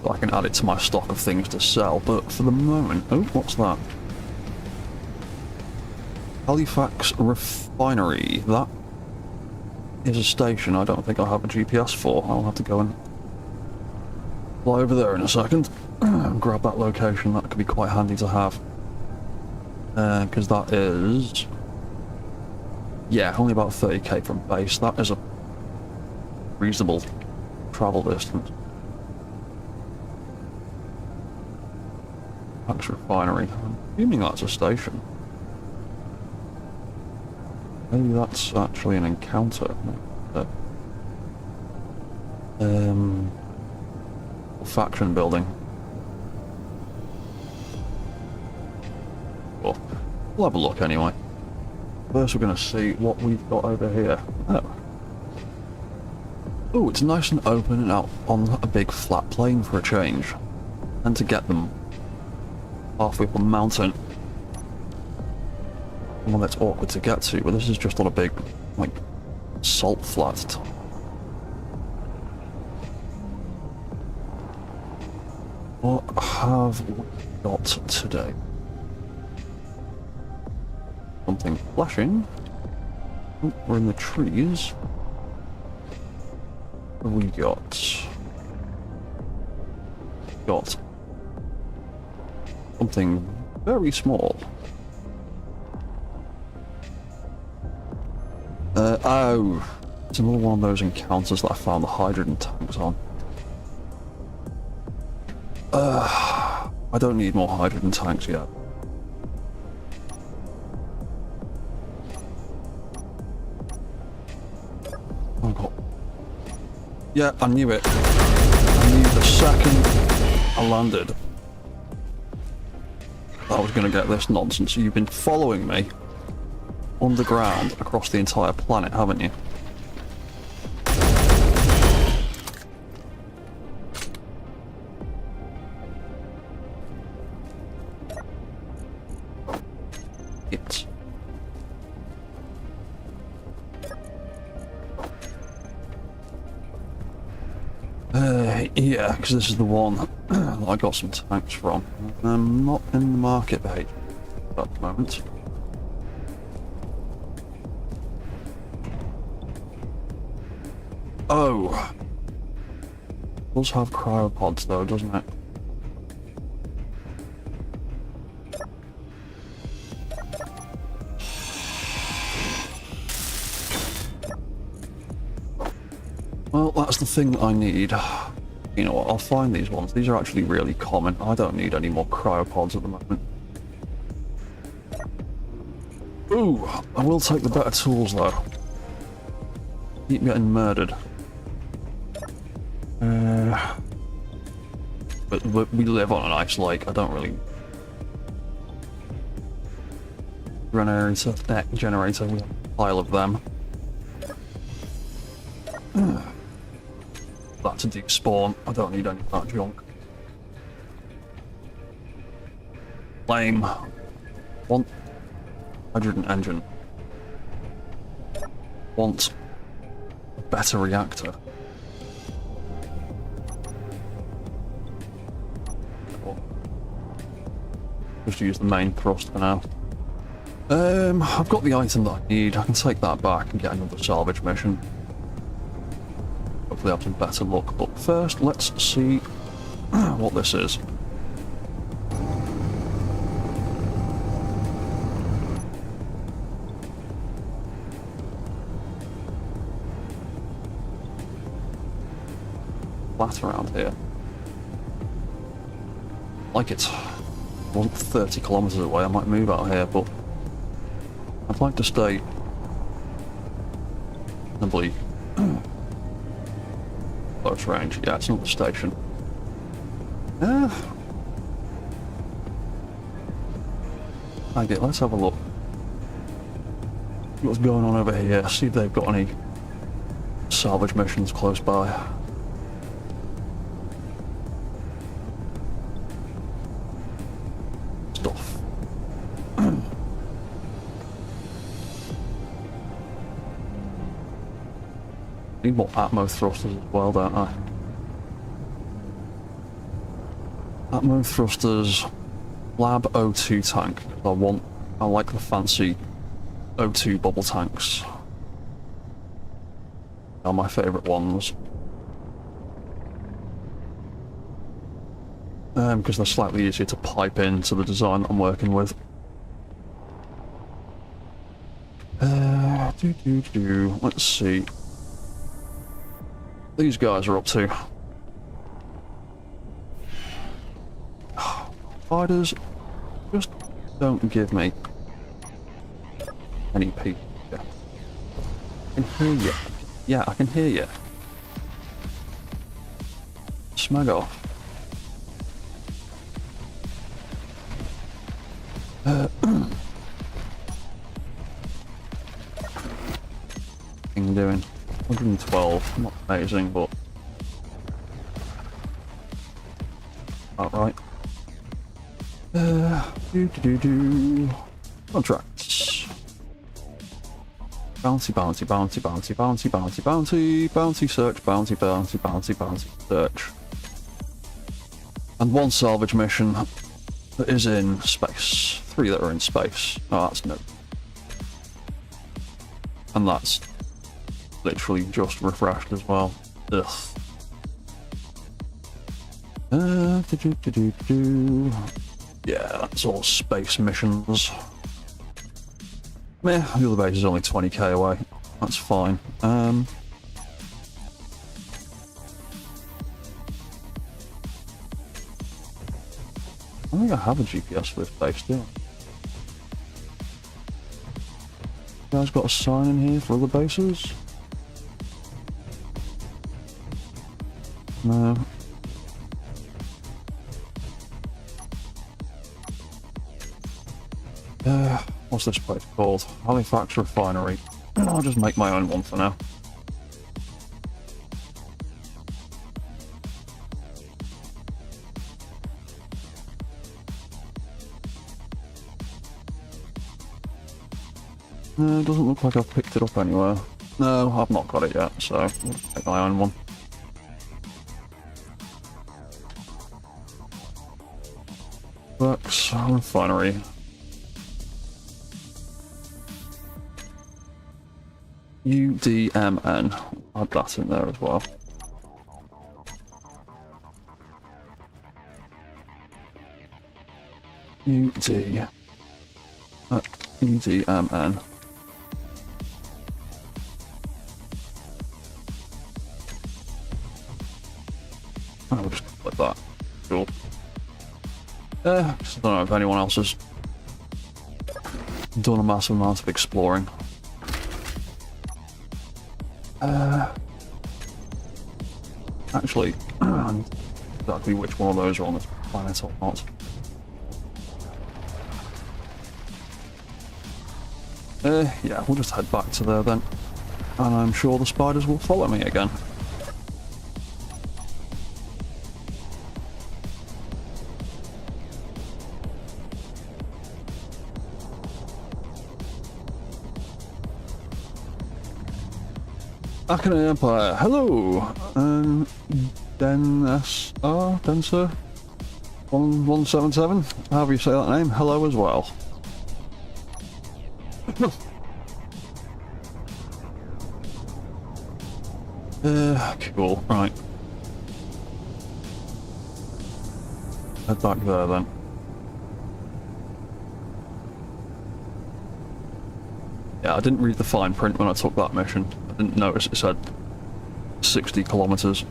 So I can add it to my stock of things to sell, but for the moment... Oh, what's that? Halifax Refinery. That is a station I don't think I have a GPS for. I'll have to go and fly over there in a second and grab that location. That could be quite handy to have. Because that is... yeah, only about 30k from base. That is a reasonable travel distance. Halifax Refinery. I'm assuming that's a station. Maybe that's actually an encounter. Faction building. Well, we'll have a look anyway. First we're going to see what we've got over here. Oh, it's nice and open and out on a big flat plain for a change. And to get them halfway up a mountain. One that's awkward to get to, but this is just on a big, like, salt flat. What have we got today? Something flashing. Oh, we're in the trees. What have we got? Got something very small. Oh, it's another one of those encounters that I found the hydrogen tanks on. I don't need more hydrogen tanks yet. I've got Yeah, I knew it. I knew the second I landed I was going to get this nonsense. You've been following me underground across the entire planet, haven't you? It's... yeah, because this is the one that I got some tanks from. I'm not in the market for HP at the moment. Oh! It does have cryopods though, doesn't it? Well, that's the thing that I need. You know what, I'll find these ones. These are actually really common. I don't need any more cryopods at the moment. Ooh, I will take the better tools though. Keep getting murdered. But we live on an ice lake, I don't really... Generator, we have a pile of them. That to despawn. I don't need any of that junk. Flame. Want hydrogen engine. Want a better reactor. Just use the main thrust for now. I've got the item that I need. I can take that back and get another salvage mission. Hopefully have some better luck, but first let's see what this is. Flat around here. Like it. If it wasn't 30 kilometers away, I might move out here, but I'd like to stay reasonably close range. Yeah, it's not the station. Okay, let's have a look. See what's going on over here. See if they've got any salvage missions close by. Stuff. Need more Atmo thrusters as well, don't I? Atmo thrusters, Lab 02 tank. I like the fancy O2 bubble tanks. They're my favourite ones. Because they're slightly easier to pipe into the design that I'm working with. Let's see. These guys are up to. Fighters, just don't give me any peace. I can hear you. Yeah, I can hear you. Smug off. Thing doing 112, not amazing, but outright. Contracts. Bounty, bounty, bounty, bounty, bounty, bounty, bounty, bounty search, bounty, bounty, bounty, bounty search. And one salvage mission that is in space. 3 that are in space. Oh, that's no. And that's literally just refreshed as well. Ugh. Yeah, that's all space missions. Meh, the other base is only 20k away. That's fine. I think I have a GPS for this base, do I? You guys got a sign in here for other bases? No. What's this place called? Halifax Refinery. I'll just make my own one for now. No, it doesn't look like I've picked it up anywhere. No, I've not got it yet, so I'll just make my own one. Works Refinery. UDMN. Add that in there as well. UDMN. I'll just like that. Cool. I don't know if anyone else has done a massive amount of exploring. Actually, I don't know exactly which one of those are on this planet or not. Yeah, we'll just head back to there then. And I'm sure the spiders will follow me again. Akane Empire, hello! Denser 1177, however you say that name, hello as well. Cool, right. Head back there then. Yeah, I didn't read the fine print when I took that mission. I didn't notice it said 60 kilometers.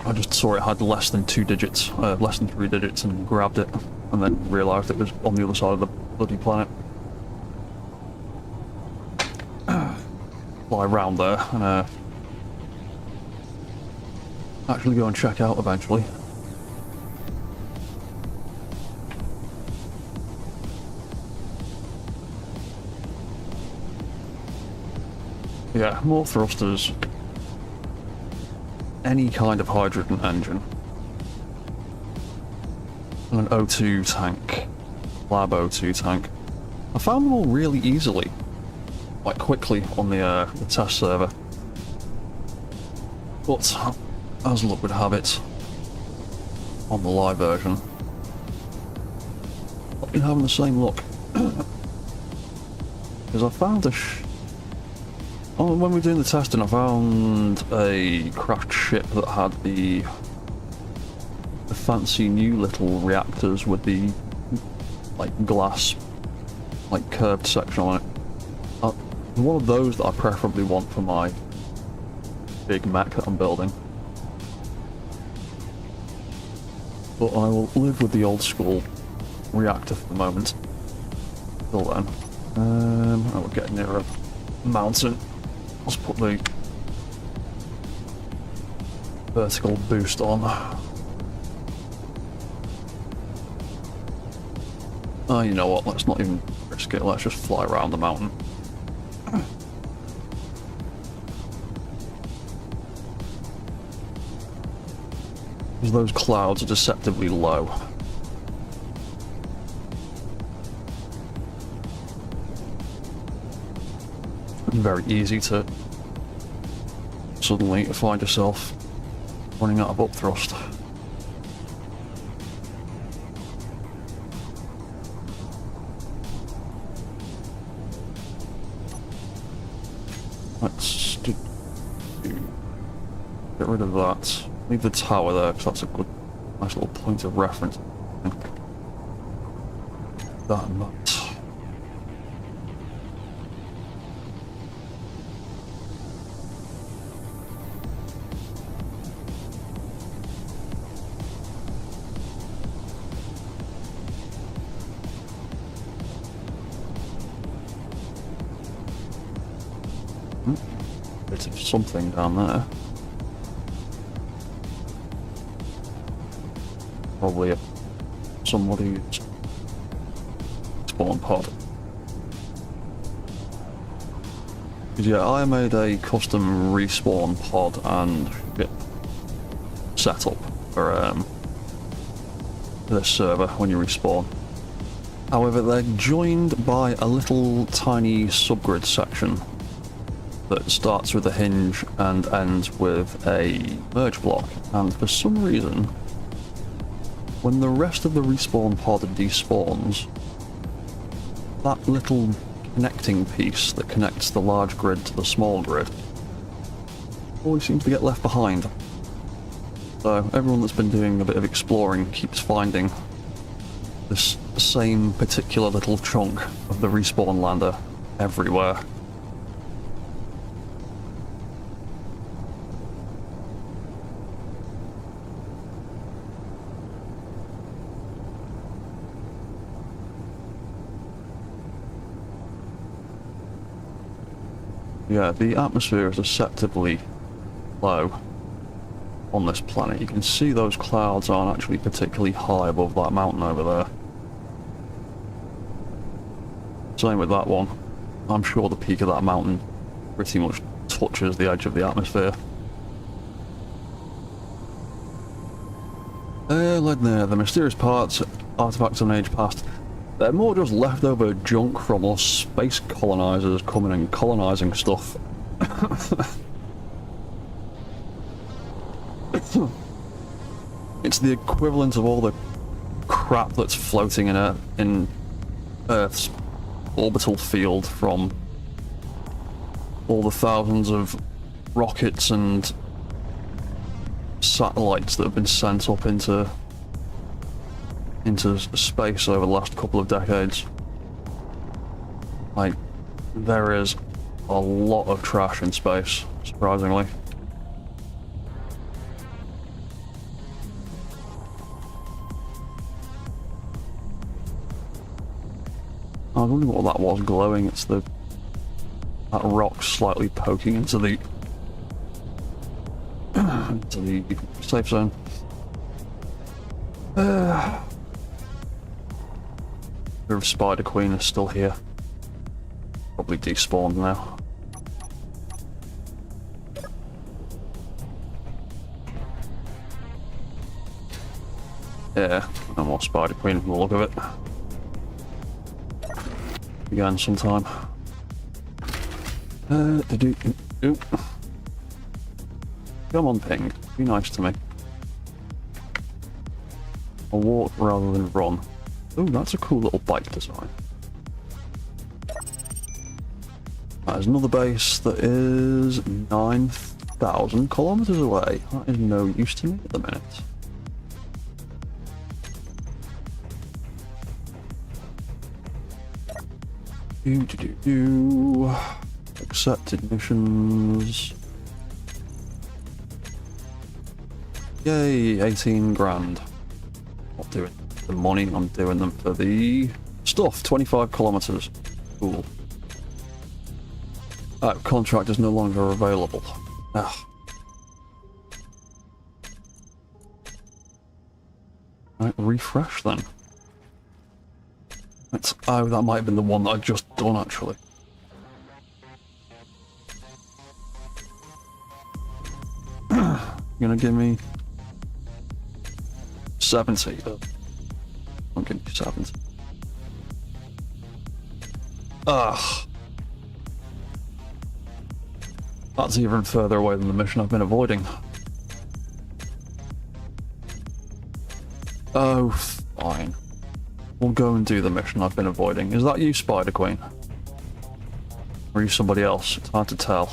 I just saw it had less than 2 digits, less than 3 digits, and grabbed it, and then realised it was on the other side of the bloody planet. Fly around there and actually go and check out eventually. Yeah, more thrusters. Any kind of hydrogen engine. And an O2 tank. Lab O2 tank. I found them all really easily. Quite quickly on the test server. But, as luck would have it, on the live version, I've been having the same luck. Because I found when we were doing the testing, I found a crashed ship that had the fancy new little reactors with the glass curved section on it. One of those that I preferably want for my big mech that I'm building. But I will live with the old school reactor for the moment. Till then. We're getting near a mountain. Let's put the vertical boost on. Oh, you know what? Let's not even risk it. Let's just fly around the mountain. Because those clouds are deceptively low. Very easy to suddenly find yourself running out of upthrust. Let's get rid of that. Leave the tower there, because that's a good, nice little point of reference. That and that. Bit of something down there. probably somebody's spawn pod. Yeah, I made a custom respawn pod and ship setup for this server when you respawn. However, they're joined by a little tiny subgrid section that starts with a hinge and ends with a merge block, and for some reason, when the rest of the respawn pod despawns, that little connecting piece that connects the large grid to the small grid always seems to get left behind. So everyone that's been doing a bit of exploring keeps finding this same particular little chunk of the respawn lander everywhere. Yeah, the atmosphere is deceptively low on this planet. You can see those clouds aren't actually particularly high above that mountain over there. Same with that one. I'm sure the peak of that mountain pretty much touches the edge of the atmosphere. Ledner, the mysterious parts, artifacts of an age past. They're more just leftover junk from us space colonizers coming and colonizing stuff. It's the equivalent of all the crap that's floating in Earth's orbital field from all the thousands of rockets and satellites that have been sent up into space over the last couple of decades. Like, there is a lot of trash in space, surprisingly. I was wondering what that was glowing. It's that rock slightly poking into the into the safe zone. The Spider Queen is still here. Probably despawned now. Yeah, no more Spider Queen from the look of it. Again sometime. Come on, Ping. Be nice to me. I'll walk rather than run. Oh, that's a cool little bike design. There's another base that is 9,000 kilometers away. That is no use to me at the minute. Accepted missions. Yay, 18 grand. Not doing the money, I'm doing them for the stuff. 25 kilometers. Cool. Contract is no longer available. Ugh. Right, refresh then. Oh, that might have been the one that I'd just done, actually. You're gonna give me 70. I'm giving you 70. Ugh. That's even further away than the mission I've been avoiding. Oh, fine. We'll go and do the mission I've been avoiding. Is that you, Spider Queen? Or are you somebody else? It's hard to tell.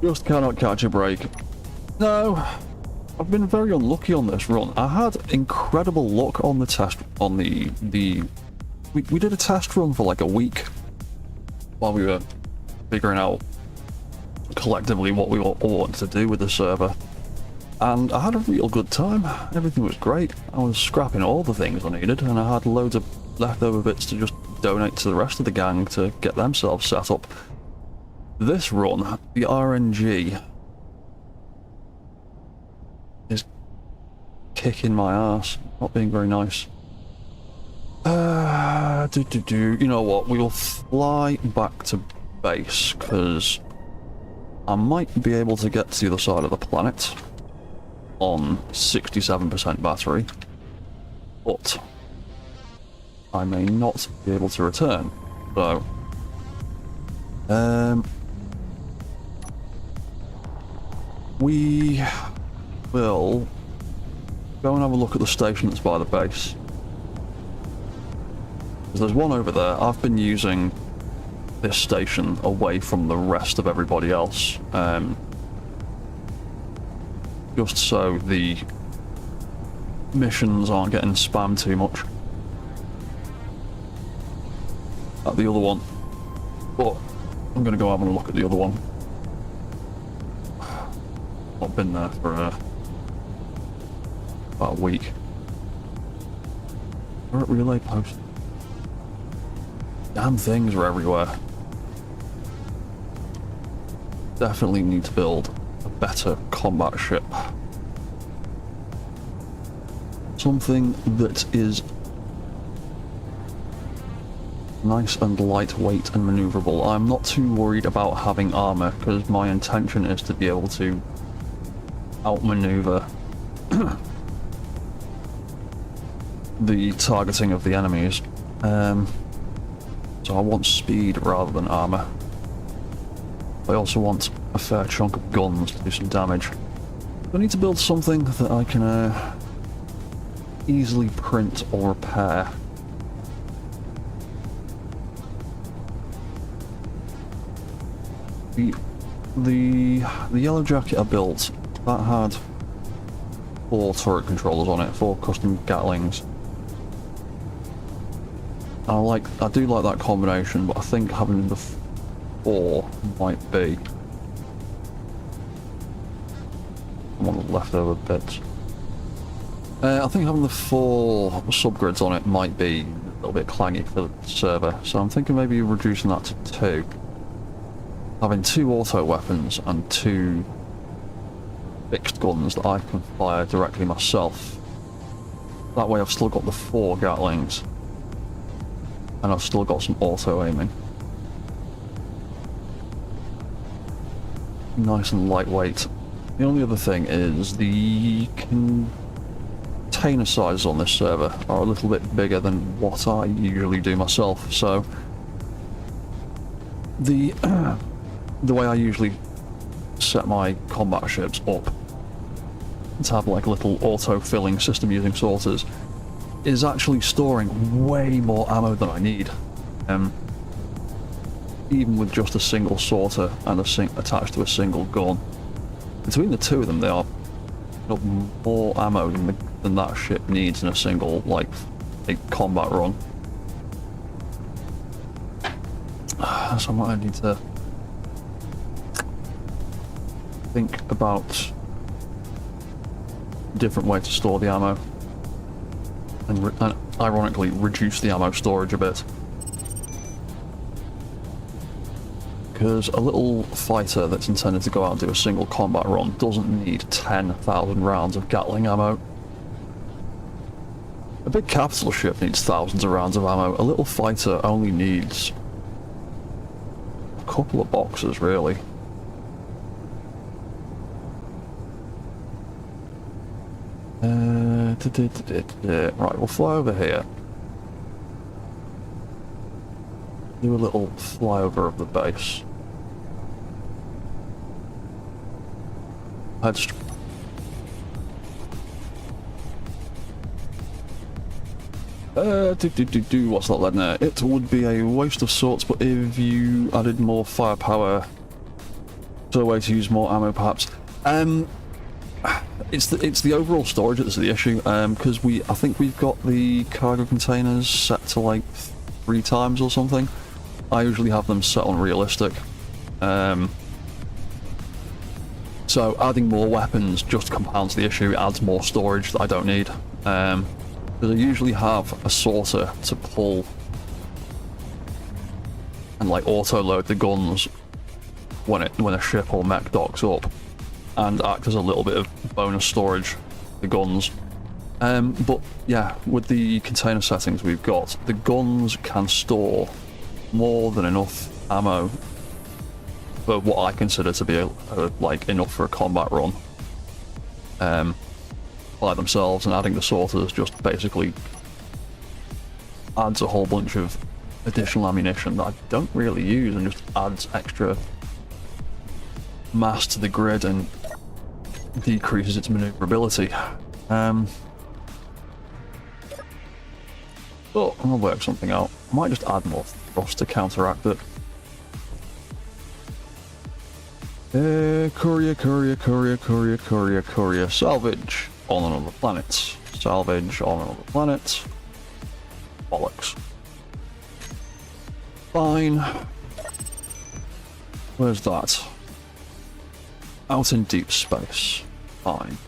Just cannot catch a break. No. I've been very unlucky on this run. I had incredible luck on the test, on we did a test run for like a week while we were figuring out collectively what we all wanted to do with the server. and I had a real good time. Everything was great. I was scrapping all the things I needed, and I had loads of leftover bits to just donate to the rest of the gang to get themselves set up. This run, the RNG, is kicking my ass. Not being very nice. You know what? We will fly back to base, because I might be able to get to the other side of the planet on 67% battery, but I may not be able to return. So, we will go and have a look at the station that's by the base. There's one over there. I've been using this station away from the rest of everybody else, just so the missions aren't getting spammed too much at the other one. But I'm going to go have a look at the other one. I've been there for about a week. We're at relay post. Damn things are everywhere. Definitely need to build a better combat ship. Something that is nice and lightweight and maneuverable. I'm not too worried about having armor, because my intention is to be able to outmaneuver the targeting of the enemies. So I want speed rather than armor. I also want a fair chunk of guns to do some damage. I need to build something that I can easily print or repair. The yellow jacket I built, that had 4 turret controllers on it, 4 custom Gatlings. I do like that combination, but I think having the 4 might be one of the leftover bits. I think having the 4 subgrids on it might be a little bit clangy for the server, so I'm thinking maybe reducing that to 2. Having 2 auto weapons and 2 fixed guns that I can fire directly myself. That way I've still got the 4 Gatlings, and I've still got some auto aiming. Nice and lightweight. The only other thing is the container sizes on this server are a little bit bigger than what I usually do myself, so the way I usually set my combat ships up to have like a little auto-filling system using sorters is actually storing way more ammo than I need. Even with just a single sorter and attached to a single gun. Between the two of them, they are more ammo than that ship needs in a single, like, a combat run. So I might need to think about a different way to store the ammo. And ironically, reduce the ammo storage a bit. Because a little fighter that's intended to go out and do a single combat run doesn't need 10,000 rounds of Gatling ammo. A big capital ship needs thousands of rounds of ammo. A little fighter only needs a couple of boxes, really. Right, we'll fly over here. Do a little flyover of the base. What's that lead there? It would be a waste of sorts, but if you added more firepower to a way to use more ammo, perhaps. It's the overall storage that's the issue. Because I think we've got the cargo containers set to like 3 times or something. So adding more weapons just compounds the issue. It adds more storage that I don't need. Because I usually have a sorter to pull and like auto-load the guns when a ship or mech docks up, and act as a little bit of bonus storage for the guns. But yeah, with the container settings we've got, the guns can store more than enough ammo for what I consider to be like enough for a combat run by themselves, and adding the sorters just basically adds a whole bunch of additional ammunition that I don't really use, and just adds extra mass to the grid and decreases its maneuverability. But I'll work something out. I might just add more thrust to counteract it. Courier. Salvage on another planet. Salvage on another planet. Bollocks. Fine. Where's that? Out in deep space. Fine.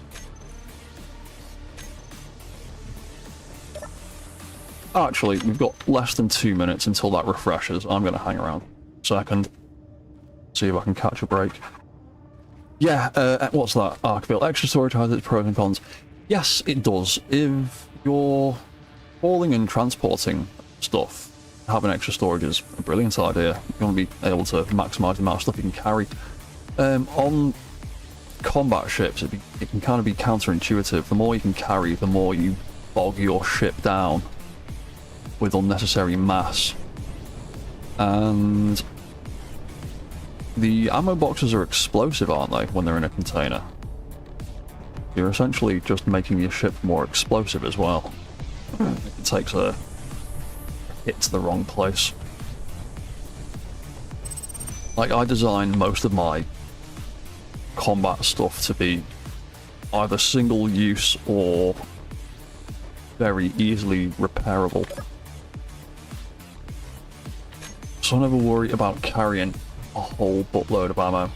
Actually, we've got less than 2 minutes until that refreshes. I'm going to hang around a second. See if I can catch a break. Yeah, what's that? Arcville. Extra storage has its pros and cons. Yes, it does. If you're hauling and transporting stuff, having extra storage is a brilliant idea. You want to be able to maximise the amount of stuff you can carry. On combat ships, it can kind of be counterintuitive. The more you can carry, the more you bog your ship down with unnecessary mass. And the ammo boxes are explosive, aren't they, when they're in a container? You're essentially just making your ship more explosive as well. It takes a hit to the wrong place. Like, I design most of my combat stuff to be either single use or very easily repairable. So I never worry about carrying a whole buttload of ammo.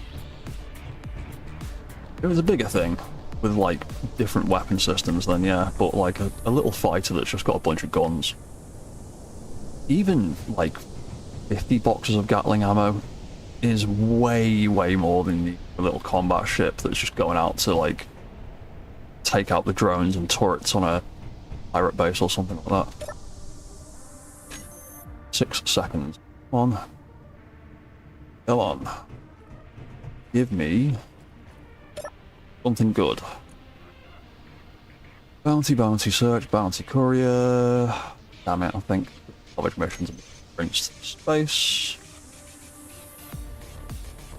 If it was a bigger thing with like different weapon systems, then yeah, but like a little fighter that's just got a bunch of guns, even like 50 boxes of Gatling ammo is way more than the little combat ship that's just going out to like take out the drones and turrets on a pirate base or something like that. 6 seconds. Come on. Come on. Give me something good. Bounty search, bounty courier. Damn it, I think salvage missions brings space.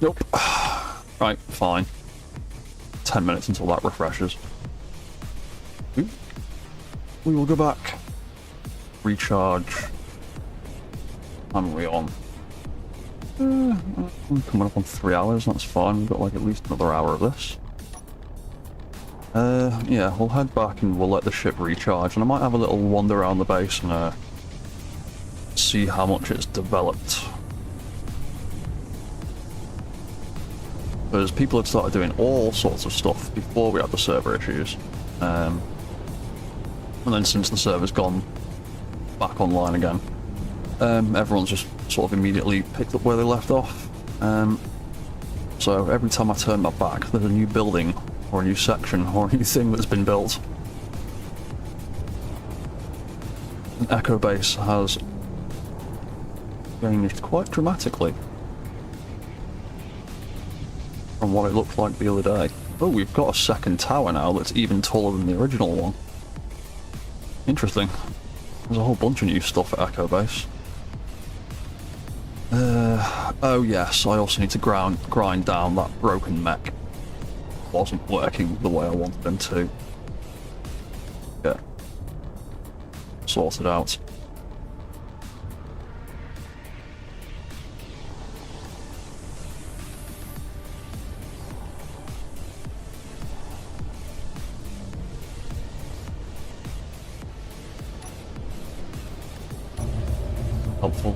Nope. Right, fine. 10 minutes until that refreshes. We will go back. Recharge. How are we on? I'm coming up on 3 hours, that's fine. We've got like at least another hour of this. Yeah, we'll head back and we'll let the ship recharge, and I might have a little wander around the base and see how much it's developed. Because people had started doing all sorts of stuff before we had the server issues. And then since the server's gone back online again, everyone's just sort of immediately picked up where they left off. So every time I turn my back, there's a new building or a new section or a new thing that's been built. And Echo Base has changed quite dramatically from what it looked like the other day. Oh, we've got a second tower now that's even taller than the original one. Interesting. There's a whole bunch of new stuff at Echo Base. Oh yes, I also need to grind down that broken mech. Wasn't working the way I wanted them to. Yeah. Sorted out. Helpful.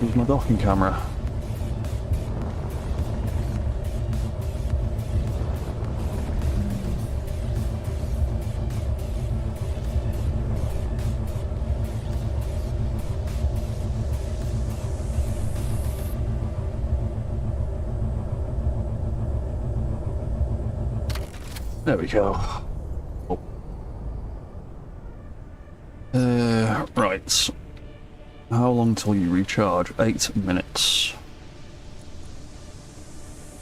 Use my docking camera. There we go. Oh. Right. How long till you recharge? 8 minutes.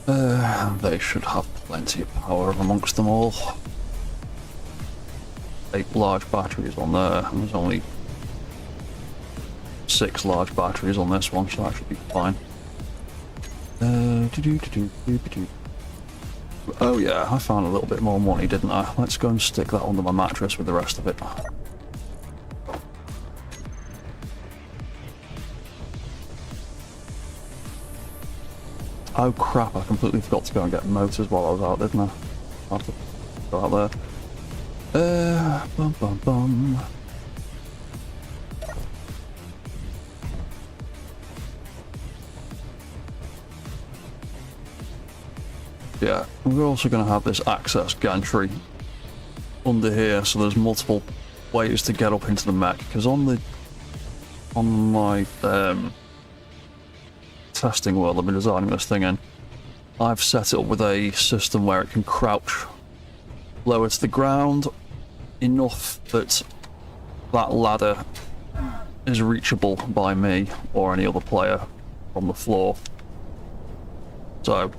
They should have plenty of power amongst them all. 8 large batteries on there. There's only 6 large batteries on this one, so that should be fine. Oh yeah, I found a little bit more money, didn't I? Let's go and stick that under my mattress with the rest of it. Oh crap, I completely forgot to go and get motors while I was out, didn't I? I'll have to go out there. Bum bum bum. Yeah, we're also going to have this access gantry under here, so there's multiple ways to get up into the mech, because on my testing world I've been designing this thing in, I've set it up with a system where it can crouch lower to the ground enough that that ladder is reachable by me or any other player from the floor. So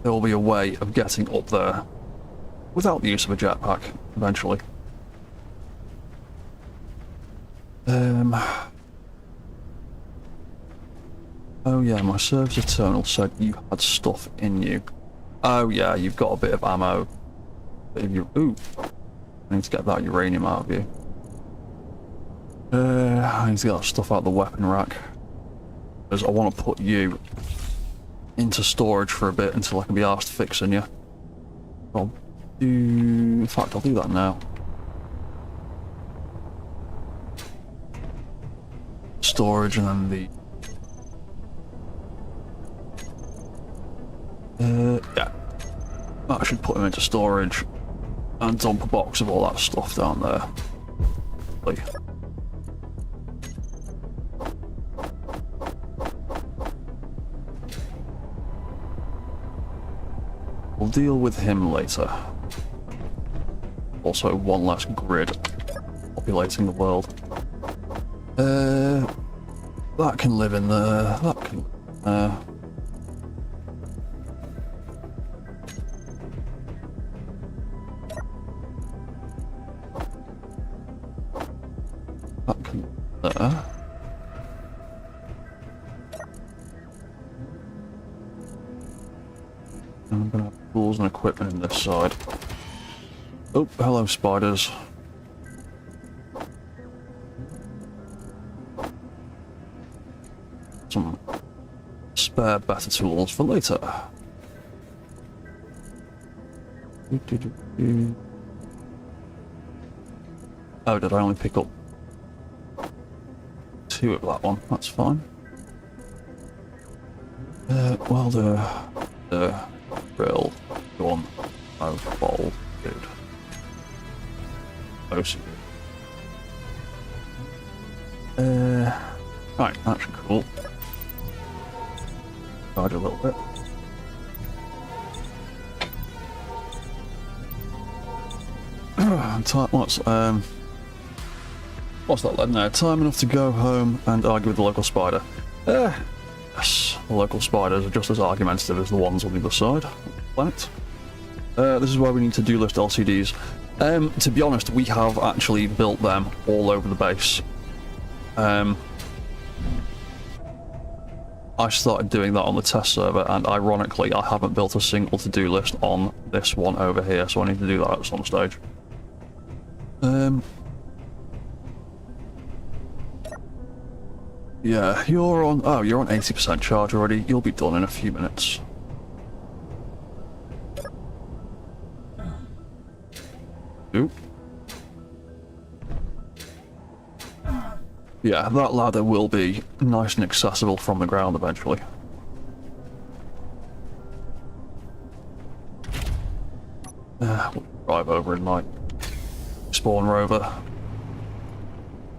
there will be a way of getting up there without the use of a jetpack eventually. Oh yeah, my service eternal said you had stuff in you. Oh yeah, you've got a bit of ammo. Ooh, I need to get that uranium out of you. I need to get that stuff out of the weapon rack, because I want to put you into storage for a bit until I can be asked fixing you. In fact, I'll do that now. Storage, and then the yeah, that should put him into storage and dump a box of all that stuff down there. We'll deal with him later. Also, one less grid populating the world. That can live in there. That can live in there. That can live there. I'm gonna have tools and equipment in this side. Oh, hello, spiders. Some spare better tools for later. Oh, did I only pick up 2 of that one? That's fine. Welder, drill, gun, bowl, good. Mostly good. Right, that's cool. Charge a little bit. What's that led now? Time enough to go home and argue with the local spider. Yes, the local spiders are just as argumentative as the ones on the other side of the planet. This is why we need to-do list LCDs. To be honest, we have actually built them all over the base. I started doing that on the test server, and ironically I haven't built a single to-do list on this one over here, so I need to do that at some stage. Yeah, you're on 80% charge already. You'll be done in a few minutes. Ooh. Yeah, that ladder will be nice and accessible from the ground eventually. We'll drive over in my spawn rover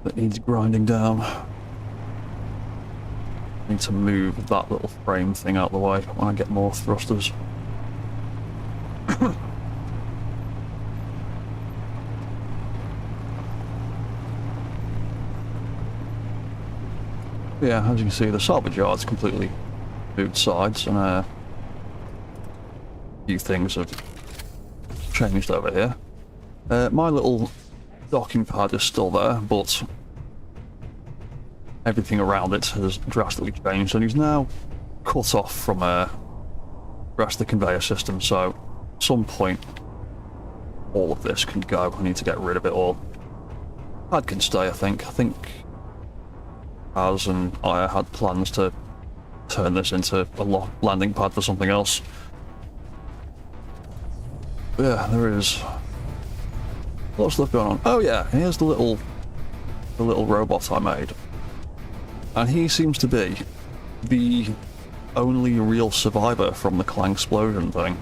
that needs grinding down. Need to move that little frame thing out of the way when I get more thrusters. Yeah, as you can see, the salvage yard's completely moved sides, and a few things have changed over here. My little docking pad is still there, but everything around it has drastically changed, and he's now cut off from the rest of the conveyor system, so at some point all of this can go. I need to get rid of it all. Pad can stay, I think. Az and I had plans to turn this into a landing pad for something else. But yeah, there is a lot of stuff going on. Oh yeah, here's the little robot I made. And he seems to be the only real survivor from the Clang explosion thing.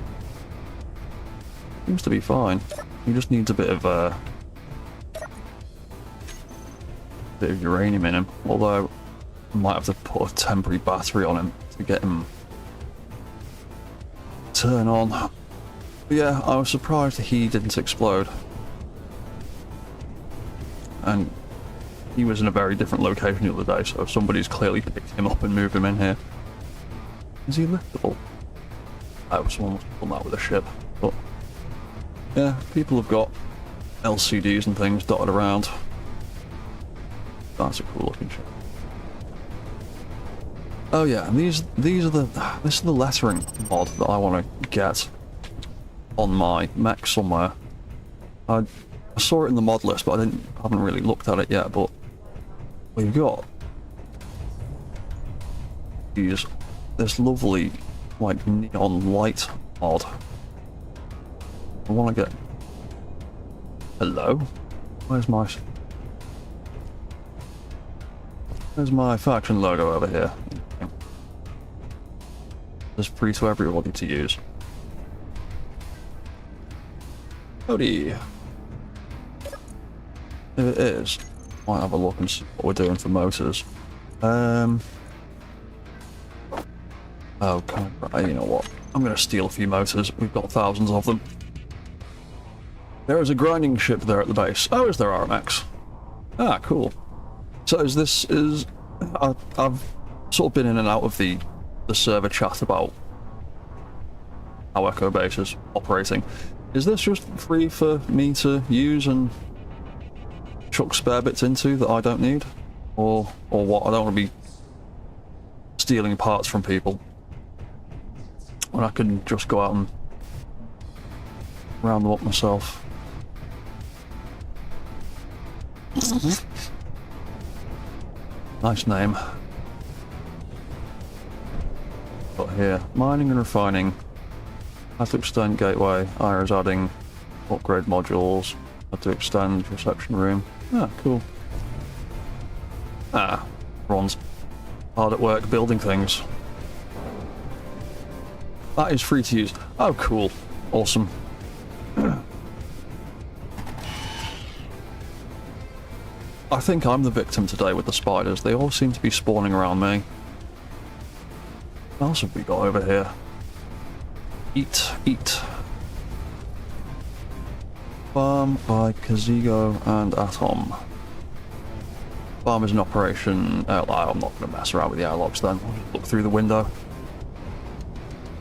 Seems to be fine. He just needs a bit of uranium in him. Although I might have to put a temporary battery on him to get him turn on. But yeah, I was surprised he didn't explode. And he was in a very different location the other day, so somebody's clearly picked him up and moved him in here. Is he liftable? Oh, someone must have done that with a ship. But yeah, people have got LCDs and things dotted around. That's a cool looking ship. Oh yeah, and this is the lettering mod that I want to get on my mech somewhere. I saw it in the mod list, but I haven't really looked at it yet. But we've got this lovely like neon light mod. I want to get. Hello, where's my faction logo over here? It's free to everybody to use. Howdy. If it is, might have a look and see what we're doing for motors. Oh, you know what? I'm going to steal a few motors. We've got thousands of them. There is a grinding ship there at the base. Oh, is there RMX? Ah, cool. So I've sort of been in and out of the server chat about how Echo Base is operating. Is this just free for me to use and chuck spare bits into that I don't need? Or what? I don't want to be stealing parts from people when I can just go out and round them up myself. Nice name. But here, mining and refining. Have to extend gateway. IRA's adding upgrade modules. Have to extend reception room. Ah, cool. Ah, Ron's hard at work building things. That is free to use. Oh, cool. Awesome. I think I'm the victim today with the spiders. They all seem to be spawning around me. What else have we got over here? Eat. Farm by Kazigo and Atom. Farm is in operation. I'm not going to mess around with the airlocks then. I'll just look through the window.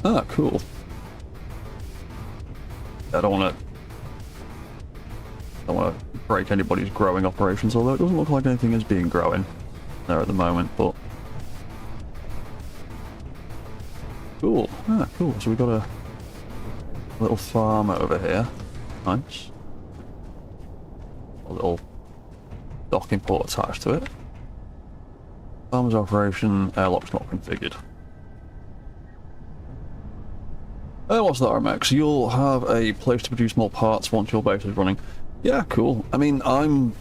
Ah, cool. I don't want to break anybody's growing operations, although it doesn't look like anything is being growing there at the moment, but cool. Ah, cool. So we've got a little farm over here. Nice. A little docking port attached to it. Farmer's operation, airlock's not configured. What's that, RMX? You'll have a place to produce more parts once your base is running. Yeah, cool. I mean, I'm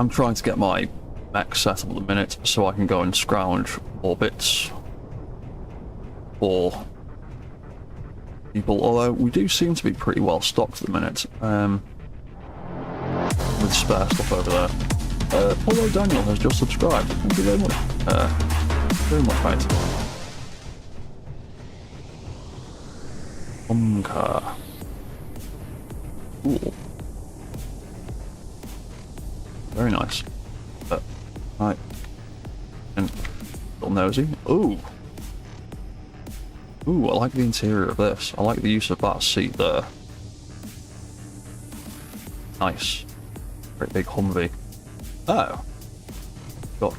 trying to get my mech set up at the minute so I can go and scrounge more bits for people, although we do seem to be pretty well stocked at the minute, with spare stuff over there. Although Daniel has just subscribed. Thank you very much. Very much, mate. Cool. Very nice. Right. And nosy. Ooh. Ooh, I like the interior of this. I like the use of that seat there. Nice. Great big Humvee. Oh. Got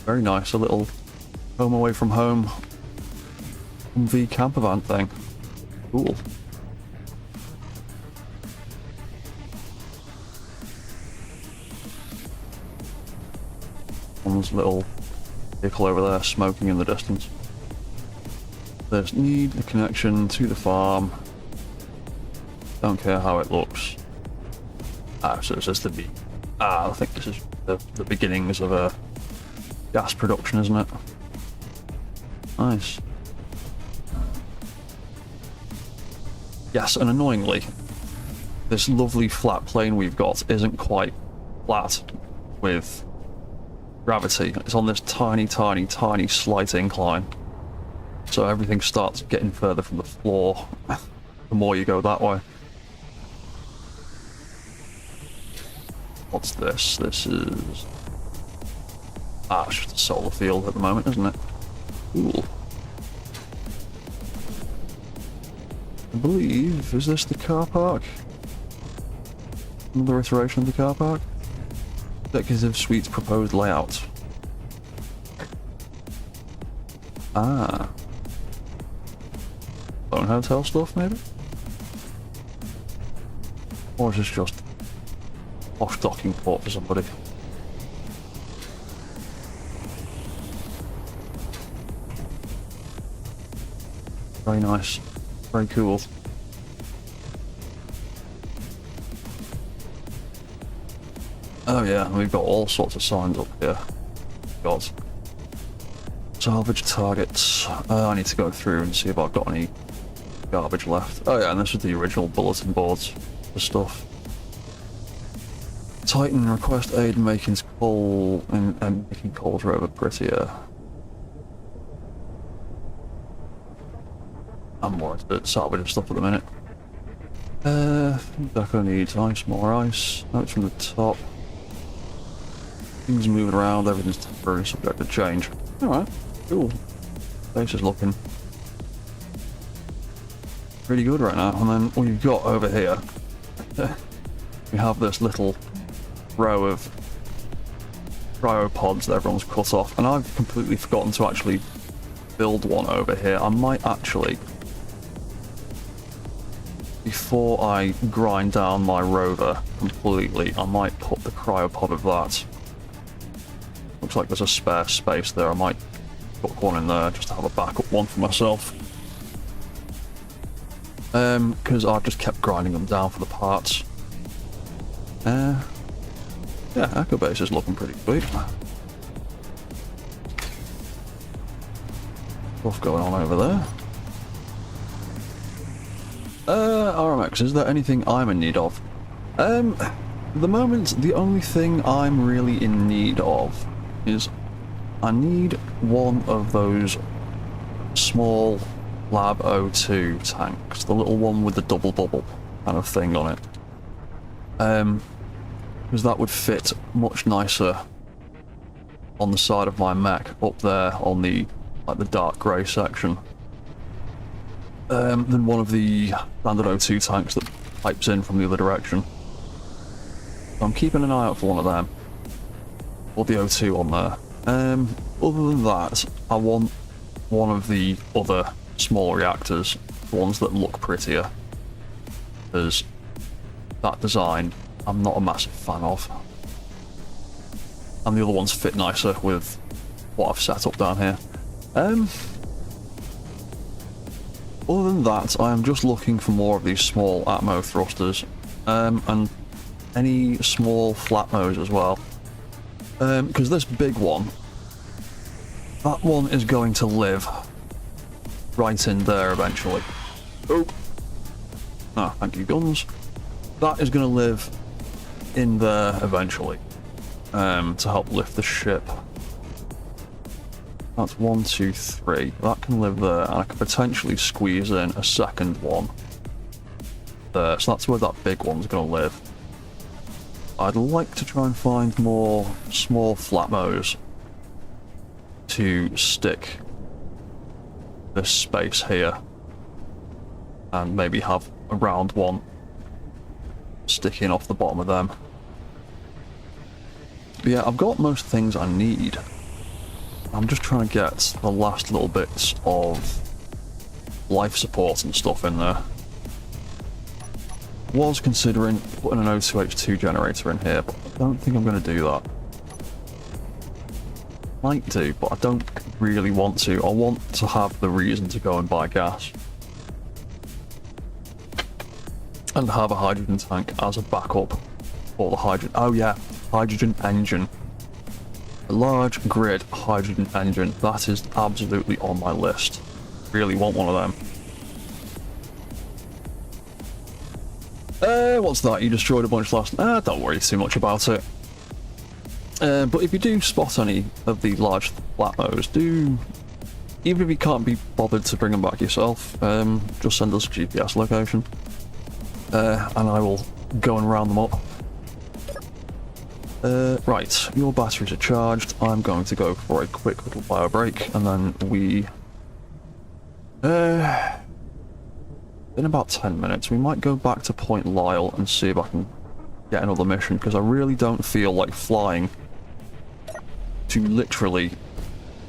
very nice, a little home away from home Humvee camper van thing. Cool. One's little vehicle over there smoking in the distance. There's need the connection to the farm. Don't care how it looks. Ah, so it's just the I think this is the beginnings of a gas production, isn't it? Nice. Yes, and annoyingly, this lovely flat plane we've got isn't quite flat with gravity. It's on this tiny, tiny, tiny slight incline. So everything starts getting further from the floor the more you go that way. What's this? This is... Ah, it's just a solar field at the moment, isn't it? Cool. I believe... Is this the car park? Another iteration of the car park? Executive Suite's proposed layout. Ah. Phone hotel stuff, maybe? Or is this just off docking port for somebody? Very nice. Very cool. Oh yeah, we've got all sorts of signs up here. Got salvage targets. I need to go through and see if I've got any garbage left. Oh yeah, and this is the original bulletin boards for stuff. Titan request aid in making coal and making Cold Rover prettier. I'm more into salvage stuff at the minute. Deco needs ice, more ice. Notes from the top. Things moving around, everything's temporary, subject to change. Alright, cool. Place is looking really good right now. And then we've got over here, we have this little row of cryopods that everyone's cut off, and I've completely forgotten to actually build one over here. I might actually, before I grind down my rover completely, I might put the cryopod of that. Looks like there's a spare space there. I might put one in there just to have a backup one for myself. Because I've just kept grinding them down for the parts. Yeah, Echo Base is looking pretty sweet. Stuff going on over there. RMX, is there anything I'm in need of? At the moment, the only thing I'm really in need of is I need one of those small Lab-02 tanks, the little one with the double bubble kind of thing on it. Because that would fit much nicer on the side of my mech up there on the the dark grey section than one of the standard O2 tanks that pipes in from the other direction. So I'm keeping an eye out for one of them. Or the O2 on there. Other than that, I want one of the other small reactors, the ones that look prettier. Because that design, I'm not a massive fan of. And the other ones fit nicer with what I've set up down here. Other than that, I am just looking for more of these small Atmo thrusters. And any small flat nose as well. Because this big one, that one is going to live right in there eventually. Oh! Ah, thank you, guns. That is going to live in there eventually, to help lift the ship. That's 1, 2, 3. That can live there, and I can potentially squeeze in a second one there. So that's where that big one's going to live. I'd like to try and find more small flatmos to stick this space here and maybe have a round one sticking off the bottom of them. But yeah, I've got most things I need. I'm just trying to get the last little bits of life support and stuff in there. Was considering putting an O2H2 generator in here, but I don't think I'm going to do that. Might do, but I don't really want to. I want to have the reason to go and buy gas. And have a hydrogen tank as a backup for the hydrogen. Oh yeah, hydrogen engine. A large grid hydrogen engine. That is absolutely on my list. Really want one of them. What's that? You destroyed a bunch last... don't worry too much about it. But if you do spot any of the large flatmos, even if you can't be bothered to bring them back yourself, just send us a GPS location. And I will go and round them up. Right, your batteries are charged. I'm going to go for a quick little bio break, and then we... in about 10 minutes, we might go back to Point Lyle and see if I can get another mission, because I really don't feel like flying to literally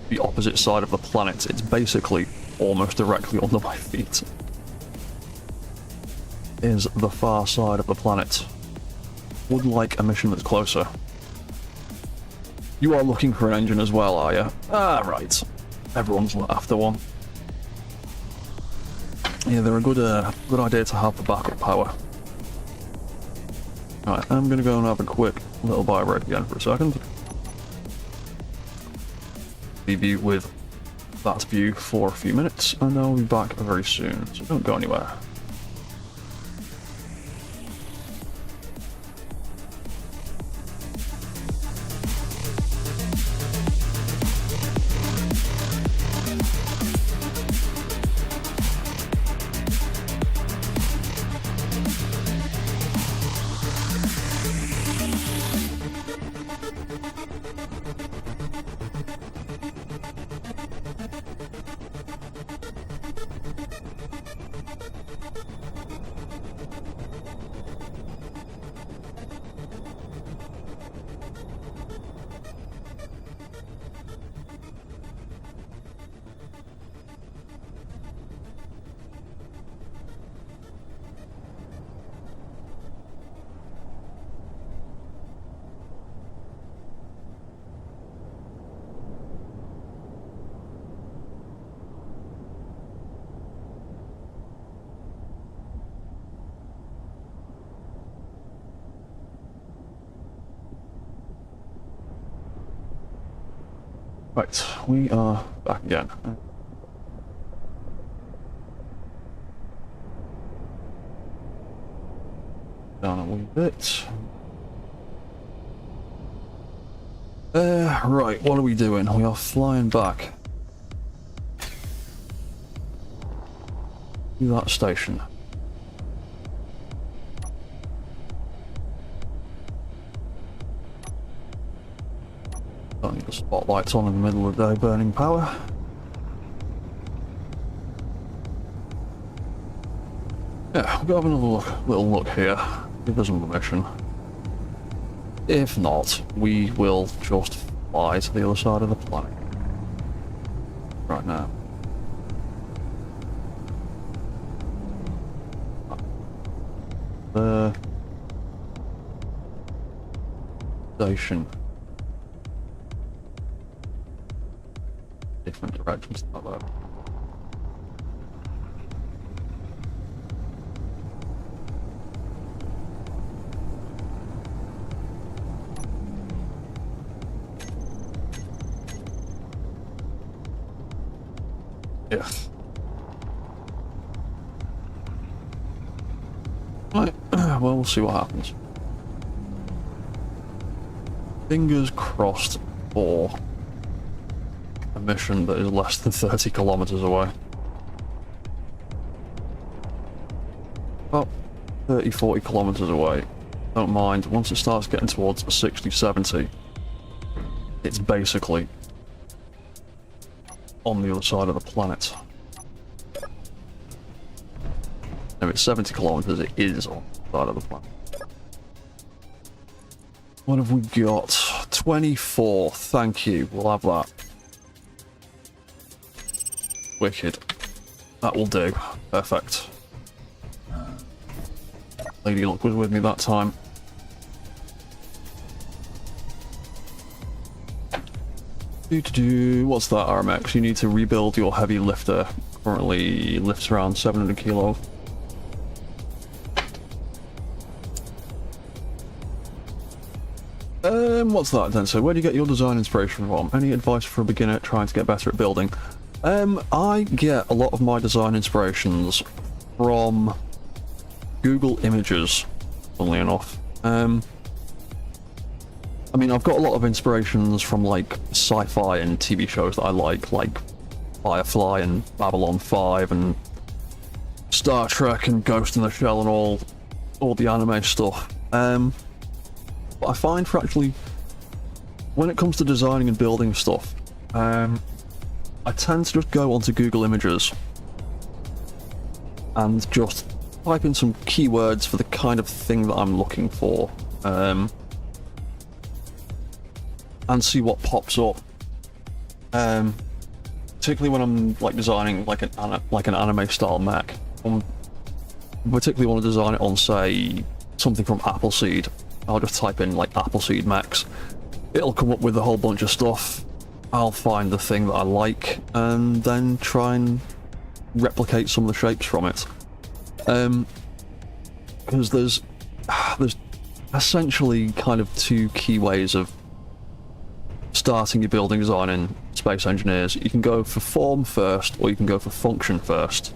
the opposite side of the planet. It's basically almost directly under my feet. Is the far side of the planet. Would like a mission that's closer. You are looking for an engine as well, are you? Ah, right. Everyone's after one. Yeah, they're a good idea to have for backup power. Alright, I'm gonna go and have a quick little bio break again for a second. Leave you with that view for a few minutes, and I'll be back very soon, so don't go anywhere. Right, we are back again. Down a wee bit. Right, what are we doing? We are flying back to that station. Don't need the spotlights on in the middle of the day, burning power. Yeah, we'll go have another little look here. Give us another mission. If not, we will just fly to the other side of the planet. Right now. The station. Different directions to that. Yeah. Right, well, we'll see what happens. Fingers crossed for a mission that is less than 30 kilometers away. About 30, 40 kilometers away. Don't mind, once it starts getting towards 60, 70, it's basically on the other side of the planet. No, it's 70 kilometers, it is on the side of the planet. What have we got? 24, thank you, we'll have that. Wicked. That will do. Perfect. Lady Luck was with me that time. What's that, RMX? You need to rebuild your heavy lifter. Currently lifts around 700 kilos. What's that then? So where do you get your design inspiration from? Any advice for a beginner trying to get better at building? I get a lot of my design inspirations from Google Images, funnily enough. I mean, I've got a lot of inspirations from like sci-fi and TV shows that I like Firefly and Babylon 5 and Star Trek and Ghost in the Shell and all the anime stuff. But I find for actually, when it comes to designing and building stuff, I tend to just go onto Google Images and just type in some keywords for the kind of thing that I'm looking for, and see what pops up. Particularly when I'm like designing like an anime style mech. I particularly want to design it on, say, something from Appleseed. I'll just type in like Appleseed mechs. It'll come up with a whole bunch of stuff. I'll find the thing that I like and then try and replicate some of the shapes from it. Because there's essentially kind of two key ways of starting your building design in Space Engineers. You can go for form first, or you can go for function first.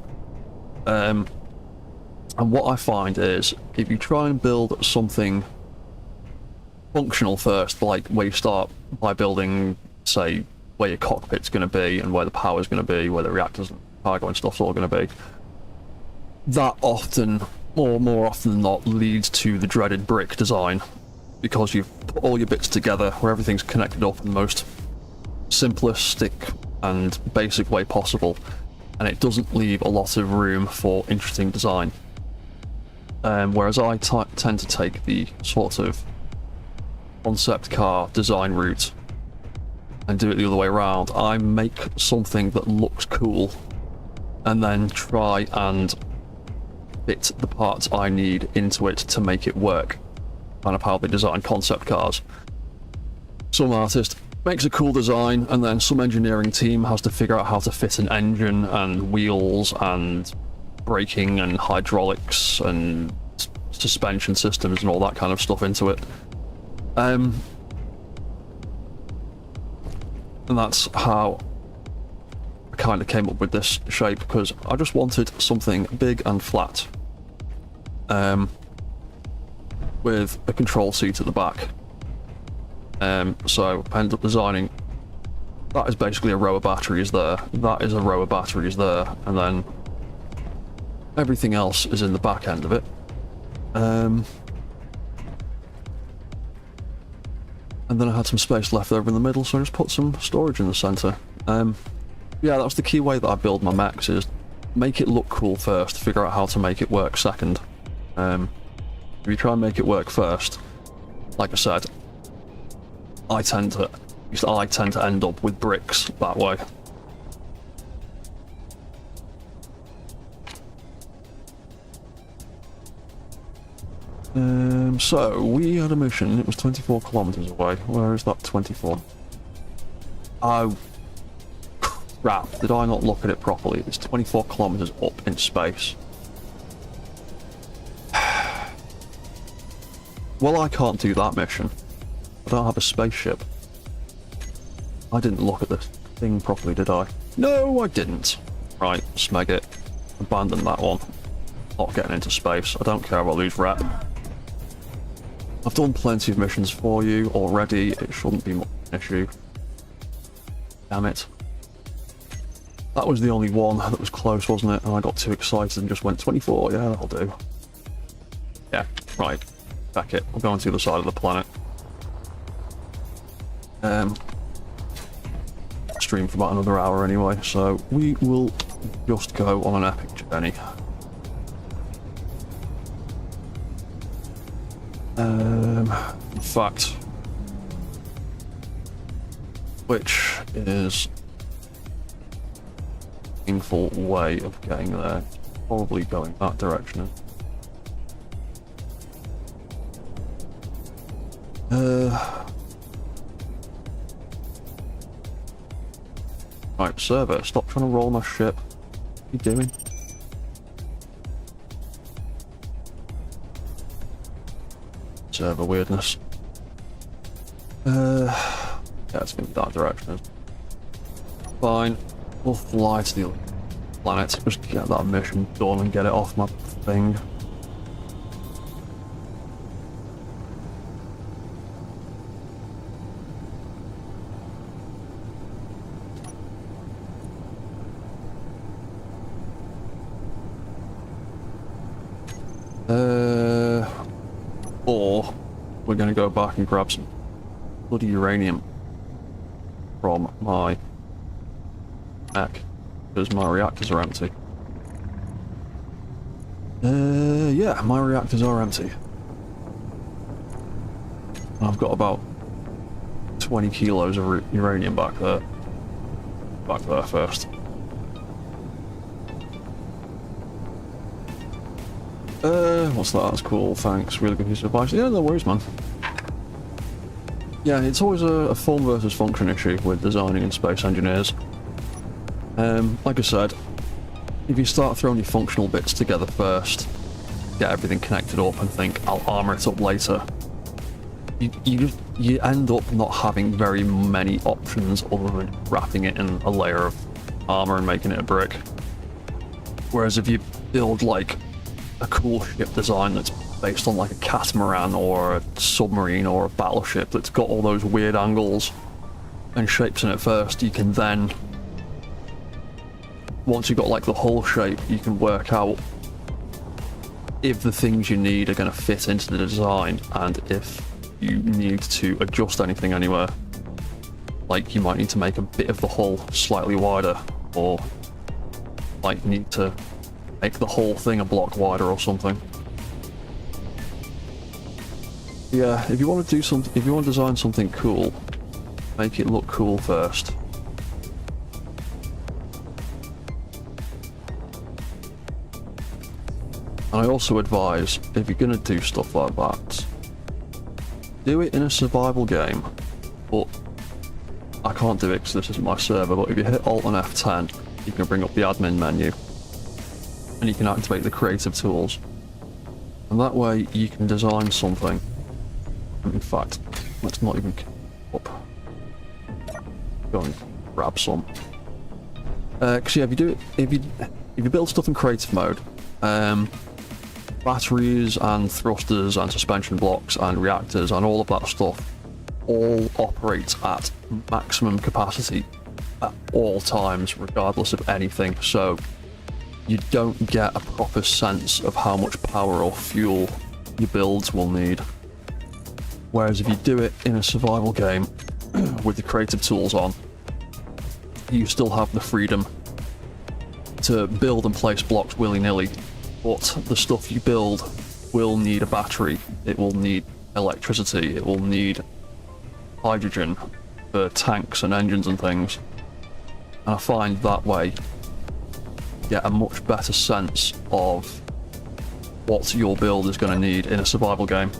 And what I find is, if you try and build something functional first, like where you start by building, say, where your cockpit's going to be and where the power's going to be, where the reactors and cargo and stuff's all going to be, that often, or more often than not, leads to the dreaded brick design, because you've put all your bits together where everything's connected up in the most simplistic and basic way possible, and it doesn't leave a lot of room for interesting design. Whereas I tend to take the sort of concept car design route and do it the other way around. I make something that looks cool and then try and fit the parts I need into it to make it work. Kind of how they design concept cars. Some artist makes a cool design and then some engineering team has to figure out how to fit an engine and wheels and braking and hydraulics and suspension systems and all that kind of stuff into it. And that's how I kind of came up with this shape, because I just wanted something big and flat, with a control seat at the back. So I ended up designing, that is basically a row of batteries there, that is a row of batteries there, and then everything else is in the back end of it. And then I had some space left over in the middle, so I just put some storage in the center. Yeah, that's the key way that I build my mechs, is make it look cool first, figure out how to make it work second. If you try and make it work first, like I said, I tend to end up with bricks that way. So we had a mission, it was 24 kilometers away. Where is that 24? Oh, crap, did I not look at it properly? It's 24 kilometers up in space. Well, I can't do that mission. I don't have a spaceship. I didn't look at the thing properly, did I? No, I didn't. Right, smeg it. Abandon that one. Not getting into space. I don't care about lose rep. I've done plenty of missions for you already. It shouldn't be much of an issue. Damn it. That was the only one that was close, wasn't it? And I got too excited and just went 24. Yeah, that'll do. Yeah, right. Back it. We're going to the other side of the planet. stream for about another hour anyway, so we will just go on an epic journey. In fact, which is a painful way of getting there? Probably going that direction. Right, server, stop trying to roll my ship. What are you doing? Server weirdness. Yeah, it's going that direction. Fine. We'll fly to the planet, just get that mission done and get it off my thing. Or we're going to go back and grab some bloody uranium from my mech, because my reactors are empty. Yeah, my reactors are empty. And I've got about 20 kilos of uranium back there. Back there first. What's that? That's cool, thanks. Really good piece of advice. Yeah, no worries, man. Yeah, it's always a form versus function issue with designing in space engineers. Like I said, if you start throwing your functional bits together first, get everything connected up and think, I'll armor it up later, you end up not having very many options other than wrapping it in a layer of armor and making it a brick. Whereas if you build like a cool ship design that's based on like a catamaran or a submarine or a battleship that's got all those weird angles and shapes in it first, you can then, once you've got like the hull shape, you can work out if the things you need are going to fit into the design and if you need to adjust anything anywhere. Like you might need to make a bit of the hull slightly wider, or like need to make the whole thing a block wider or something. Yeah, if you want to do something, if you want to design something cool, make it look cool first. And I also advise, if you're going to do stuff like that, do it in a survival game. But I can't do it because this isn't my server, but if you hit Alt and F10, you can bring up the admin menu. And you can activate the creative tools. And that way you can design something. In fact, let's not even up. Go and grab some. Because yeah, if you build stuff in creative mode, batteries and thrusters and suspension blocks and reactors and all of that stuff all operate at maximum capacity at all times, regardless of anything. So you don't get a proper sense of how much power or fuel your builds will need. Whereas if you do it in a survival game with the creative tools on, you still have the freedom to build and place blocks willy-nilly, but the stuff you build will need a battery, it will need electricity, it will need hydrogen for tanks and engines and things. And I find that way you get a much better sense of what your build is going to need in a survival game.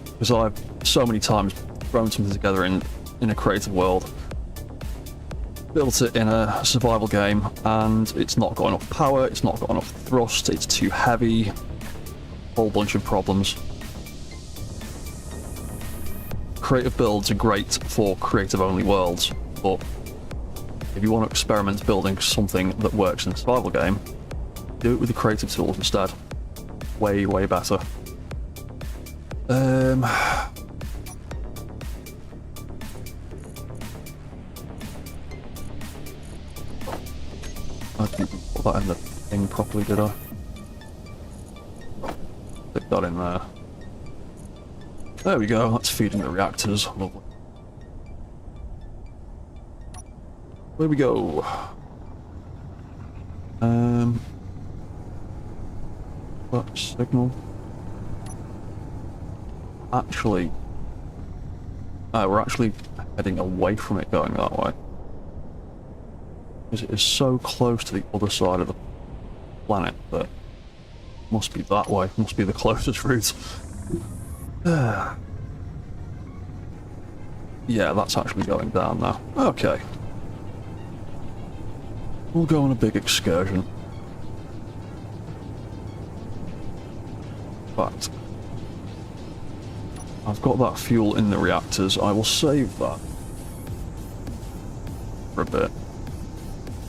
Because I've so many times thrown something together in a creative world, built it in a survival game, and it's not got enough power, it's not got enough thrust, it's too heavy, whole bunch of problems. Creative builds are great for creative only worlds, but if you want to experiment building something that works in a survival game, do it with the creative tools instead. Way, way better. I didn't put that in the thing properly, did I? Stick that in there. There we go, that's feeding the reactors. Lovely. Where we go? That signal. Actually, we're actually heading away from it going that way. Because it is so close to the other side of the planet that it must be that way. Must be the closest route. Yeah, that's actually going down now. Okay. We'll go on a big excursion. But I've got that fuel in the reactors. I will save that for a bit.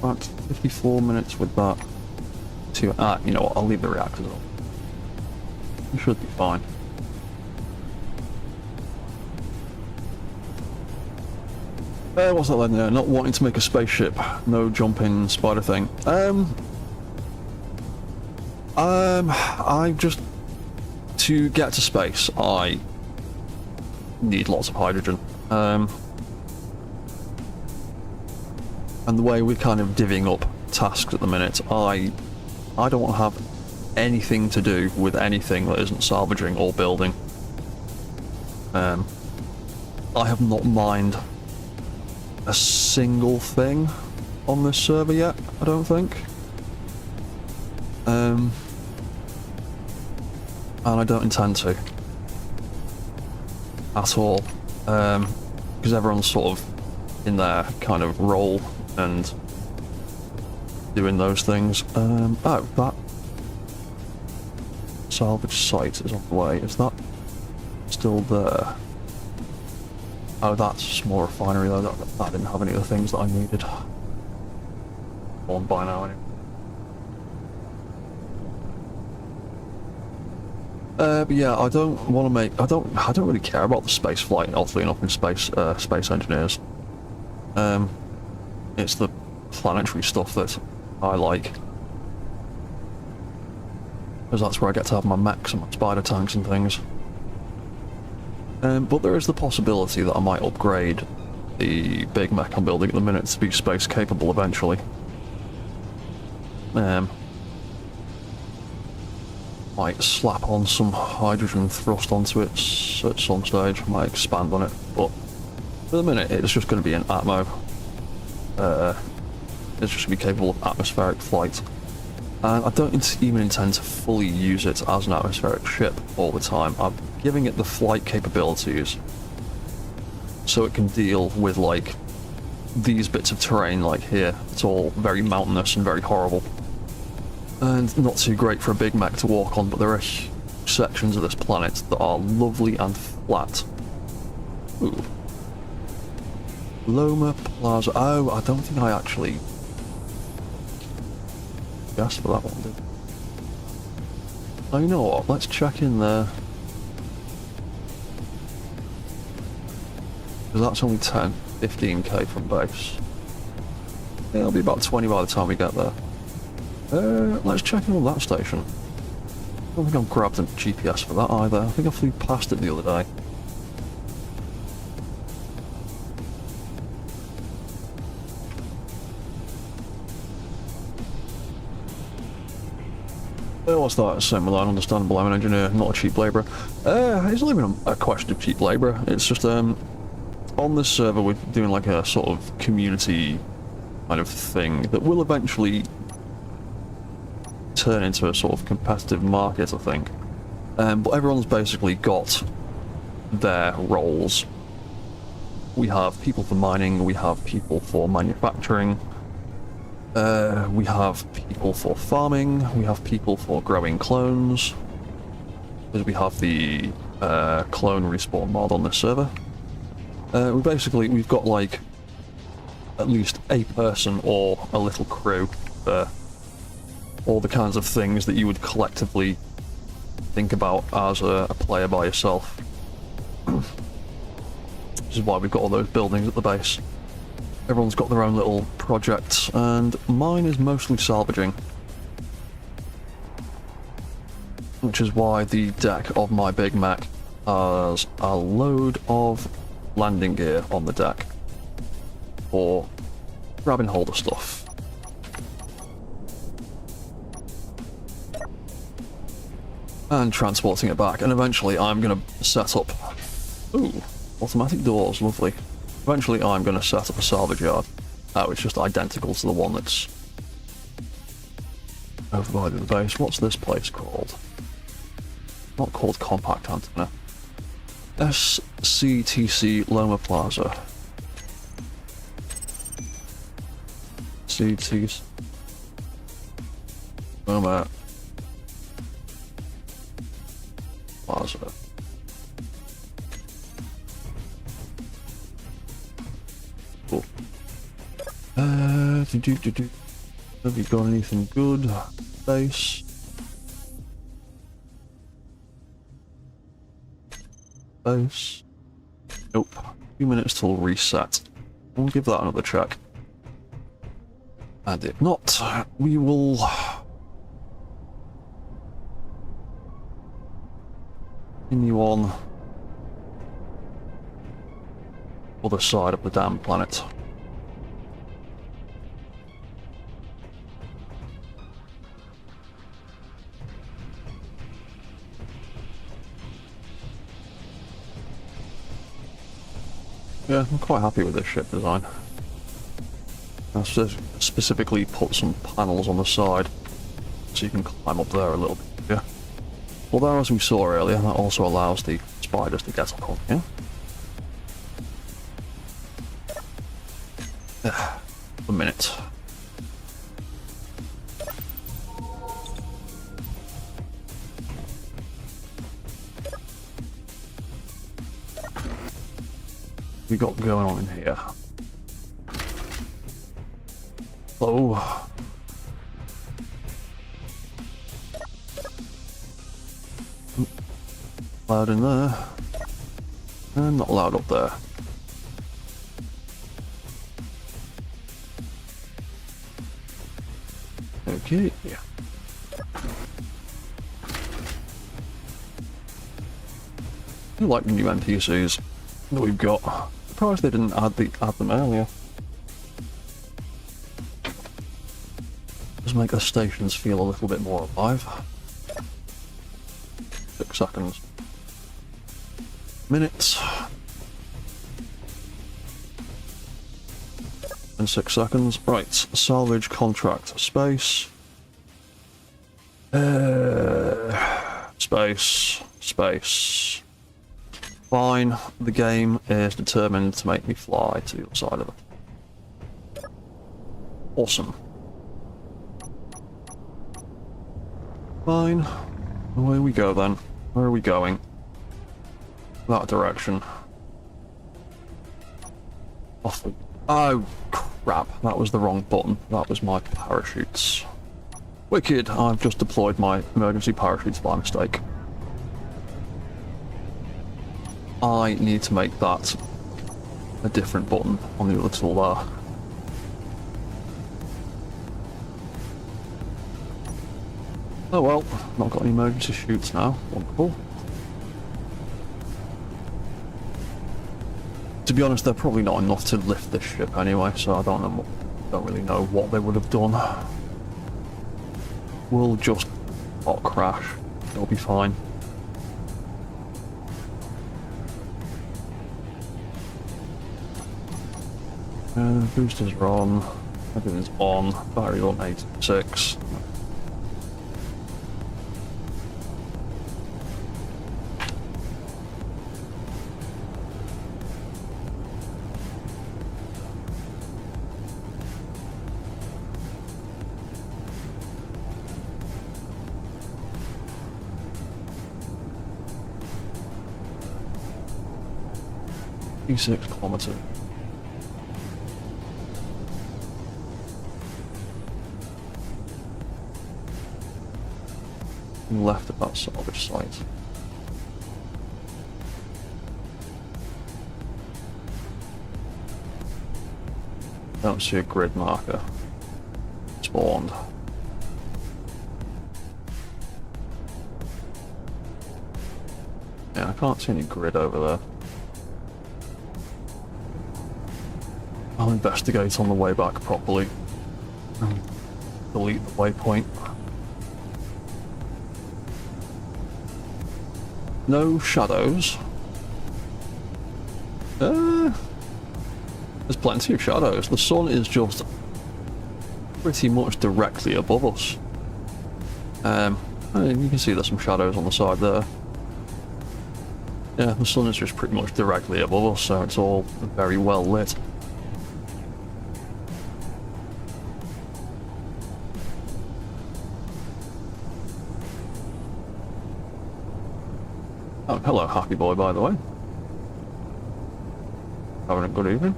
Right, 54 minutes with that. You know what? I'll leave the reactors on. You should be fine. What's that then? Not wanting to make a spaceship. No jumping spider thing. I just... To get to space, I need lots of hydrogen. And the way we're kind of divvying up tasks at the minute, I don't want to have anything to do with anything that isn't salvaging or building. I have not mined a single thing on this server yet, I don't think. And I don't intend to. At all. Because everyone's sort of in their kind of role and doing those things. Oh, that salvage site is on the way. Is that still there? Oh, that's a small refinery though. That didn't have any of the things that I needed. On by now anyway. But yeah, I don't want to make. I don't really care about the space flight. Oddly enough, in space engineers. It's the planetary stuff that I like, because that's where I get to have my mechs and my spider tanks and things. But there is the possibility that I might upgrade the big mech I'm building at the minute to be space capable eventually. Might slap on some hydrogen thrust onto it at some stage, might expand on it, but for the minute it's just going to be an Atmo. It's just going to be capable of atmospheric flight. And I don't even intend to fully use it as an atmospheric ship all the time. I'm giving it the flight capabilities so it can deal with, like, these bits of terrain, like here. It's all very mountainous and very horrible. And not too great for a big mech to walk on, but there are sections of this planet that are lovely and flat. Ooh. Loma Plaza. Oh, I don't think I actually guessed for that one, did I? Oh, you know what? Let's check in there. Because that's only 15k from base. Yeah, it'll be about 20 by the time we get there. Let's check in on that station. I don't think I've grabbed a GPS for that either. I think I flew past it the other day. What's that? Similar, understandable. I'm an engineer, not a cheap labourer. It's not even a question of cheap labourer. It's just, on this server we're doing like a sort of community kind of thing that will eventually turn into a sort of competitive market, I think. But everyone's basically got their roles. We have people for mining, we have people for manufacturing, we have people for farming, we have people for growing clones, because we have the clone respawn mod on this server. We've got like at least a person or a little crew for all the kinds of things that you would collectively think about as a player by yourself. Which is why we've got all those buildings at the base. Everyone's got their own little projects, and mine is mostly salvaging. Which is why the deck of my big mech has a load of landing gear on the deck for grabbing hold of stuff. And transporting it back, and eventually I'm going to set up... Ooh, automatic doors, lovely. Eventually I'm going to set up a salvage yard. Oh, it's just identical to the one that's over by the base. What's this place called? Not called Compact Antenna. SCTC Loma Plaza. CTC Loma Plaza. Cool. Have you got anything good? Base. Base. Nope. 2 minutes till reset. We'll give that another check. And if not, we will... continue on other side of the damn planet. Yeah, I'm quite happy with this ship design. I specifically put some panels on the side so you can climb up there a little bit. Yeah. Although, as we saw earlier, that also allows the spiders to get up on here. A minute. We got going on in here? Oh. Loud in there. And not loud up there. Okay. Yeah. I like the new NPCs that we've got. Surprised they didn't add them earlier. Just make the stations feel a little bit more alive. 6 seconds. Minutes. And 6 seconds. Right, salvage contract space. Space. Fine, the game is determined to make me fly to the other side of it. Awesome. Fine. Away we go then. Where are we going? That direction. Off we... Oh, crap. That was the wrong button. That was my parachutes. Wicked. I've just deployed my emergency parachutes by mistake. I need to make that a different button on the other tool there. Oh well, not got any emergency chutes now. Wonderful. To be honest, they're probably not enough to lift this ship anyway, so I don't really know what they would have done. We'll just crash. It'll be fine. Boosters are on, everything's on, battery on 86. .6 kilometers. Left at that salvage site. Don't see a grid marker. Spawned. Yeah, I can't see any grid over there. I'll investigate on the way back properly. And delete the waypoint. No shadows. There's plenty of shadows. The sun is just pretty much directly above us. And you can see there's some shadows on the side there. Yeah, the sun is just pretty much directly above us, so it's all very well lit. Oh, hello, happy boy, by the way. Having a good evening.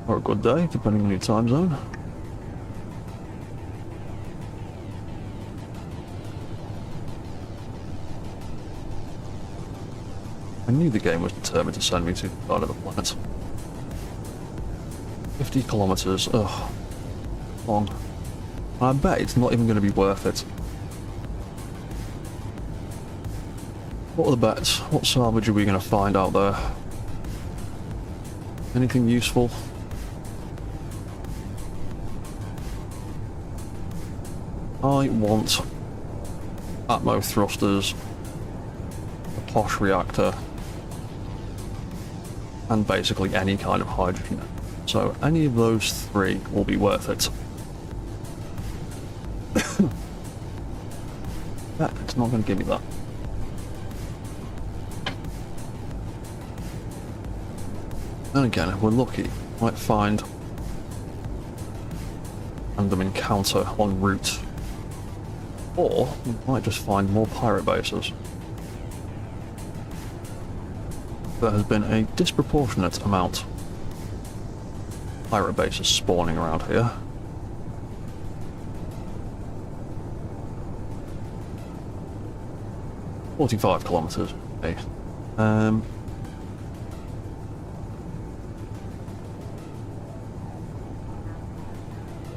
Or a good day, depending on your time zone. I knew the game was determined to send me to the side of the planet. 50 kilometers, ugh. Long. I bet it's not even going to be worth it. What are the bets? What salvage are we going to find out there? Anything useful? I want Atmo thrusters, a posh reactor, and basically any kind of hydrogen. So any of those three will be worth it. It's not going to give me that. And again, if we're lucky, might find a random encounter en route. Or we might just find more pirate bases. There has been a disproportionate amount of pirate bases spawning around here. "45 kilometers. Okay. I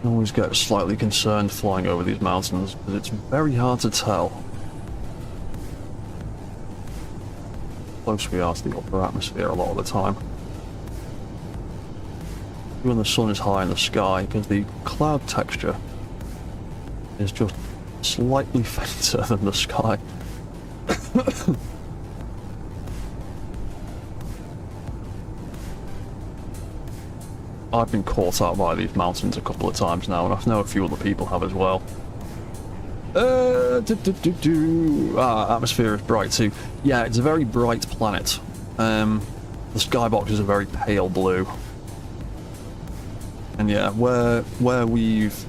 always get slightly concerned flying over these mountains because it's very hard to tell how close we are to the upper atmosphere a lot of the time. When the sun is high in the sky, because the cloud texture is just slightly fainter than the sky. I've been caught out by these mountains a couple of times now, and I know a few other people have as well. Atmosphere is bright too. Yeah, it's a very bright planet. The skybox is a very pale blue. And yeah, where we've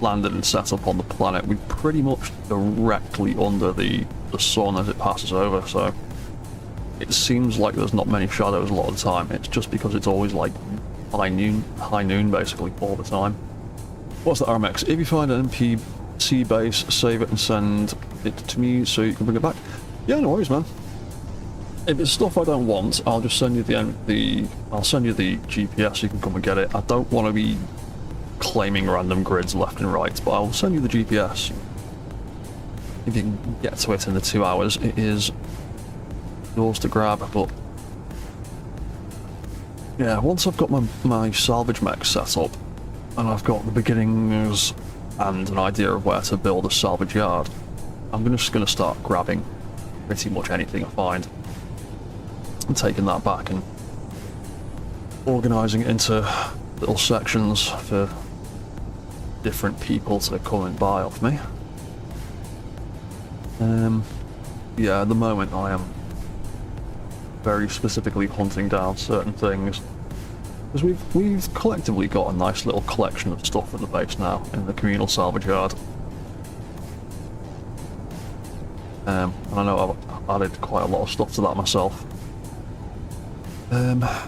landed and set up on the planet, we're pretty much directly under the sun as it passes over, so it seems like there's not many shadows a lot of the time. It's just because it's always like high noon basically all the time. What's the RMX? If you find an NPC base, save it and send it to me so you can bring it back. Yeah, no worries, man. If it's stuff I don't want, I'll just send you I'll send you the GPS so you can come and get it. I don't want to be claiming random grids left and right, but I'll send you the GPS. If you can get to it in the 2 hours, it is yours to grab, but yeah, once I've got my salvage mech set up, and I've got the beginnings and an idea of where to build a salvage yard, I'm just going to start grabbing pretty much anything I find, and taking that back and organising it into little sections for different people to come and buy off me. Yeah, at the moment I am very specifically hunting down certain things, because we've collectively got a nice little collection of stuff at the base now in the communal salvage yard. And I know I've added quite a lot of stuff to that myself. Yeah,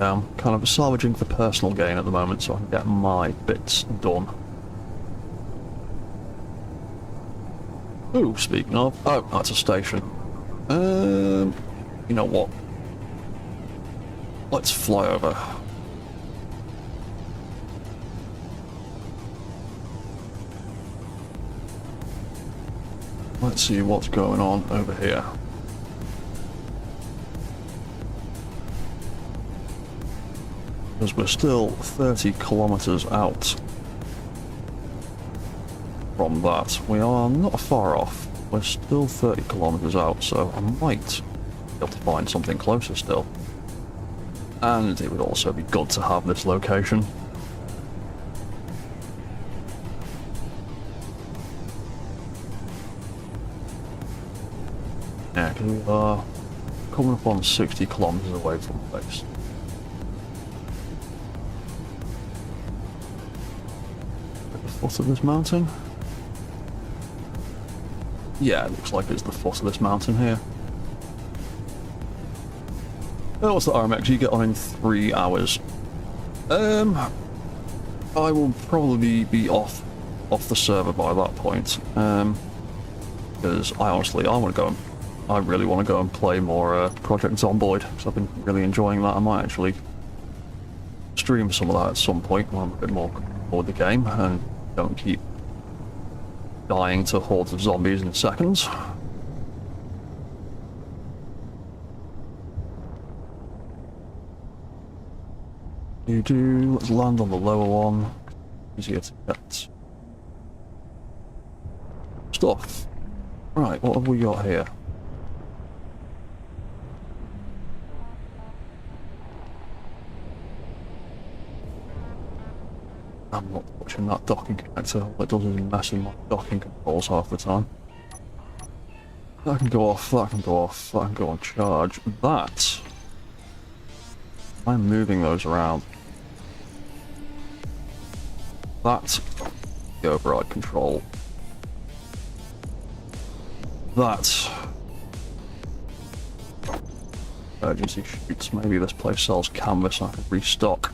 I'm kind of salvaging for personal gain at the moment so I can get my bits done. Ooh, speaking of, oh, that's a station. You know what? Let's fly over. Let's see what's going on over here. because we're still 30 kilometers out from that. We are not far off. We're still 30 kilometers out, so I might be able to find something closer still. And it would also be good to have this location. Yeah, because we are coming up on 60 kilometers away from the base. At the foot of this mountain? Yeah, it looks like it's the foot of this mountain here. What's the RMX you get on in 3 hours? I will probably be off the server by that point. Because I really want to go and play more Project Zomboid, because I've been really enjoying that. I might actually stream some of that at some point when I'm a bit more bored with the game and don't keep dying to hordes of zombies in seconds. Let's land on the lower one. Easier to get stuff. Right, what have we got here? I'm not touching that docking connector. All it does is mess with my docking controls half the time. That can go off, that can go off, that can go on charge. That... I'm moving those around. That... the override control. That... emergency shoots. Maybe this place sells canvas and I can restock.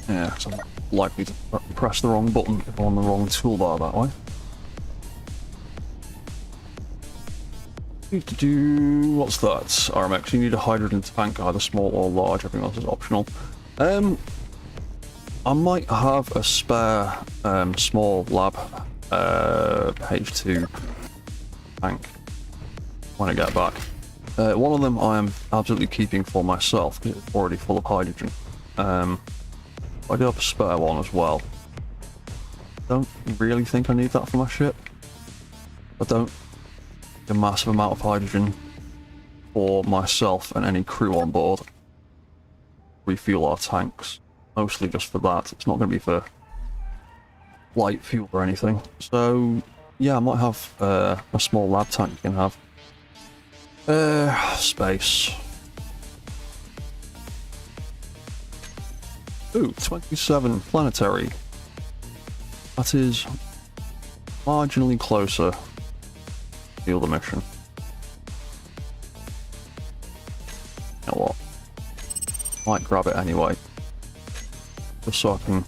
Yeah, because I'm likely to press the wrong button if I'm on the wrong toolbar that way. What's that? RMX, you need a hydrogen tank, either small or large, everything else is optional. I might have a spare small lab H2 tank when I get back. One of them I am absolutely keeping for myself because it's already full of hydrogen. I do have a spare one as well. Don't really think I need that for my ship. I don't need a massive amount of hydrogen for myself and any crew on board. Refuel our tanks. Mostly just for that. It's not going to be for light fuel or anything. So, yeah, I might have a small lab tank you can have. Space. Ooh, 27 planetary. That is marginally closer to the other mission. You know what? Might grab it anyway. Just so I can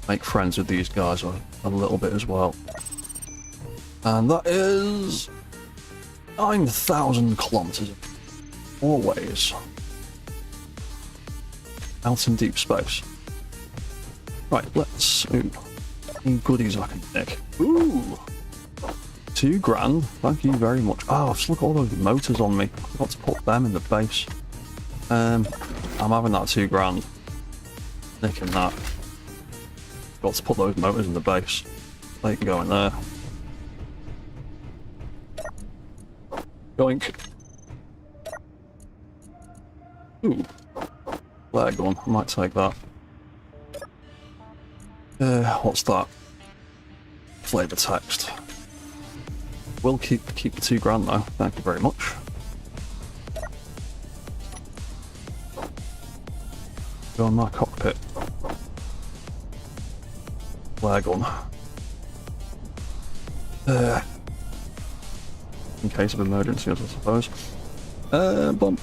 make friends with these guys a little bit as well. And that is 9,000 kilometers always out in deep space. Right, let's... Ooh, any goodies I can nick. Ooh! $2,000, thank you very much. Oh, just look at all those motors on me. I forgot to put them in the base. I'm having that $2,000. Nicking that. Got to put those motors in the base. They can go in there. Yoink. Ooh. Flare gun. I might take that. What's that? Flavor text. We'll keep the $2,000 though. Thank you very much. Go on my cockpit. Flare gun. In case of emergencies, I suppose. Bum.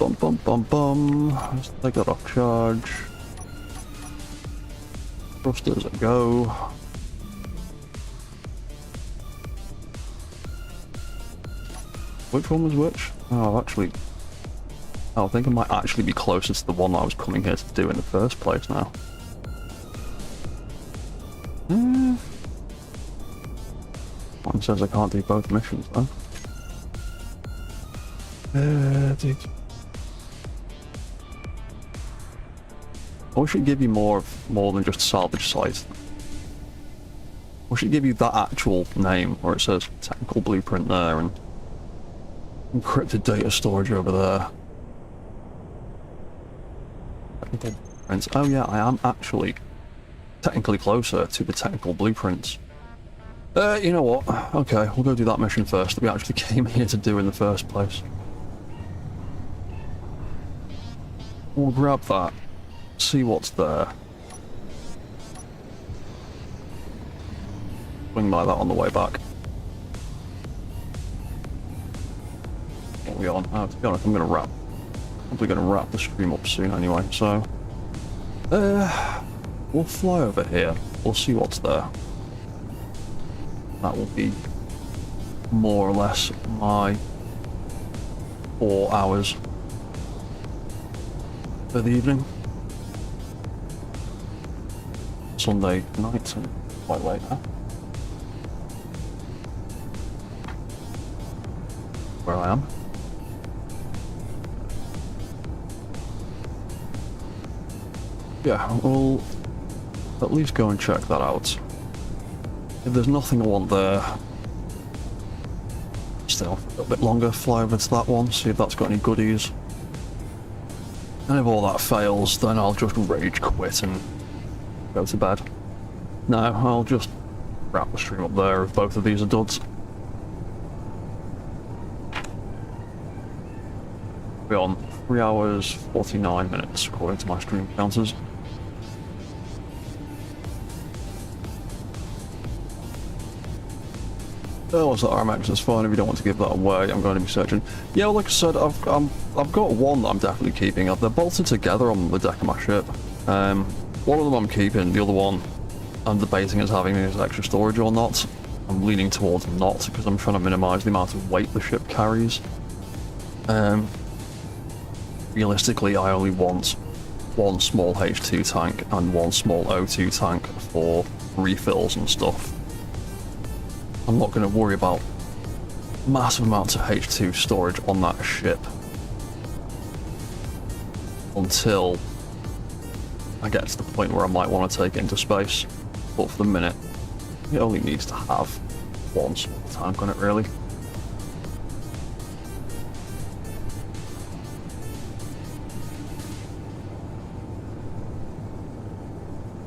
Let's take that off charge. Thrusters go. Which one was which? Oh, actually... I think I might actually be closer to the one that I was coming here to do in the first place now. One says I can't do both missions though. I wish it'd give you more than just salvage site. I wish it'd give you that actual name where it says technical blueprint there and encrypted data storage over there. Technical blueprints. Oh yeah, I am actually technically closer to the technical blueprints. You know what? Okay, we'll go do that mission first that we actually came here to do in the first place. We'll grab that, see what's there. Swing by that on the way back. What are we on? To be honest, I'm probably gonna wrap the stream up soon anyway, so we'll fly over here, we'll see what's there. That will be more or less my 4 hours for the evening. Sunday night, and quite late now. Where I am. Yeah, we'll at least go and check that out. If there's nothing I want there, stay on for a little bit longer, fly over to that one, see if that's got any goodies. And if all that fails, then I'll just rage quit and go to bed. No, I'll just wrap the stream up there if both of these are duds. We're on 3 hours, 49 minutes according to my stream counters. What's that RMX? That's fine if you don't want to give that away. I'm going to be searching. Yeah, well, like I said, I've got one that I'm definitely keeping. They're bolted together on the deck of my ship. One of them I'm keeping, the other one I'm debating as having as extra storage or not. I'm leaning towards not because I'm trying to minimise the amount of weight the ship carries. Realistically, I only want one small H2 tank and one small O2 tank for refills and stuff. I'm not going to worry about massive amounts of H2 storage on that ship until I get to the point where I might want to take it into space. But for the minute, it only needs to have one small tank on it, really.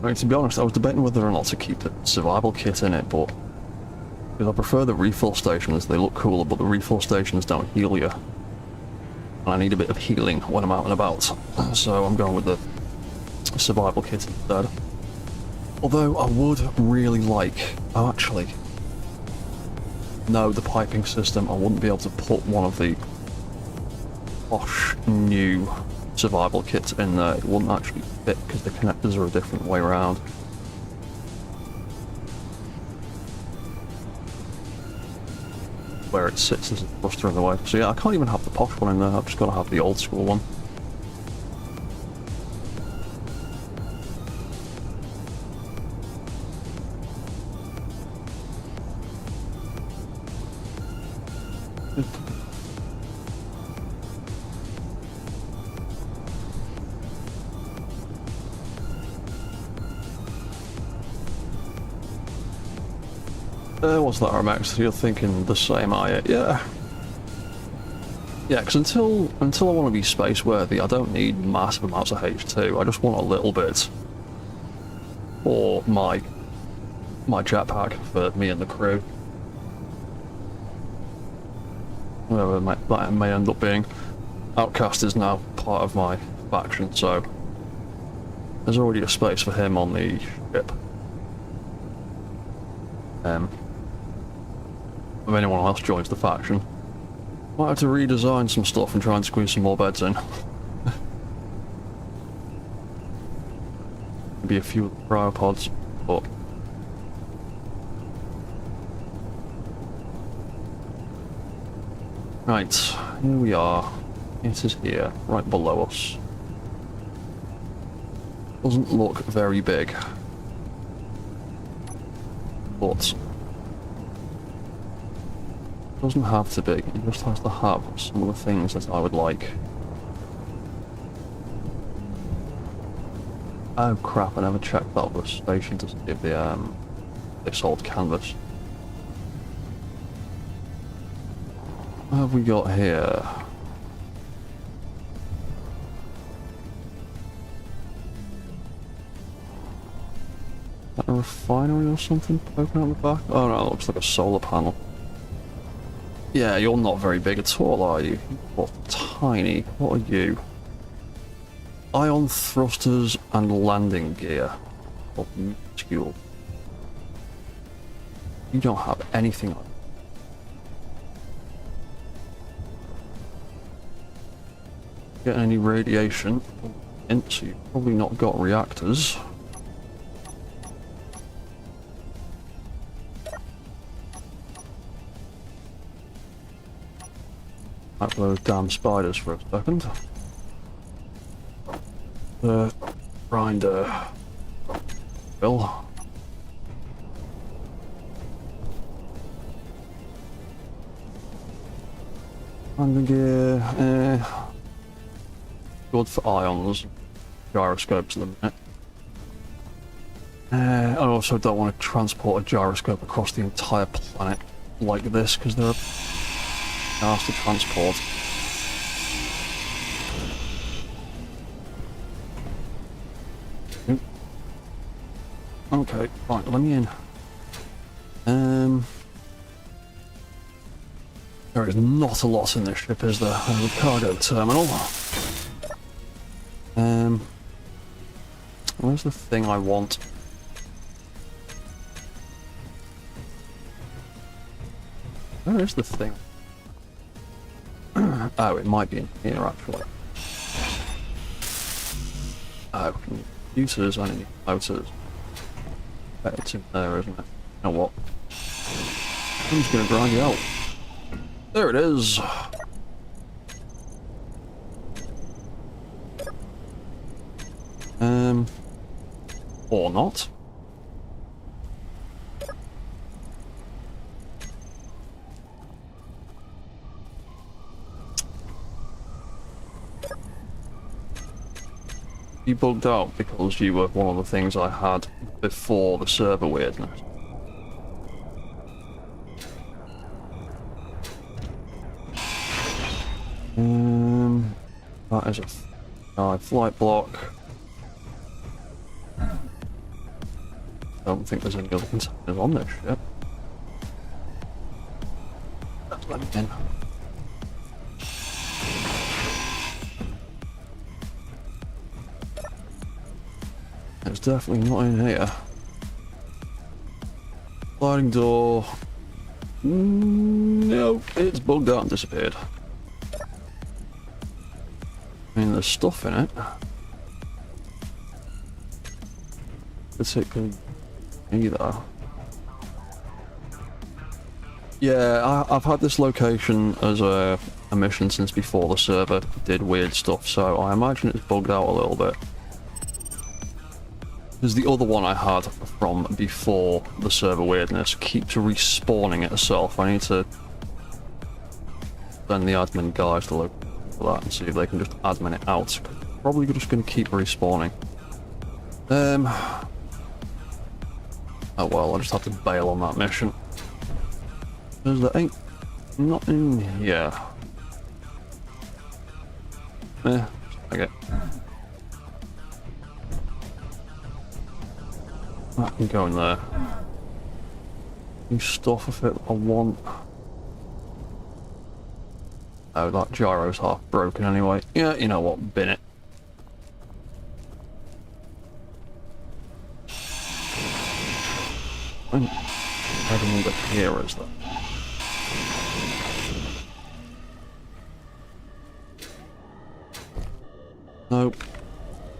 I mean, to be honest, I was debating whether or not to keep the survival kit in it, but because I prefer the refill stations, they look cooler, but the refill stations don't heal you. And I need a bit of healing when I'm out and about, so I'm going with the survival kit instead. Although I would really like... Oh, actually... No, the piping system, I wouldn't be able to put one of the posh new survival kits in there. It wouldn't actually fit because the connectors are a different way around. Where it sits as a thruster in the way. So yeah, I can't even have the posh one in there, I've just got to have the old school one. What's that, RMX? You're thinking the same, are you? Yeah. Yeah, because until I want to be space-worthy, I don't need massive amounts of H2. I just want a little bit for my jetpack for me and the crew. Whatever that may end up being. Outcast is now part of my faction, so there's already a space for him on the ship. If anyone else joins the faction, might have to redesign some stuff and try and squeeze some more beds in. Maybe a few cryopods, but right, here we are. It is here, right below us. Doesn't look very big, but doesn't have to be, it just has to have some of the things that I would like. Oh crap, I never checked out the station to see if they sold canvas. What have we got here? Is that a refinery or something poking out the back? Oh no, it looks like a solar panel. Yeah, you're not very big at all, are you? You're tiny. What are you? Ion thrusters and landing gear. Or minuscule. You don't have anything on. Getting any radiation? So you've probably not got reactors. Out those damn spiders for a second. The grinder. Bill. Landing gear. Good for ions. Gyroscopes at the minute. I also don't want to transport a gyroscope across the entire planet like this because they're hard to transport. Okay, right, let me in. There is not a lot in this ship, is there? The cargo terminal. Where's the thing I want? Where is the thing? Oh, it might be in here actually. Oh, computers and motors. Bet it's in there, isn't it? You know what? I'm just gonna grind you out. There it is. Or not. You bugged out because you were one of the things I had before the server weirdness. That is a flight block. I don't think there's any other containers on this ship. Let me in. It's definitely not in here. Sliding door. Nope, it's bugged out and disappeared. I mean, there's stuff in it. Particularly either. Yeah, I've had this location as a mission since before the server did weird stuff, so I imagine it's bugged out a little bit. Because the other one I had from before the server weirdness keeps respawning itself. I need to send the admin guys to look for that and see if they can just admin it out. Probably just going to keep respawning. Oh well, I'll just have to bail on that mission. Because there ain't nothing here. Okay. I can go in there. New stuff of it I want. Oh, that gyro's half broken anyway. Yeah, you know what, bin it. I don't know what here is that. Nope.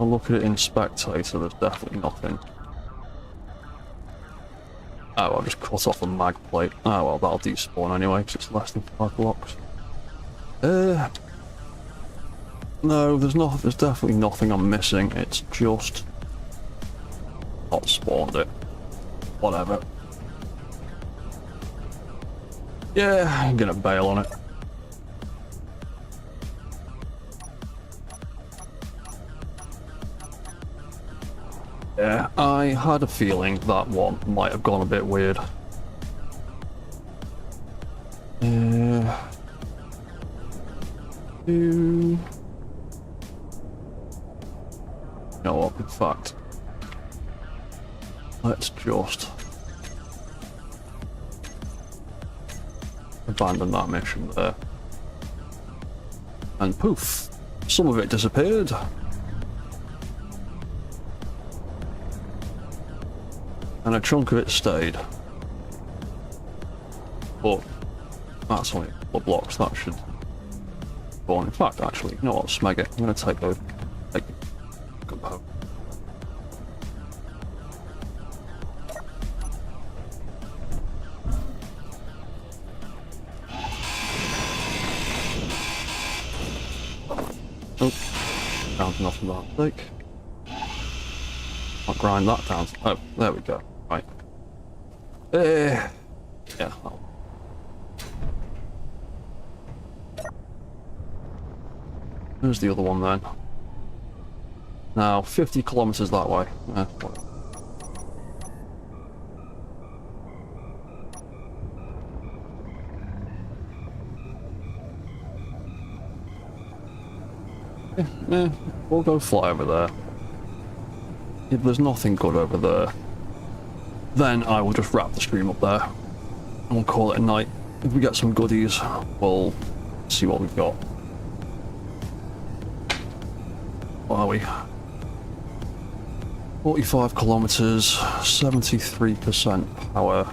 I'll look at it in Spectator, there's definitely nothing. Oh, I'll just cut off the mag plate. Oh well, that'll despawn anyway, because it's less than 5 blocks. No, there's definitely nothing I'm missing, it's just not spawned it. Whatever. Yeah, I'm gonna bail on it. Yeah, I had a feeling that one might have gone a bit weird. You know what, in fact, let's just abandon that mission there. And poof, some of it disappeared. And a chunk of it stayed. But that's only a couple of blocks, that should go on. In fact, actually, you know what, smeg it. I'm going to take those. Component. Oh, found nothing that thick. I'll grind that down. Oh, there we go. Right. Yeah. There's the other one then. Now, 50 kilometers that way. We'll go fly over there. If there's nothing good over there, then I will just wrap the stream up there. And we'll call it a night. If we get some goodies, we'll see what we've got. What are we? 45 kilometers, 73% power.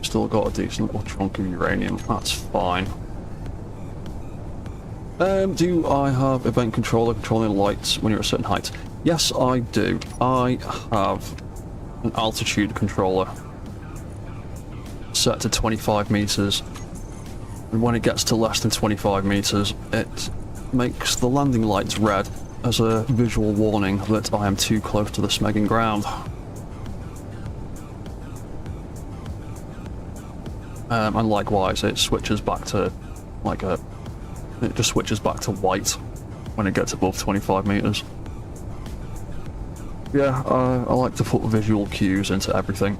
Still got a decent little chunk of uranium, that's fine. Do I have event controller controlling lights when you're at a certain height? Yes, I do. I have an altitude controller set to 25 meters. And when it gets to less than 25 meters, it makes the landing lights red as a visual warning that I am too close to the smegging ground. And likewise, it switches back to it just switches back to white when it gets above 25 meters. Yeah, I like to put visual cues into everything.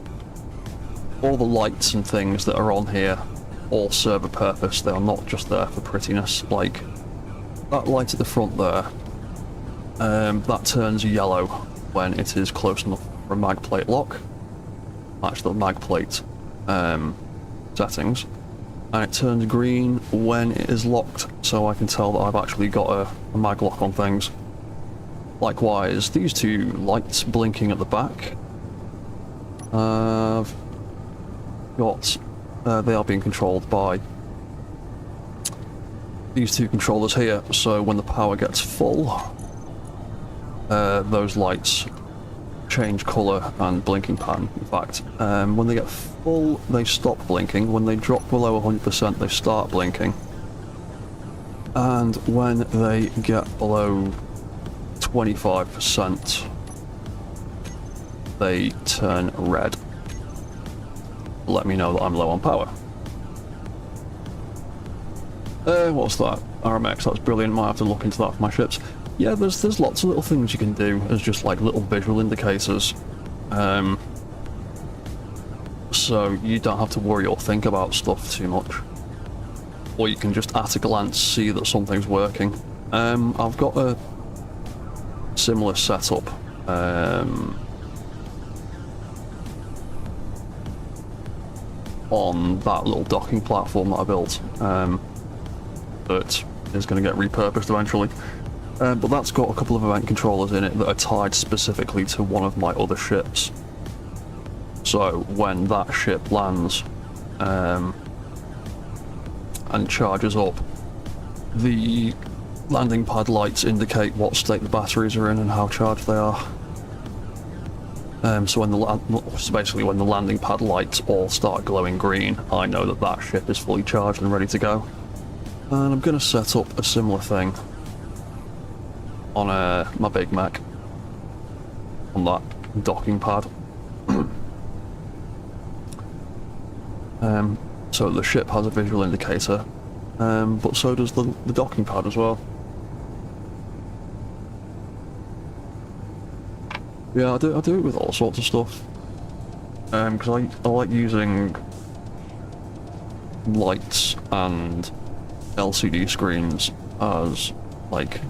All the lights and things that are on here all serve a purpose. They are not just there for prettiness. Like that light at the front there, that turns yellow when it is close enough for a mag plate lock. Match the mag plate settings, and it turns green when it is locked, so I can tell that I've actually got a mag lock on things. Likewise, these two lights blinking at the back, I've got they are being controlled by these two controllers here, so when the power gets full, those lights change colour and blinking pattern. In fact, when they get full, they stop blinking. When they drop below 100%, they start blinking. And when they get below 25%, they turn red. Let me know that I'm low on power. What's that? RMX, that's brilliant. Might have to look into that for my ships. Yeah, there's lots of little things you can do as just like little visual indicators. So you don't have to worry or think about stuff too much. Or you can just at a glance see that something's working. I've got a similar setup. On that little docking platform that I built. That is going to get repurposed eventually. But that's got a couple of event controllers in it that are tied specifically to one of my other ships. So when that ship lands and charges up, the landing pad lights indicate what state the batteries are in and how charged they are. So basically when the landing pad lights all start glowing green, I know that that ship is fully charged and ready to go. And I'm going to set up a similar thing on my big Mech, on that docking pad. So the ship has a visual indicator, but so does the docking pad as well. Yeah, I do it with all sorts of stuff. Because I like using lights and LCD screens as like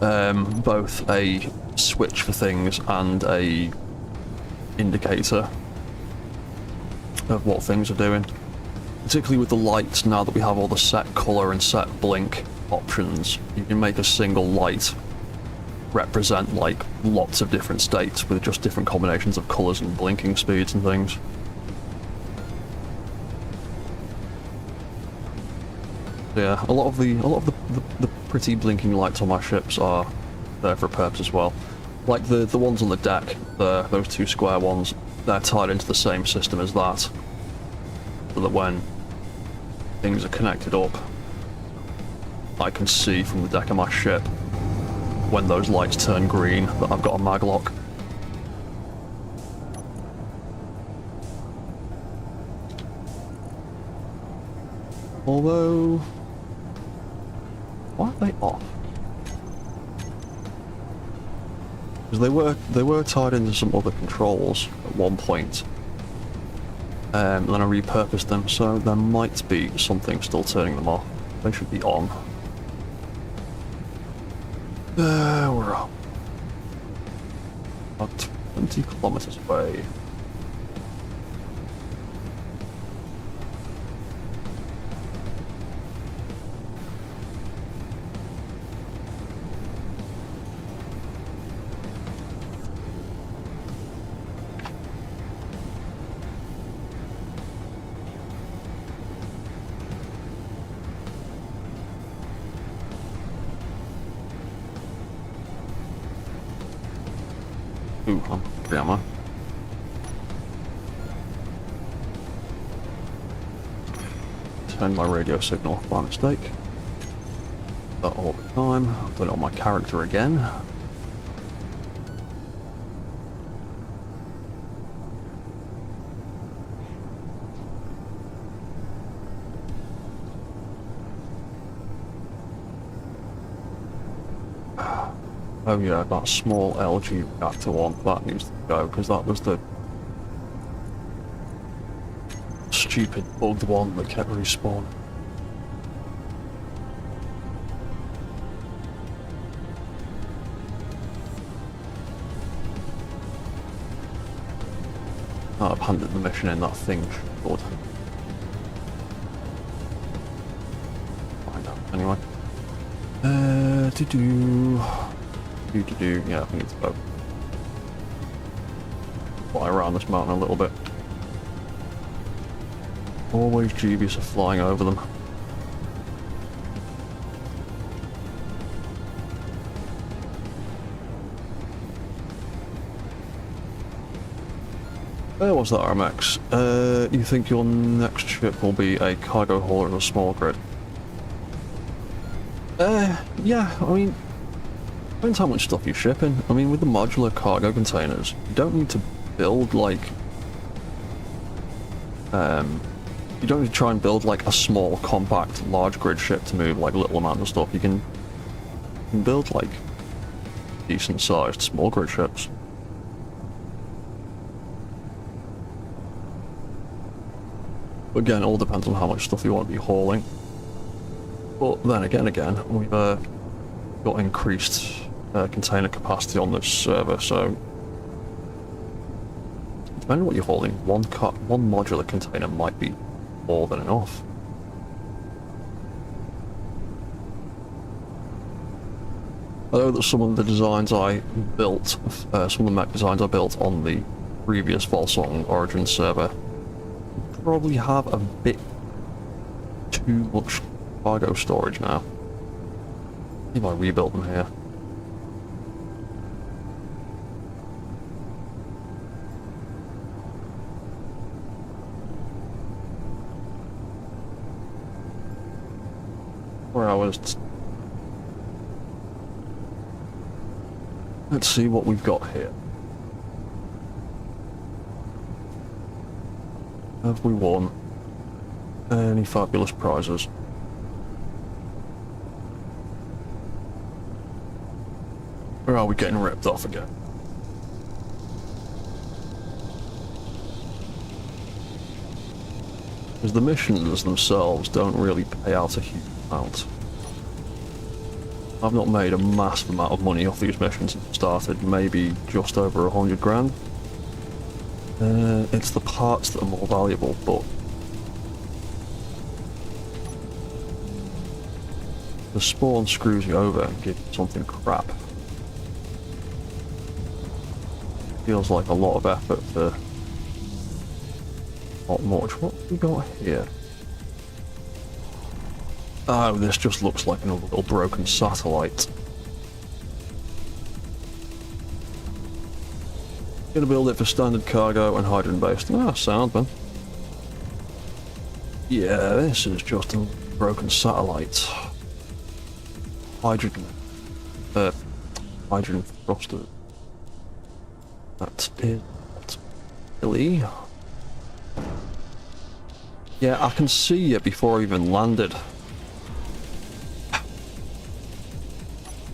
both a switch for things and a indicator of what things are doing. Particularly with the lights, now that we have all the set colour and set blink options, you can make a single light represent like lots of different states with just different combinations of colours and blinking speeds and things. Yeah, a lot of the pretty blinking lights on my ships are there for a purpose as well. Like the ones on the deck, those two square ones, they're tied into the same system as that, so that when things are connected up, I can see from the deck of my ship when those lights turn green that I've got a maglock. Although, why are they off? Because they were tied into some other controls at one point. And then I repurposed them, so there might be something still turning them off. They should be on. We're up. About 20 kilometers away. Ooh, I'm free ammo. Turned my radio signal off by mistake. That all the time. I've done it on my character again. Oh yeah, that small LG reactor one, that needs to go, because that was the stupid bugged one that kept respawning. Oh, I've handed the mission in, that thing should find out anyway. Yeah, I think it's about fly around this mountain a little bit. Always dubious of flying over them. What's that, RMX? You think your next ship will be a cargo hauler or a small grid? Yeah, I mean, depends how much stuff you're shipping. I mean, with the modular cargo containers, you don't need to build like you don't need to try and build like a small, compact, large grid ship to move like little amount of stuff. You can build like decent sized small grid ships. But again, it all depends on how much stuff you want to be hauling. But then again, we've got increased container capacity on this server, so depending on what you're hauling, one modular container might be more than enough. I know that some of the designs I built, some of the mech designs I built on the previous Volsong Origin server probably have a bit too much cargo storage now. Maybe I rebuilt them here. Let's see what we've got here. Have we won any fabulous prizes? Or are we getting ripped off again? Because the missions themselves don't really pay out a huge amount. I've not made a massive amount of money off these missions since I started, maybe just over 100 grand. It's the parts that are more valuable, but the spawn screws you over and gives you something crap. Feels like a lot of effort for not much. What have we got here? Oh, this just looks like another little broken satellite. Gonna build it for standard cargo and hydrogen based. Ah, sound, man. Yeah, this is just a broken satellite. Hydrogen thruster. That is not really. Yeah, I can see you before I even landed.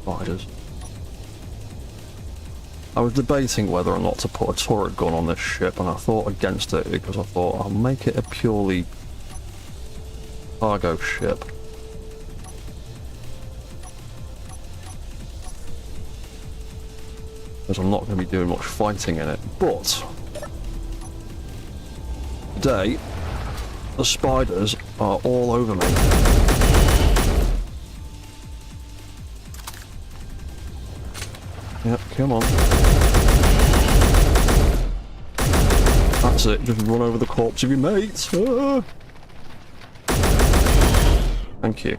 Spiders. I was debating whether or not to put a turret gun on this ship, and I thought against it because I thought I'll make it a purely cargo ship. Because I'm not going to be doing much fighting in it, but today the spiders are all over me. Yep, come on. That's it, just run over the corpse of your mate. Ah. Thank you.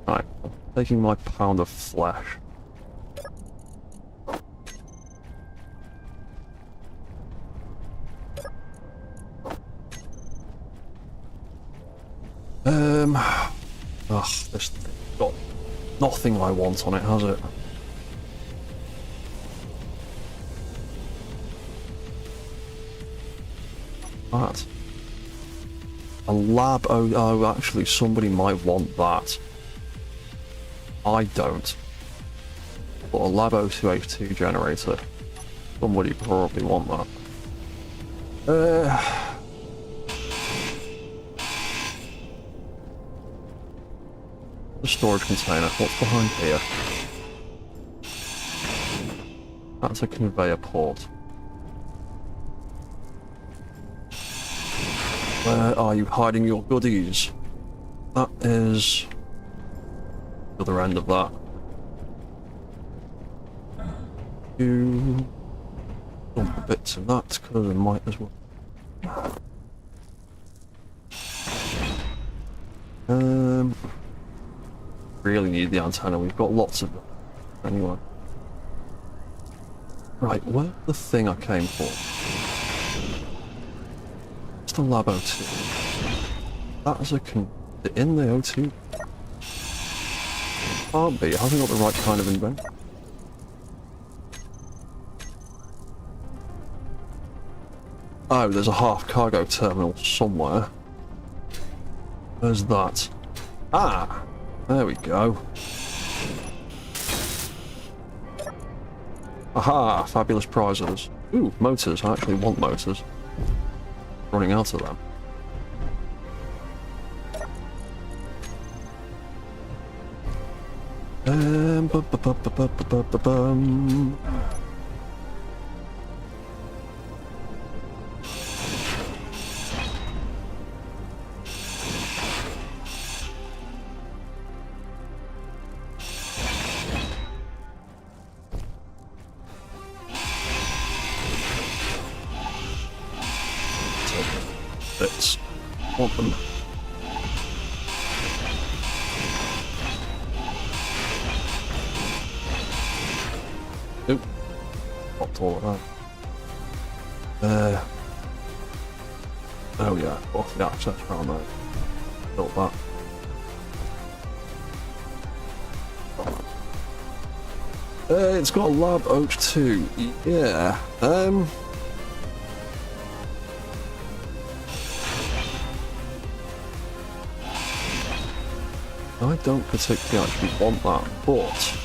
Right, I'm taking my pound of flesh. Ugh, this thing's got nothing I want on it, has it? That. A lab, oh, actually somebody might want that. I don't. But a lab 02 generator. Somebody probably want that. The storage container. What's behind here? That's a conveyor port. Where are you hiding your goodies? That is the other end of that. You dump a bits of that because I might as well. Really need the antenna. We've got lots of them. Anyway. Right, where's the thing I came for? It's the Lab 02. That is in the O2. Can't be. It hasn't got the right kind of invent. Oh, there's a half cargo terminal somewhere. Where's that? Ah! There we go. Aha! Fabulous prizes. Ooh, motors. I actually want motors. Running out of them. Bits. Want them. Nope. Popped all of that. Oh yeah, off the access around there. Built that. It's got a Lab 02. Yeah. I don't particularly actually want that, but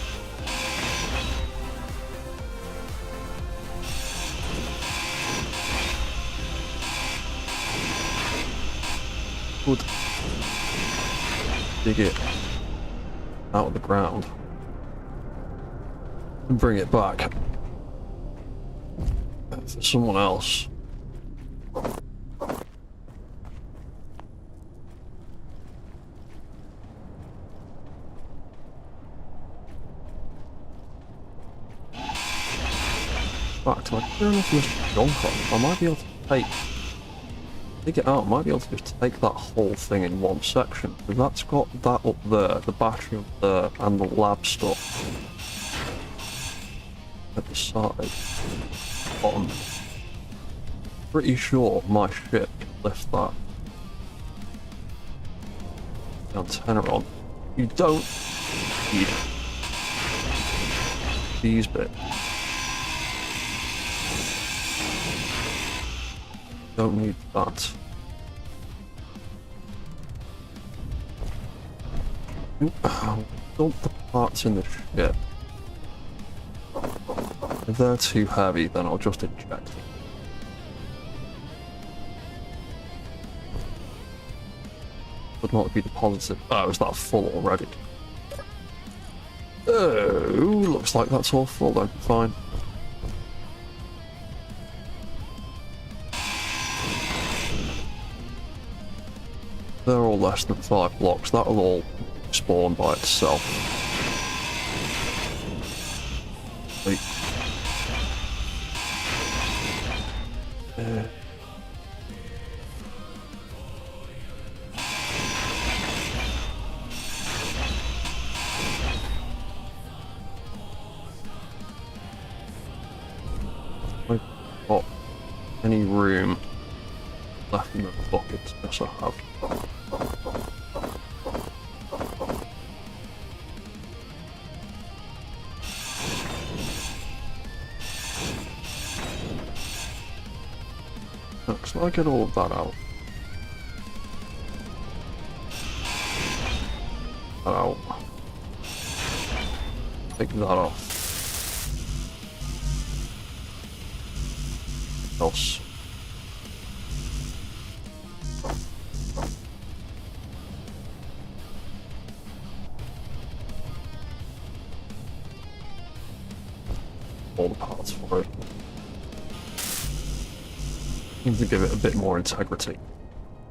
would dig it out of the ground and bring it back for someone else. Back to my current junk on. I might be able to dig it out. I might be able to just take that whole thing in one section, because that's got that up there, the battery up there, and the lab stuff at the side. Bottom. Pretty sure my ship can lift that. The antenna on. You don't need these bits. Don't need that. Dump the parts in the ship. If they're too heavy, then I'll just eject them. Would not be deposited. Oh, is that full already? Oh, looks like that's all full then. Fine. They're all less than 5 blocks. That'll all spawn by itself. Wait. I've got any room left in the buckets? Yes, I have. So I get all of that out. Take that off. Else. All the parts for it. Seems to give it a bit more integrity.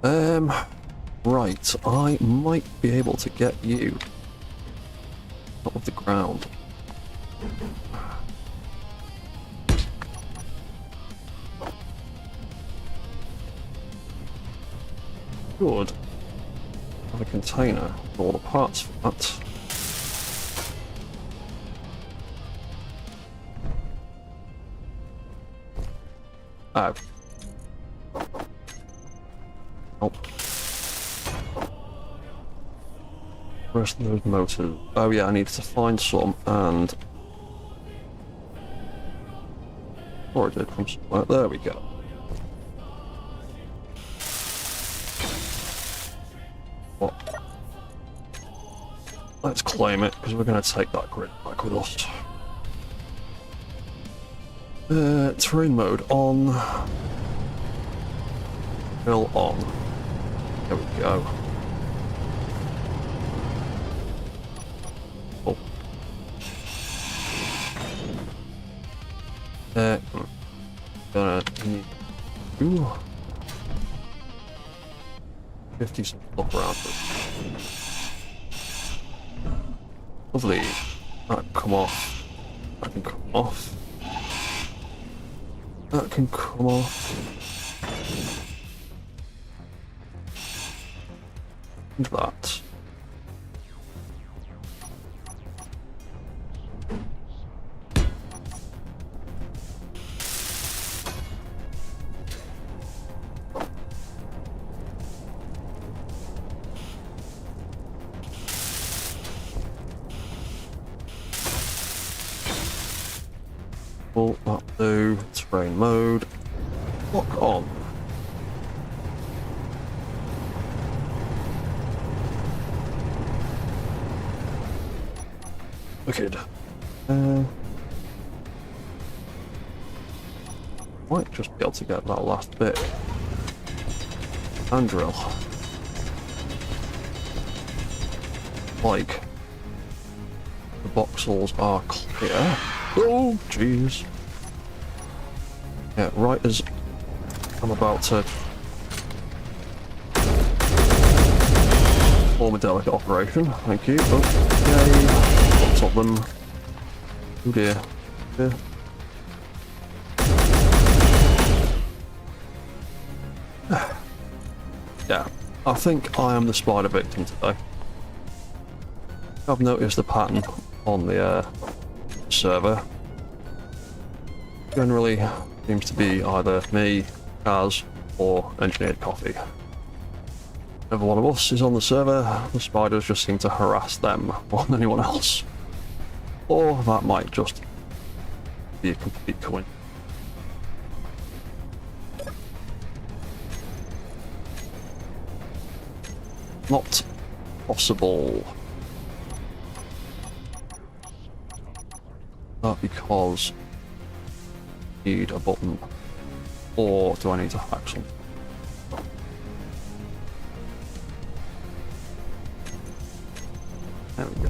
Right, I might be able to get you out of the ground. Good. Have a container with all the parts for that. Oh. Oh. Rest of those motors. Oh yeah, I need to find some and... or I did from somewhere. There we go. What? Let's claim it, because we're going to take that grid back with us. Terrain mode on. Fill on. There we go. Oh. Gonna need 50 some stuff around it. Lovely. That can come off. That can come off. That can come off. And that. Pull that through, terrain mode, lock on. Wicked. Might just be able to get that last bit. And drill. Like, the voxels are clear. Oh, jeez. Yeah, right as I'm about to form a delicate operation. Thank you. Okay. Lots of them. Oh dear. Yeah. Yeah, I think I am the spider victim today. I've noticed the pattern on the server. Generally seems to be either me, Kaz, or Engineered Coffee. Whenever one of us is on the server, the spiders just seem to harass them more than anyone else. Or that might just be a complete coincidence. Not possible. Not because I need a button, or do I need to hack something? There we go.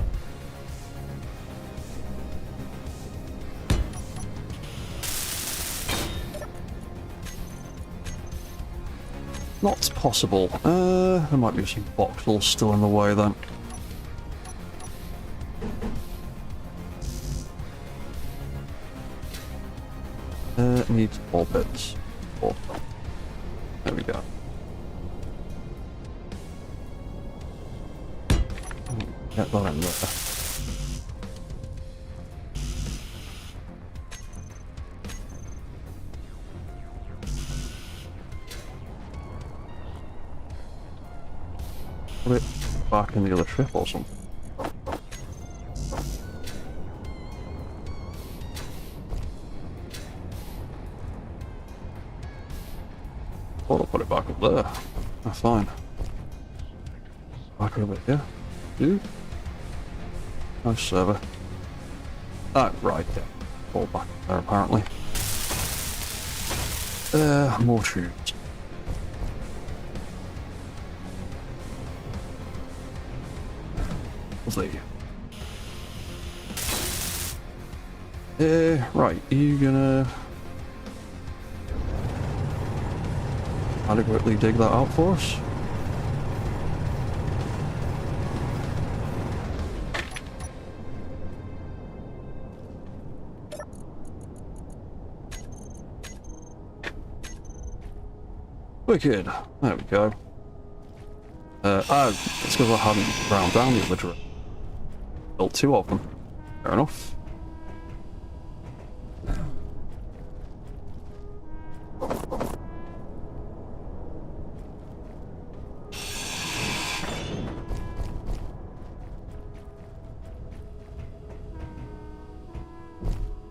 Not possible. There might be some voxels still in the way then. Needs all bits. Oh. There we go. Get that in there. Put it back in the other ship or something. Or I'll put it back up there. Oh, fine. Back over here. Dude. Nice server. Ah, right, yeah. All back there apparently. More tubes. Lovely. Right, are you gonna adequately dig that out for us? Wicked. There we go. It's because I hadn't ground down the other drill. Built two of them. Fair enough.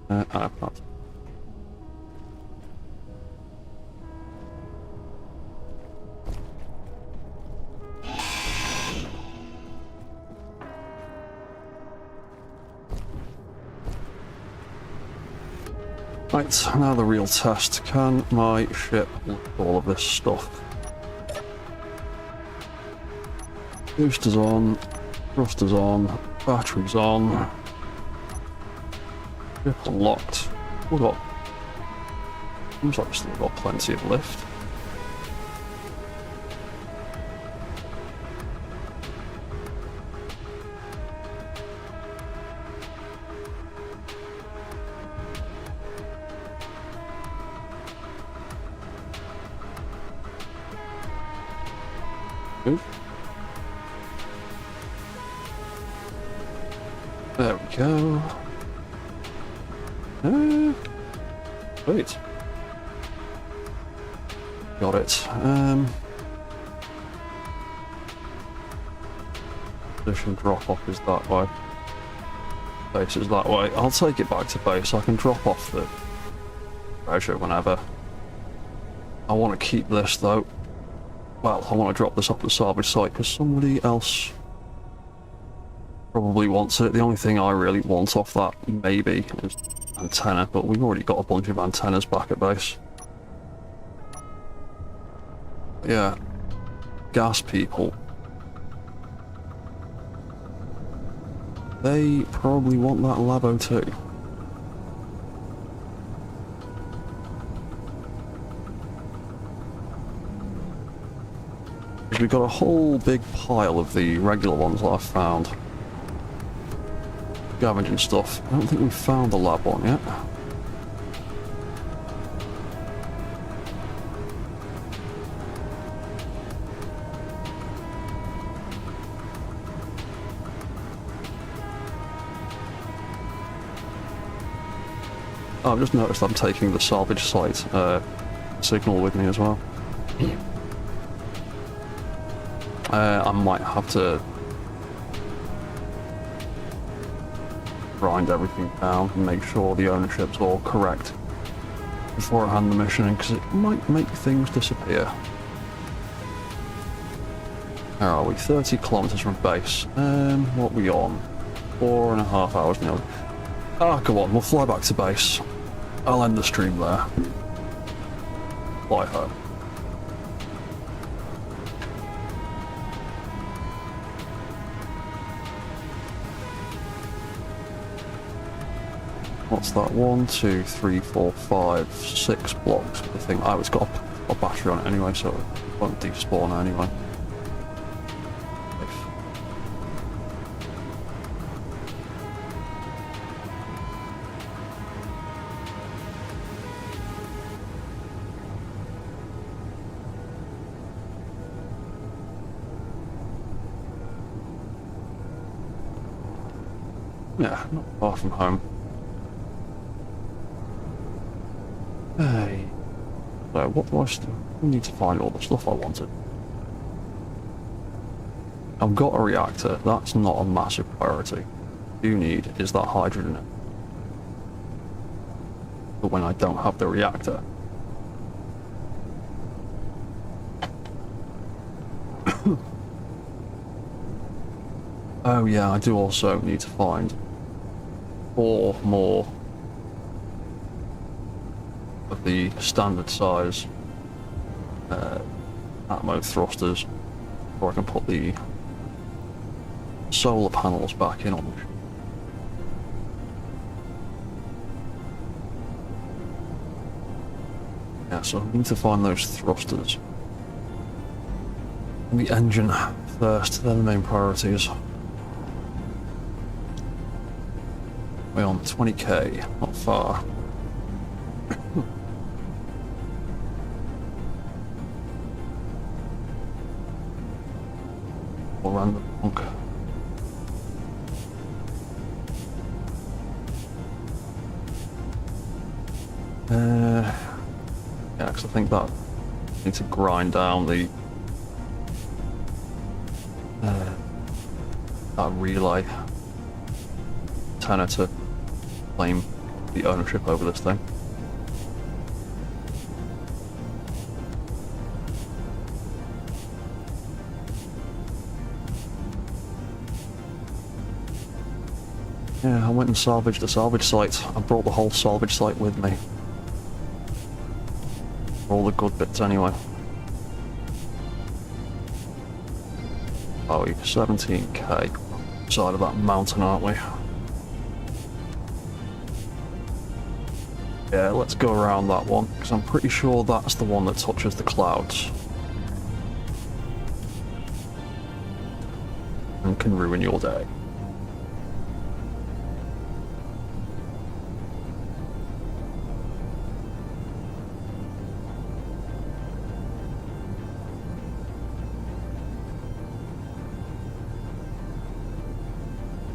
I've not. Right, now the real test. Can my ship lift all of this stuff? Boosters on, thrusters on, batteries on. Ship unlocked. We've got... Seems like we've still got plenty of lift. Good. There we go. Wait. Got it. Position drop off is that way. Base is that way. I'll take it back to base. I can drop off the treasure whenever. I want to keep this though. Well, I want to drop this off the salvage site because somebody else probably wants it. The only thing I really want off that, maybe, is antenna, but we've already got a bunch of antennas back at base. Yeah, gas people. They probably want that Ep.02. We've got a whole big pile of the regular ones that I've found. Scavenging stuff. I don't think we've found the lab one yet. Oh, I've just noticed I'm taking the salvage site signal with me as well. I might have to grind everything down and make sure the ownership's all correct before I hand the mission in, because it might make things disappear. Where are we? 30 kilometers from base. What are we on? 4.5 hours now. Ah, go on, we'll fly back to base. I'll end the stream there. Fly home. What's that? 1, 2, 3, 4, 5, 6 blocks. The thing. Oh, it's got a battery on it anyway, so it won't despawn anyway. Yeah, not far from home. Hey. So, what do I still need to find all the stuff I wanted? I've got a reactor, that's not a massive priority. What you need is that hydrogen. But when I don't have the reactor. Oh yeah, I do also need to find 4 more of the standard size Atmo thrusters before I can put the solar panels back in on them. Yeah, so I need to find those thrusters. And the engine first, they're the main priorities. We're on 20k, not far. Or random punk. Yeah, because I think that I need to grind down the that relay antenna to claim the ownership over this thing. Yeah, I went and salvaged the salvage site. I brought the whole salvage site with me. All the good bits anyway. Oh, 17k side of that mountain, aren't we? Yeah, let's go around that one, because I'm pretty sure that's the one that touches the clouds. And can ruin your day.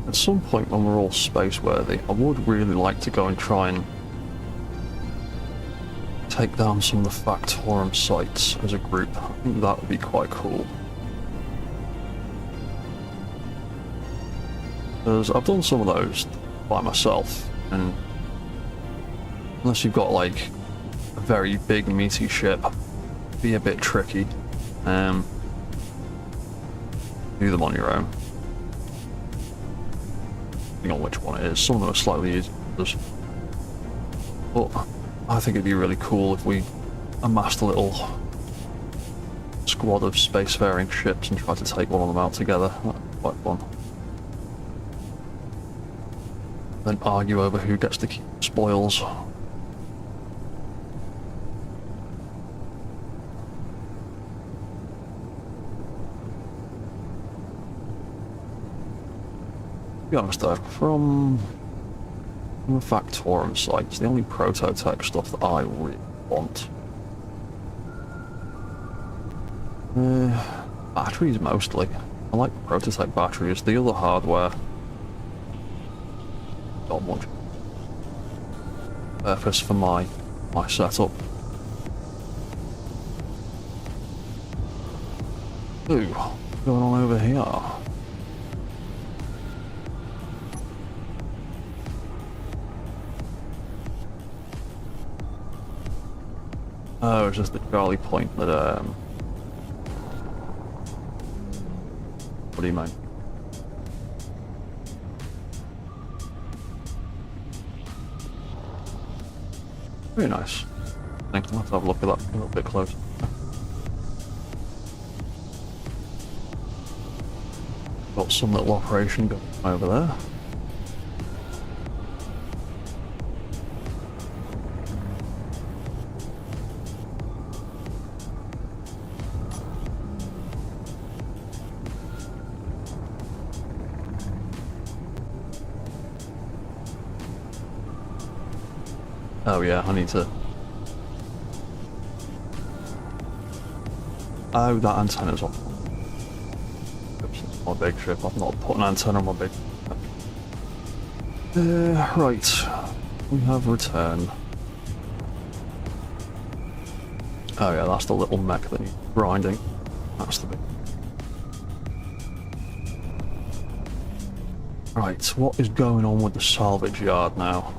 At some point when we're all space-worthy, I would really like to go and try and take down some of the Factorum sites as a group. I think that would be quite cool. Because I've done some of those by myself, and unless you've got like a very big meaty ship, it'd be a bit tricky. Do them on your own. depending on which one it is. Some of them are slightly easier than others. But I think it'd be really cool if we amassed a little squad of spacefaring ships and tried to take one of them out together. That'd be quite fun. Then argue over who gets to keep spoils. To be honest though, from the Factorum sites, the only prototech stuff that I really want. Batteries mostly. I like prototech batteries. The other hardware, not much purpose for my setup. Ooh, what's going on over here? Oh, it's just the Charlie Point that, what do you mean? Very nice. I think I'll have to have a look at that a little bit closer. Got some little operation going over there. Oh yeah, I need to... Oh, that antenna's off. Oops, it's my big ship. I've not put an antenna on my big ship. Right. We have returned. Oh yeah, that's the little mech that needs grinding. That's the big... Right, what is going on with the salvage yard now?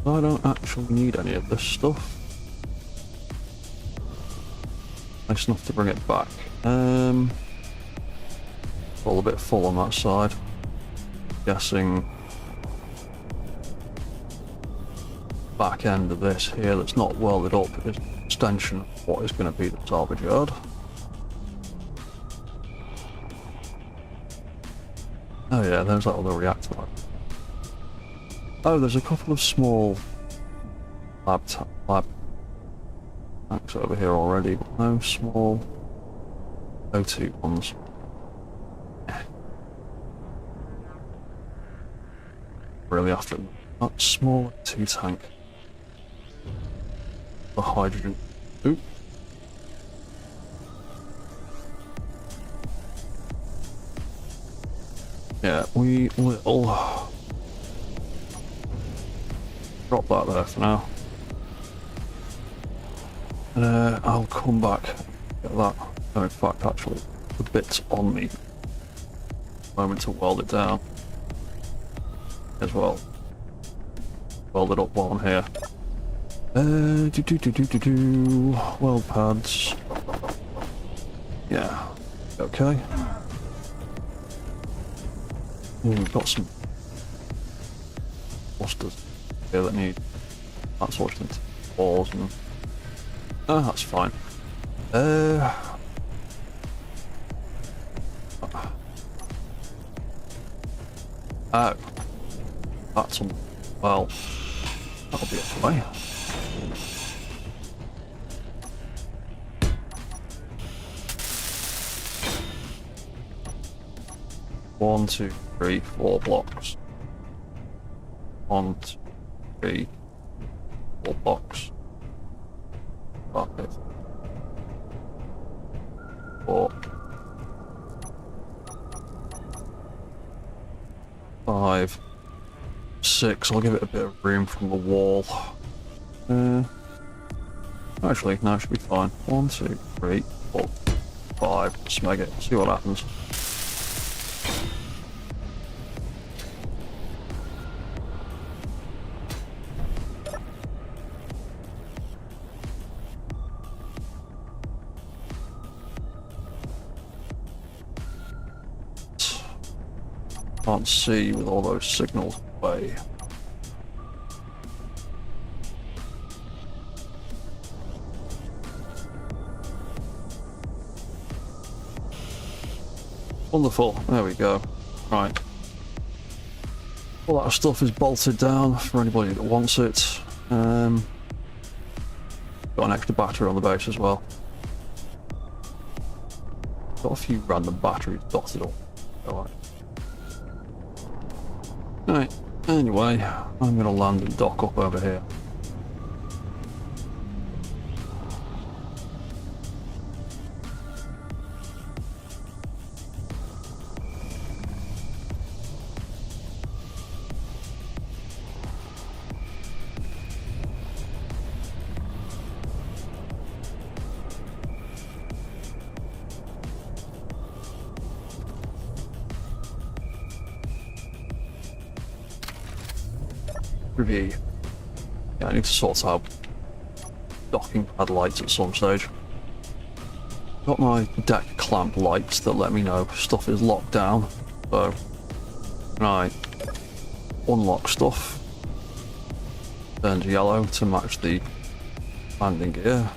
I don't actually need any of this stuff. Nice enough to bring it back. All a bit full on that side. Guessing back end of this here that's not welded up is an extension of what is going to be the salvage yard. Oh yeah, there's that other reactor. Oh, there's a couple of small lab tanks over here already, but no small Ep.02 ones. Really after that small Ep.02 tank. The hydrogen. Oop. Yeah, we will drop that there for now. And I'll come back, get that. No, in fact, actually, the bits on me. Moment to weld it down as well. Weld it up while I'm here. Weld pads. Yeah. Okay. Ooh, we've got some clusters here that need that sort of thing. Walls and that's fine. Oh, that's on. Well, that'll be it away. One, 2, 3, 4 blocks. 1, 2, 3, 4 blocks. 4, 5, 6. I'll give it a bit of room from the wall. Actually, no, it should be fine. 1, 2, 3, 4, 5. Smeg it. See what happens. can't see with all those signals away. Wonderful, there we go. Right. All that stuff is bolted down for anybody that wants it. Got an extra battery on the base as well. Got a few random batteries dotted all. Alright. Right, anyway, I'm gonna land and dock up over here. Review. Yeah, I need to sort out docking pad lights at some stage. Got my deck clamp lights that let me know stuff is locked down, so when I unlock stuff, turns yellow to match the landing gear.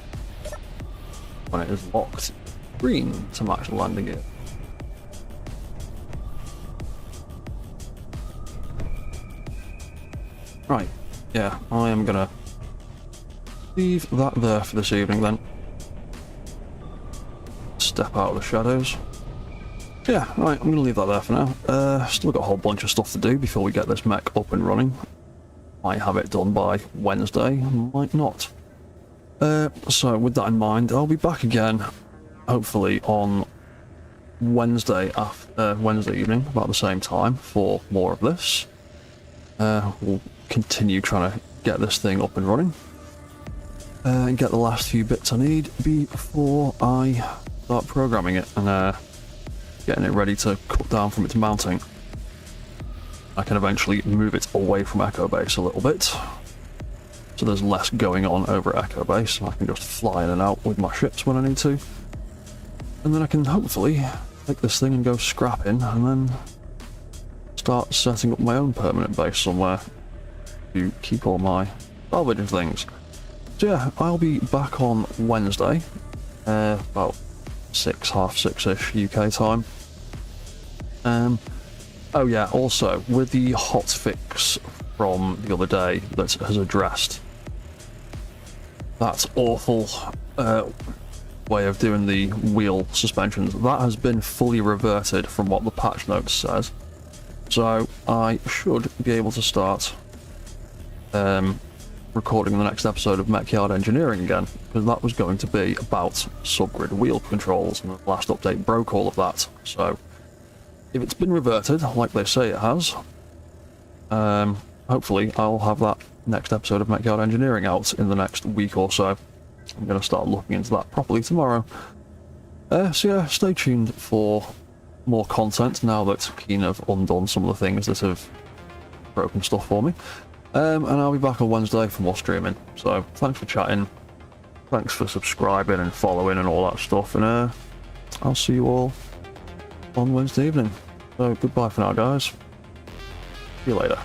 When it is locked, green to match the landing gear. Right, yeah, I am gonna leave that there for this evening then. Step out of the shadows. Yeah, right, I'm gonna leave that there for now. Still got a whole bunch of stuff to do before we get this mech up and running. Might have it done by Wednesday, might not. So with that in mind, I'll be back again, hopefully on Wednesday evening, about the same time, for more of this. We'll continue trying to get this thing up and running and get the last few bits I need before I start programming it and getting it ready to cut down from its mounting. I can eventually move it away from Echo Base a little bit, so there's less going on over at Echo Base. I can just fly in and out with my ships when I need to, and then I can hopefully take this thing and go scrapping and then start setting up my own permanent base somewhere to keep all my salvage and things. So yeah, I'll be back on Wednesday, about half six-ish UK time. Oh yeah, also, with the hotfix from the other day that has addressed that awful way of doing the wheel suspensions, that has been fully reverted from what the patch notes says. So I should be able to start recording the next episode of Mechyard Engineering again, because that was going to be about subgrid wheel controls, and the last update broke all of that. So if it's been reverted, like they say it has, hopefully I'll have that next episode of Mechyard Engineering out in the next week or so. I'm going to start looking into that properly tomorrow. So yeah, stay tuned for more content now that Keen have undone some of the things that have broken stuff for me. And I'll be back on Wednesday for more streaming. So thanks for chatting, thanks for subscribing and following and all that stuff, and I'll see you all on Wednesday evening. So goodbye for now, guys. See you later.